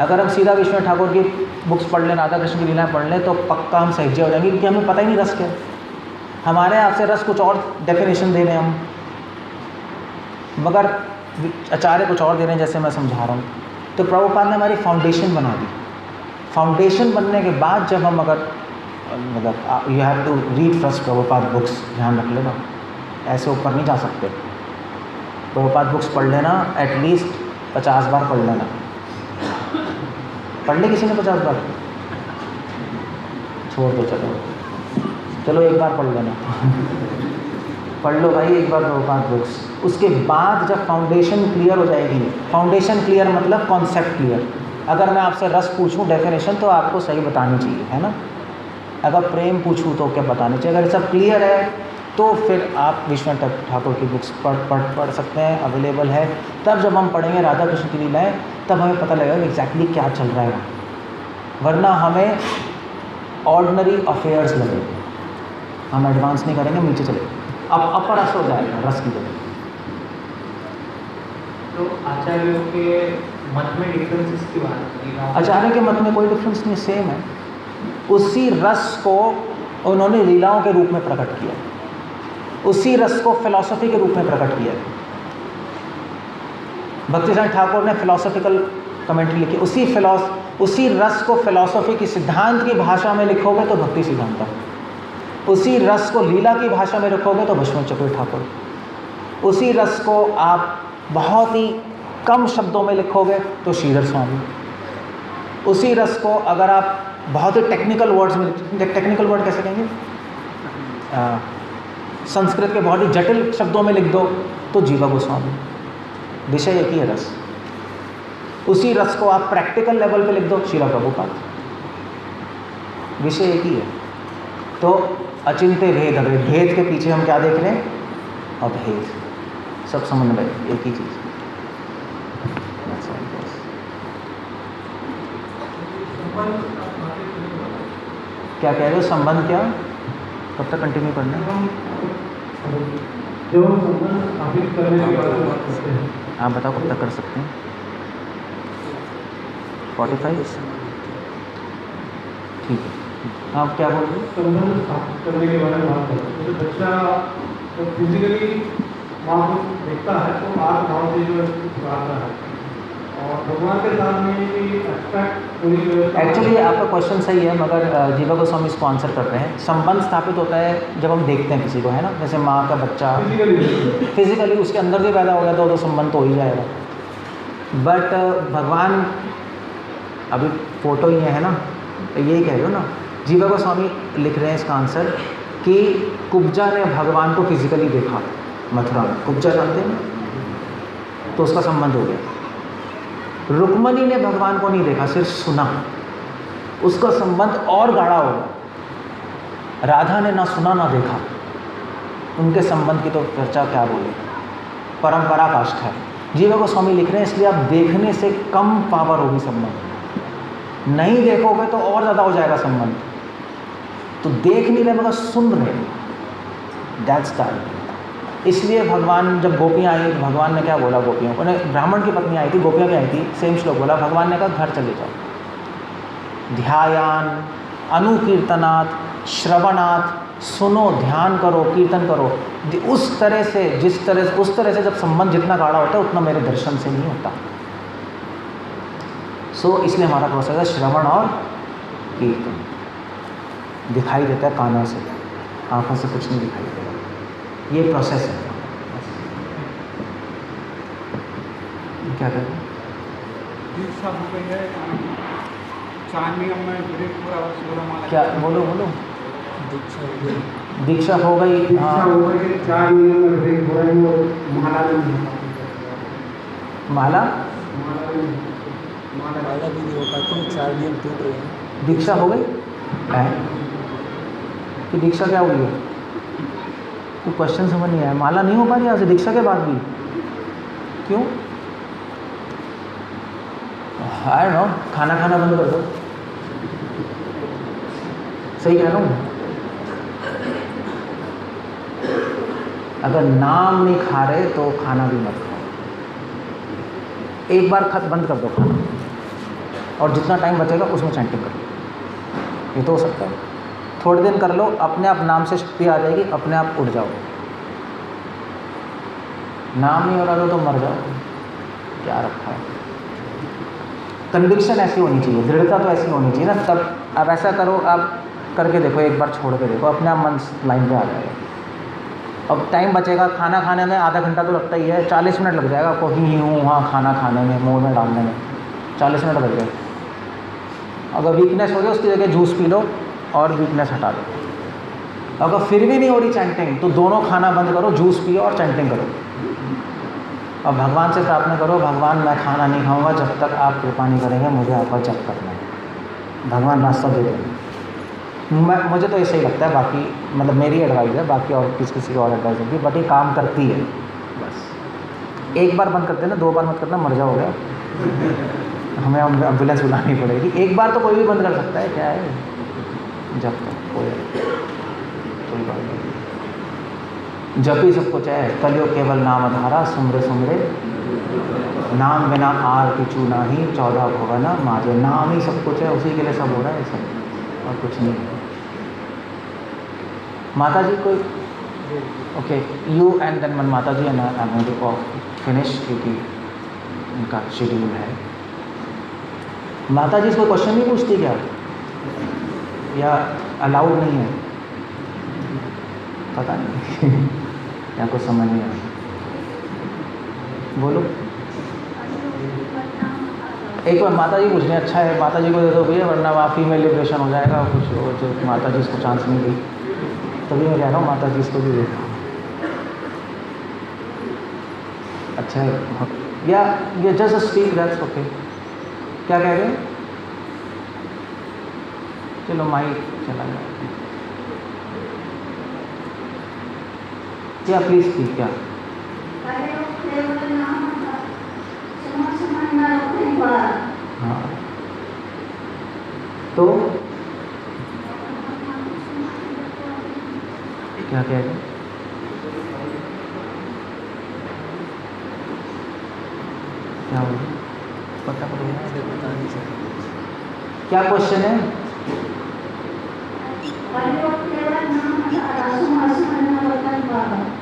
अगर हम सीधा विश्वनाथ ठाकुर की बुक्स पढ़ लें, राधा कृष्ण की लीलाएं पढ़ लें, तो पक्का हम सहजे हो जाएंगे, क्योंकि हमें पता ही नहीं रस क्या है। हमारे आपसे रस कुछ और डेफिनेशन दे रहे हैं हम, मगर आचार्य कुछ और दे रहे हैं, जैसे मैं समझा रहा हूँ। तो प्रभुपाद ने हमारी फाउंडेशन बना दी। फाउंडेशन बनने के बाद जब हम अगर मतलब you have to read first Prabhupada books, ध्यान रख लेना, ऐसे ऊपर नहीं जा सकते। प्रभुपाद बुक्स पढ़ लेना, एटलीस्ट 50 बार पढ़ लेना। पढ़ ले किसी ने 50 बार? छोड़ दो, चलो एक बार पढ़ लेना। पढ़ लो भाई एक बार प्रभुपाद बुक्स। उसके बाद जब फाउंडेशन क्लियर हो जाएगी, फाउंडेशन क्लियर मतलब कॉन्सेप्ट क्लियर। अगर मैं आपसे रस पूछूं डेफिनेशन, तो आपको सही बतानी चाहिए, है ना। अगर प्रेम पूछूं तो क्या बतानी चाहिए। अगर ये सब क्लियर है तो फिर आप विश्वनाथ ठाकुर की बुक्स पढ़ सकते हैं, अवेलेबल है। तब जब हम पढ़ेंगे राधा कृष्ण की लीलाएँ, तब हमें पता लगेगा एग्जैक्टली क्या चल रहा है, वरना हमें ऑर्डिनरी अफेयर्स लगेंगे, हम एडवांस नहीं करेंगे, नीचे चलेंगे, अब अपर रस हो जाएगा रस की जगह।
तो आचार्यों के मत में डिफरेंसेस की बात की।
आचार्य के मत में कोई डिफरेंस नहीं, सेम है। उसी रस को उन्होंने लीलाओं के रूप में प्रकट किया, उसी रस को फिलॉसफी के रूप में प्रकट किया। भक्तिसार ठाकुर ने फिलॉसफिकल कमेंट्री लिखी, उसी रस को फिलॉसफी की सिद्धांत की भाषा में लिखोगे तो भक्ति सिद्धांत, उसी रस को लीला की भाषा में रखोगे तो विश्वनाथ चक्रवर्ती ठाकुर, उसी रस को आप बहुत ही कम शब्दों में लिखोगे तो श्रीधर स्वामी, उसी रस को अगर आप बहुत ही टेक्निकल वर्ड्स में, टेक्निकल वर्ड कैसे कहेंगे, संस्कृत के बहुत ही जटिल शब्दों में लिख दो तो जीवा गोस्वामी। विषय एक ही है रस। उसी रस को आप प्रैक्टिकल लेवल पे लिख दो, श्रीला प्रभुपाद। विषय एक ही है। तो अचिंत्य भेद, अभेद, भेद के पीछे हम क्या देख रहे हैं? अभेद, सब समन्वय, एक ही चीज़। क्या कह रहे हो? संबंध क्या? कब तक कंटिन्यू करना है?
जो संबंध स्थापित करने की बात करते हैं,
आप बताओ कब तक कर सकते हैं? 45? ठीक है। आप क्या बोल रहे हो?
संबंध स्थापित करने के बारे में बात करते हैं। तो बच्चा जब फिजिकली माँ को देखता है तो आग भाव से जो आता है, और भगवान के साथ में भी एब्स्ट्रैक्ट पूरी व्यवस्था।
एक्चुअली आपका क्वेश्चन सही है, मगर जीवा गोस्वामी इसको आंसर कर रहे हैं। संबंध स्थापित होता है जब हम देखते हैं किसी को, है ना, जैसे माँ का बच्चा फिजिकली उसके अंदर से पैदा हो गया तो संबंध तो हो ही जाएगा। बट भगवान, अभी फोटो ही है ना, तो यही कह रहे हो ना। जीवा गोस्वामी लिख रहे हैं इसका आंसर कि कुब्जा ने भगवान को फिजिकली देखा मथुरा में, कुब्जा जानते हैं, तो उसका संबंध हो गया। रुक्मणी ने भगवान को नहीं देखा, सिर्फ सुना, उसका संबंध और गाढ़ा हो गया। राधा ने ना सुना ना देखा, उनके संबंध की तो चर्चा क्या बोले, परंपरा काष्ठ है। जीवा गोस्वामी लिख रहे हैं इसलिए आप देखने से कम पावर होगी संबंध, नहीं देखोगे तो और ज़्यादा हो जाएगा संबंध। तो देख नहीं रहे मगर सुन रहे, दैट्स द। इसलिए भगवान जब गोपियाँ आई, भगवान ने क्या बोला गोपियों को, उन्हें ब्राह्मण की पत्नी आई थी, गोपियाँ भी आई थी, सेम श्लोक बोला। भगवान ने कहा घर चले जाओ, ध्यायान अनुकीर्तनात् श्रवणात्, सुनो, ध्यान करो, कीर्तन करो। उस तरह से उस तरह से जब संबंध जितना गाढ़ा होता है उतना मेरे दर्शन से नहीं होता। इसलिए हमारा प्रोसेस है श्रवण और कीर्तन। दिखाई देता है कानों से, आँखों से कुछ नहीं दिखाई देता, ये प्रोसेस है। क्या करें?
दीक्षा हो गई है, चांदनी में पूरा 16 माला।
क्या बोलो? दीक्षा हो गई,
दीक्षा हो गई, 4 नियम में ब्रेक हो रही हो, माला नहीं,
माला
माला माला भी नहीं हो पाती, 4 नियम टूट रहे हैं।
दीक्षा हो गई है कि दीक्षा क्या हुई है? तो क्वेश्चन समझ नहीं आया। माला नहीं हो पा रही यहाँ से दीक्षा के बाद भी, क्यों? आई डोंट नो, खाना खाना बंद कर दो। सही कह रहा हूँ? अगर नाम नहीं खा रहे तो खाना भी मत खाओ। एक बार खत बंद कर दो खाना, और जितना टाइम बचेगा उसमें चैंटिंग करो। ये तो हो सकता है। थोड़े दिन कर लो, अपने आप नाम से शक्ति आ जाएगी, अपने आप उड़ जाओ। नाम नहीं हो रहा तो मर जाओ। क्या रखा है? कन्विक्शन ऐसी होनी चाहिए, दृढ़ता तो ऐसी होनी चाहिए ना। तब आप ऐसा करो, आप करके देखो, एक बार छोड़ के देखो, अपने आप मन लाइन पे आ जाएगा। अब टाइम बचेगा, खाना खाने में आधा घंटा तो लगता ही है, 40 मिनट लग जाएगा आपको ही हूँ वहाँ खाना खाने में, मुँह में डालने में 40 मिनट लग जाएगा। अगर वीकनेस हो जाए उसकी जगह जूस पी लो और वीकनेस हटा दो। अगर फिर भी नहीं हो रही चैंटिंग तो दोनों खाना बंद करो, जूस पियो और चैंटिंग करो। और भगवान से प्रार्थना करो, भगवान मैं खाना नहीं खाऊंगा जब तक आप कृपा नहीं करेंगे, मुझे आपका जप करना है। भगवान रास्ता दे देंगे। मुझे तो ये सही लगता है, बाकी मतलब मेरी एडवाइस है, बाकी और किसी को और एडवाइस होगी, बट ये काम करती है। बस एक बार बंद करते हैं ना, 2 बार मत करना, मर जाओगे। हमें एम्बुलेंस बुलानी पड़ेगी। एक बार तो कोई भी बंद कर सकता है, क्या है जब तक कोई बात नहीं। जब ही सब कुछ है, कलियुग केवल नाम आधारा, सुमरे सुमरे नाम बिना आर किचू नाही, 14 भुवन माजे। नाम ही सब कुछ है, उसी के लिए सब हो रहा है सब, और कुछ नहीं है। माता जी कोई okay, you and then Mata ji and I am going to finish क्योंकि उनका शेड्यूल है। माता जी कोई क्वेश्चन नहीं पूछती क्या, या अलाउड नहीं है? पता नहीं या कुछ समझ नहीं आया। बोलो एक बार माता जी पूछने। अच्छा है, माता जी को दे दो भैया, वरना वाफी में लिबरेशन हो जाएगा कुछ। जो माता जी इसको चांस नहीं दी, तभी मैं कह रहा हूँ माता जी इसको भी दे। अच्छा है, या ये जस्ट स्पीक दैट्स ओके। क्या कह रहे हैं? चलो माइक चला गया। क्या प्लीज स्पीक। क्या हाँ, तो क्या कह रहे? क्या बोल रहे? पता नहीं क्या क्वेश्चन है?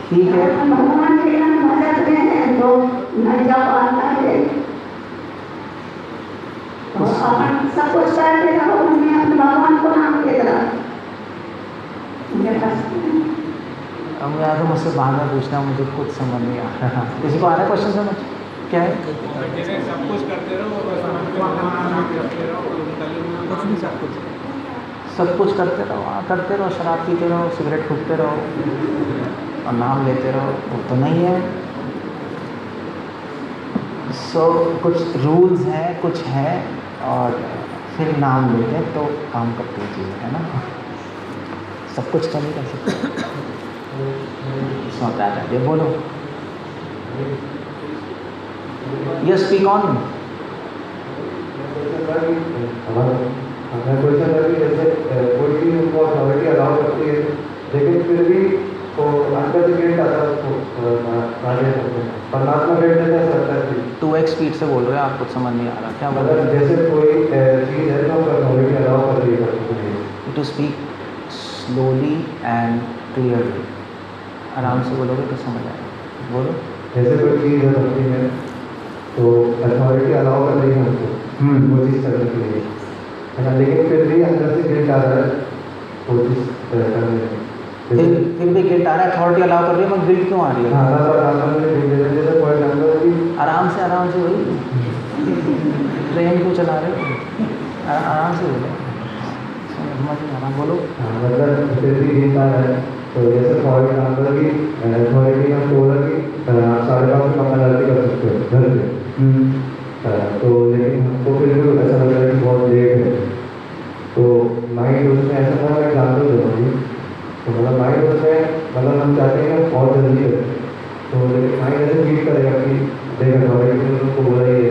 ठीक है,
भगवान के मदद में तो नहीं जा पाता है। अपन सब कुछ करते रहो, उन्हें अपने भगवान को नाम दे रहा।
अब यार तो मुझसे बाद में पूछना, मुझे कुछ समझ नहीं आ रहा। किसी को आ रहा है क्वेश्चन समझ? क्या है?
सब कुछ करते रहो, कुछ नहीं, सब कुछ
सब कुछ करते रहो, हाँ करते रहो, शराब पीते रहो, सिगरेट फूकते रहो और नाम लेते रहो, वो तो नहीं है। सो कुछ रूल्स हैं, कुछ हैं, और फिर नाम लेते हैं तो काम करती है चीज़ें, है ना। सब कुछ तो नहीं कर सकते। सोचता है, बोलो ये स्पीक ऑन।
हमें क्वेश्चन है कि जैसे कोई चीज़ उनको अथॉरिटी अलाउ करती है, लेकिन फिर भी वो अंदर से गेट आता है उसको आगे परमात्मा गेट देता है सरकार
2x स्पीड से बोल रहे हो आप, कुछ समझ नहीं आ रहा। क्या बोल रहे
मतलब जैसे कोई चीज़ है तो अथॉरिटी अलाउ कर रही है
to speak slowly and clearly. आराम से बोलोगे तो समझ आएगा। बोलो।
जैसे कोई चीज़ है भक्ति में तो अथॉरिटी अलाउ कर रही है हमको वो चीज़ करने के लिए, है ना, लेकिन फिर भी अंदर से गिल्ट आ रहा है वो चीज़ करने में।
फिर भी गिल्ट आ रहा है, अथॉरिटी अलाउ कर रही है, मगर गिल्ट क्यों आ रही है? आराम से वही ट्रेन को चला रहे हो, आराम से बोलो, समझ नहीं आ रहा। बोलो।
मतलब फिर भी गिल्ट आ रहा है, तो जैसे फॉर एग्जाम्पल की अथॉरिटी हम बोला कि 5:30 में कम आरती कर सकते हो घर पे, तो लेकिन हमको फिर भी ऐसा लग रहा है कि बहुत लेट है, तो माइंड उसमें ऐसा था, मैं एग्जाम्पल दे रहा हूँ, तो मतलब माइंड उसमें मतलब हम चाहते हैं कि बहुत जल्दी करें, तो लेकिन माइंड ऐसे फील करेगा कि देख अथॉरिटी ने उनको बोला ही है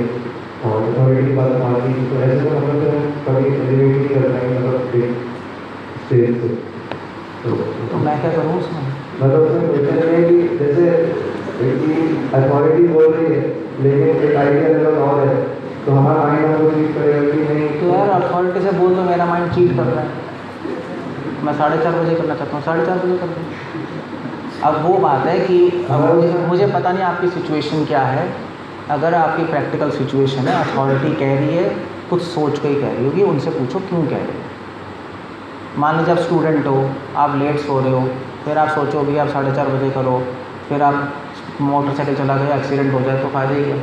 और अथॉरिटी की बात मानी, तो ऐसे तो हम लोग कभी एलिवेट नहीं कर पाएंगे मतलब स्टेज से।
तो मैं क्या करूँ उसमें?
मतलब उसमें क्वेश्चन है कि जैसे अथॉरिटी बोल रही है लेकिन एक आइडिया लेवल और है, तो हमारा माइंड हमको चीज करेगा कि नहीं
तो यार अथॉरिटी से बोल दो मेरा माइंड चीट कर रहा है, मैं 4:30 बजे करना चाहता हूँ, 4:30 बजे कर दूँ। अब वो बात है कि अब मुझे पता नहीं आपकी सिचुएशन क्या है। अगर आपकी प्रैक्टिकल सिचुएशन है, अथॉरिटी कह रही है, कुछ सोच के ही कह रही होगी, उनसे पूछो क्यों कह रही है। मान लीजिए आप स्टूडेंट हो, आप लेट सो रहे हो, फिर आप सोचो भी आप 4:30 बजे करो, फिर आप मोटरसाइकिल चला गया, एक्सीडेंट हो जाए तो फ़ायदा ही है,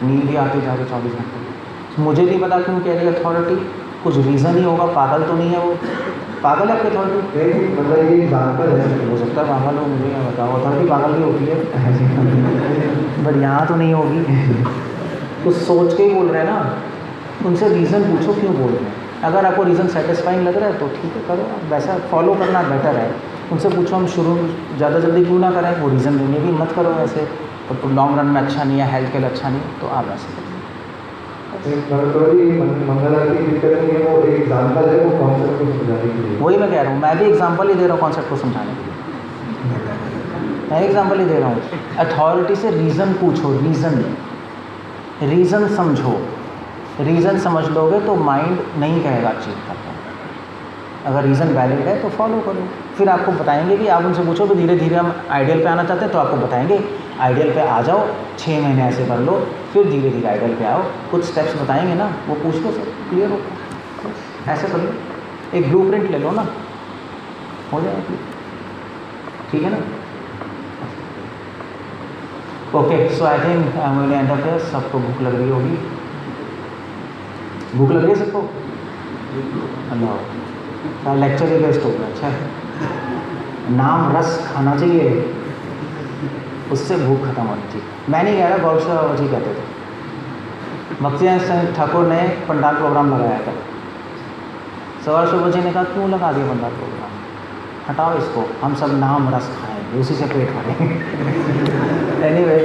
नींद ही आती जा रही 24 घंटे। मुझे नहीं पता क्यों कह रही है अथॉरिटी, कुछ रीज़न ही होगा, पागल तो नहीं है वो, पागल है आपकी अथॉरिटी?
नहीं, मतलब ये एग्जाम्पल है।
हो सकता है पागल हो, मुझे क्या बताओ, अथॉरिटी पागल भी होती है बट यहाँ तो नहीं होगी। कुछ सोच के ही बोल रहे हैं ना, उनसे रीज़न पूछो क्यों बोल रहे हैं। अगर आपको रीज़न सेटिस्फाइंग लग रहा है तो ठीक है करो, वैसा फॉलो करना बेटर है। उनसे पूछो हम शुरू ज़्यादा जल्दी क्यों ना करें, वो रीज़न देंगे भी मत करो ऐसे, तो लॉन्ग रन में अच्छा नहीं है, हेल्थ के लिए अच्छा नहीं, तो आप ऐसे करें।
मंगल आरती की दिक्कत नहीं है, वो एक एग्जाम्पल है, वो कॉन्सेप्ट को समझाने के लिए।
वही मैं कह रहा हूँ, मैं भी एग्जांपल ही दे रहा हूँ कॉन्सेप्ट को समझाने के लिए, मैं एग्जांपल ही दे रहा हूँ। अथॉरिटी से रीज़न पूछो, रीज़न समझो, रीज़न समझ लोगे तो माइंड नहीं कहेगा चीज़ करता। अगर रीज़न वैलिड है तो फॉलो करो, फिर आपको बताएंगे कि आप उनसे पूछो कि धीरे धीरे हम आइडियल पे आना चाहते हैं, तो आपको बताएंगे आइडियल पे आ जाओ, 6 महीने ऐसे कर लो, फिर धीरे धीरे आइडियल पे आओ, कुछ स्टेप्स बताएंगे ना, वो पूछ लो, सब क्लियर हो, ऐसे कर लो, एक ब्लूप्रिंट ले लो ना, हो जाएगा, ठीक है ना। Okay, so I think I am going to end up here. सबको भूख लग रही होगी, भूख लग रही है सबको? अल्लाह, लेक्चर ही बेस्ट होगा। अच्छा, नाम रस खाना चाहिए, उससे भूख खत्म होनी चाहिए। मैं नहीं कह रहा, गौरव बाबा जी कहते थे। भक्ति सिंह ठाकुर ने पंडाल प्रोग्राम लगाया था, सवाल सुबह जी ने कहा क्यों लगा दिया पंडाल प्रोग्राम, हटाओ इसको, हम सब नाम रस खाएंगे, उसी से पेट भरेंगे। एनीवे,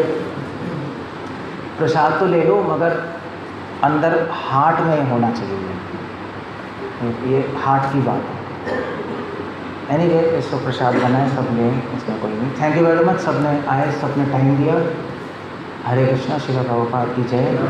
प्रसाद तो ले लो मगर अंदर हार्ट में होना चाहिए, ये हार्ट की बात है। एनीवे, इसको प्रसाद बनाए सबने, इसमें कोई नहीं। थैंक यू वेरी मच, सबने आए, सबने टाइम दिया। हरे कृष्णा, श्रील प्रभुपाद की जय।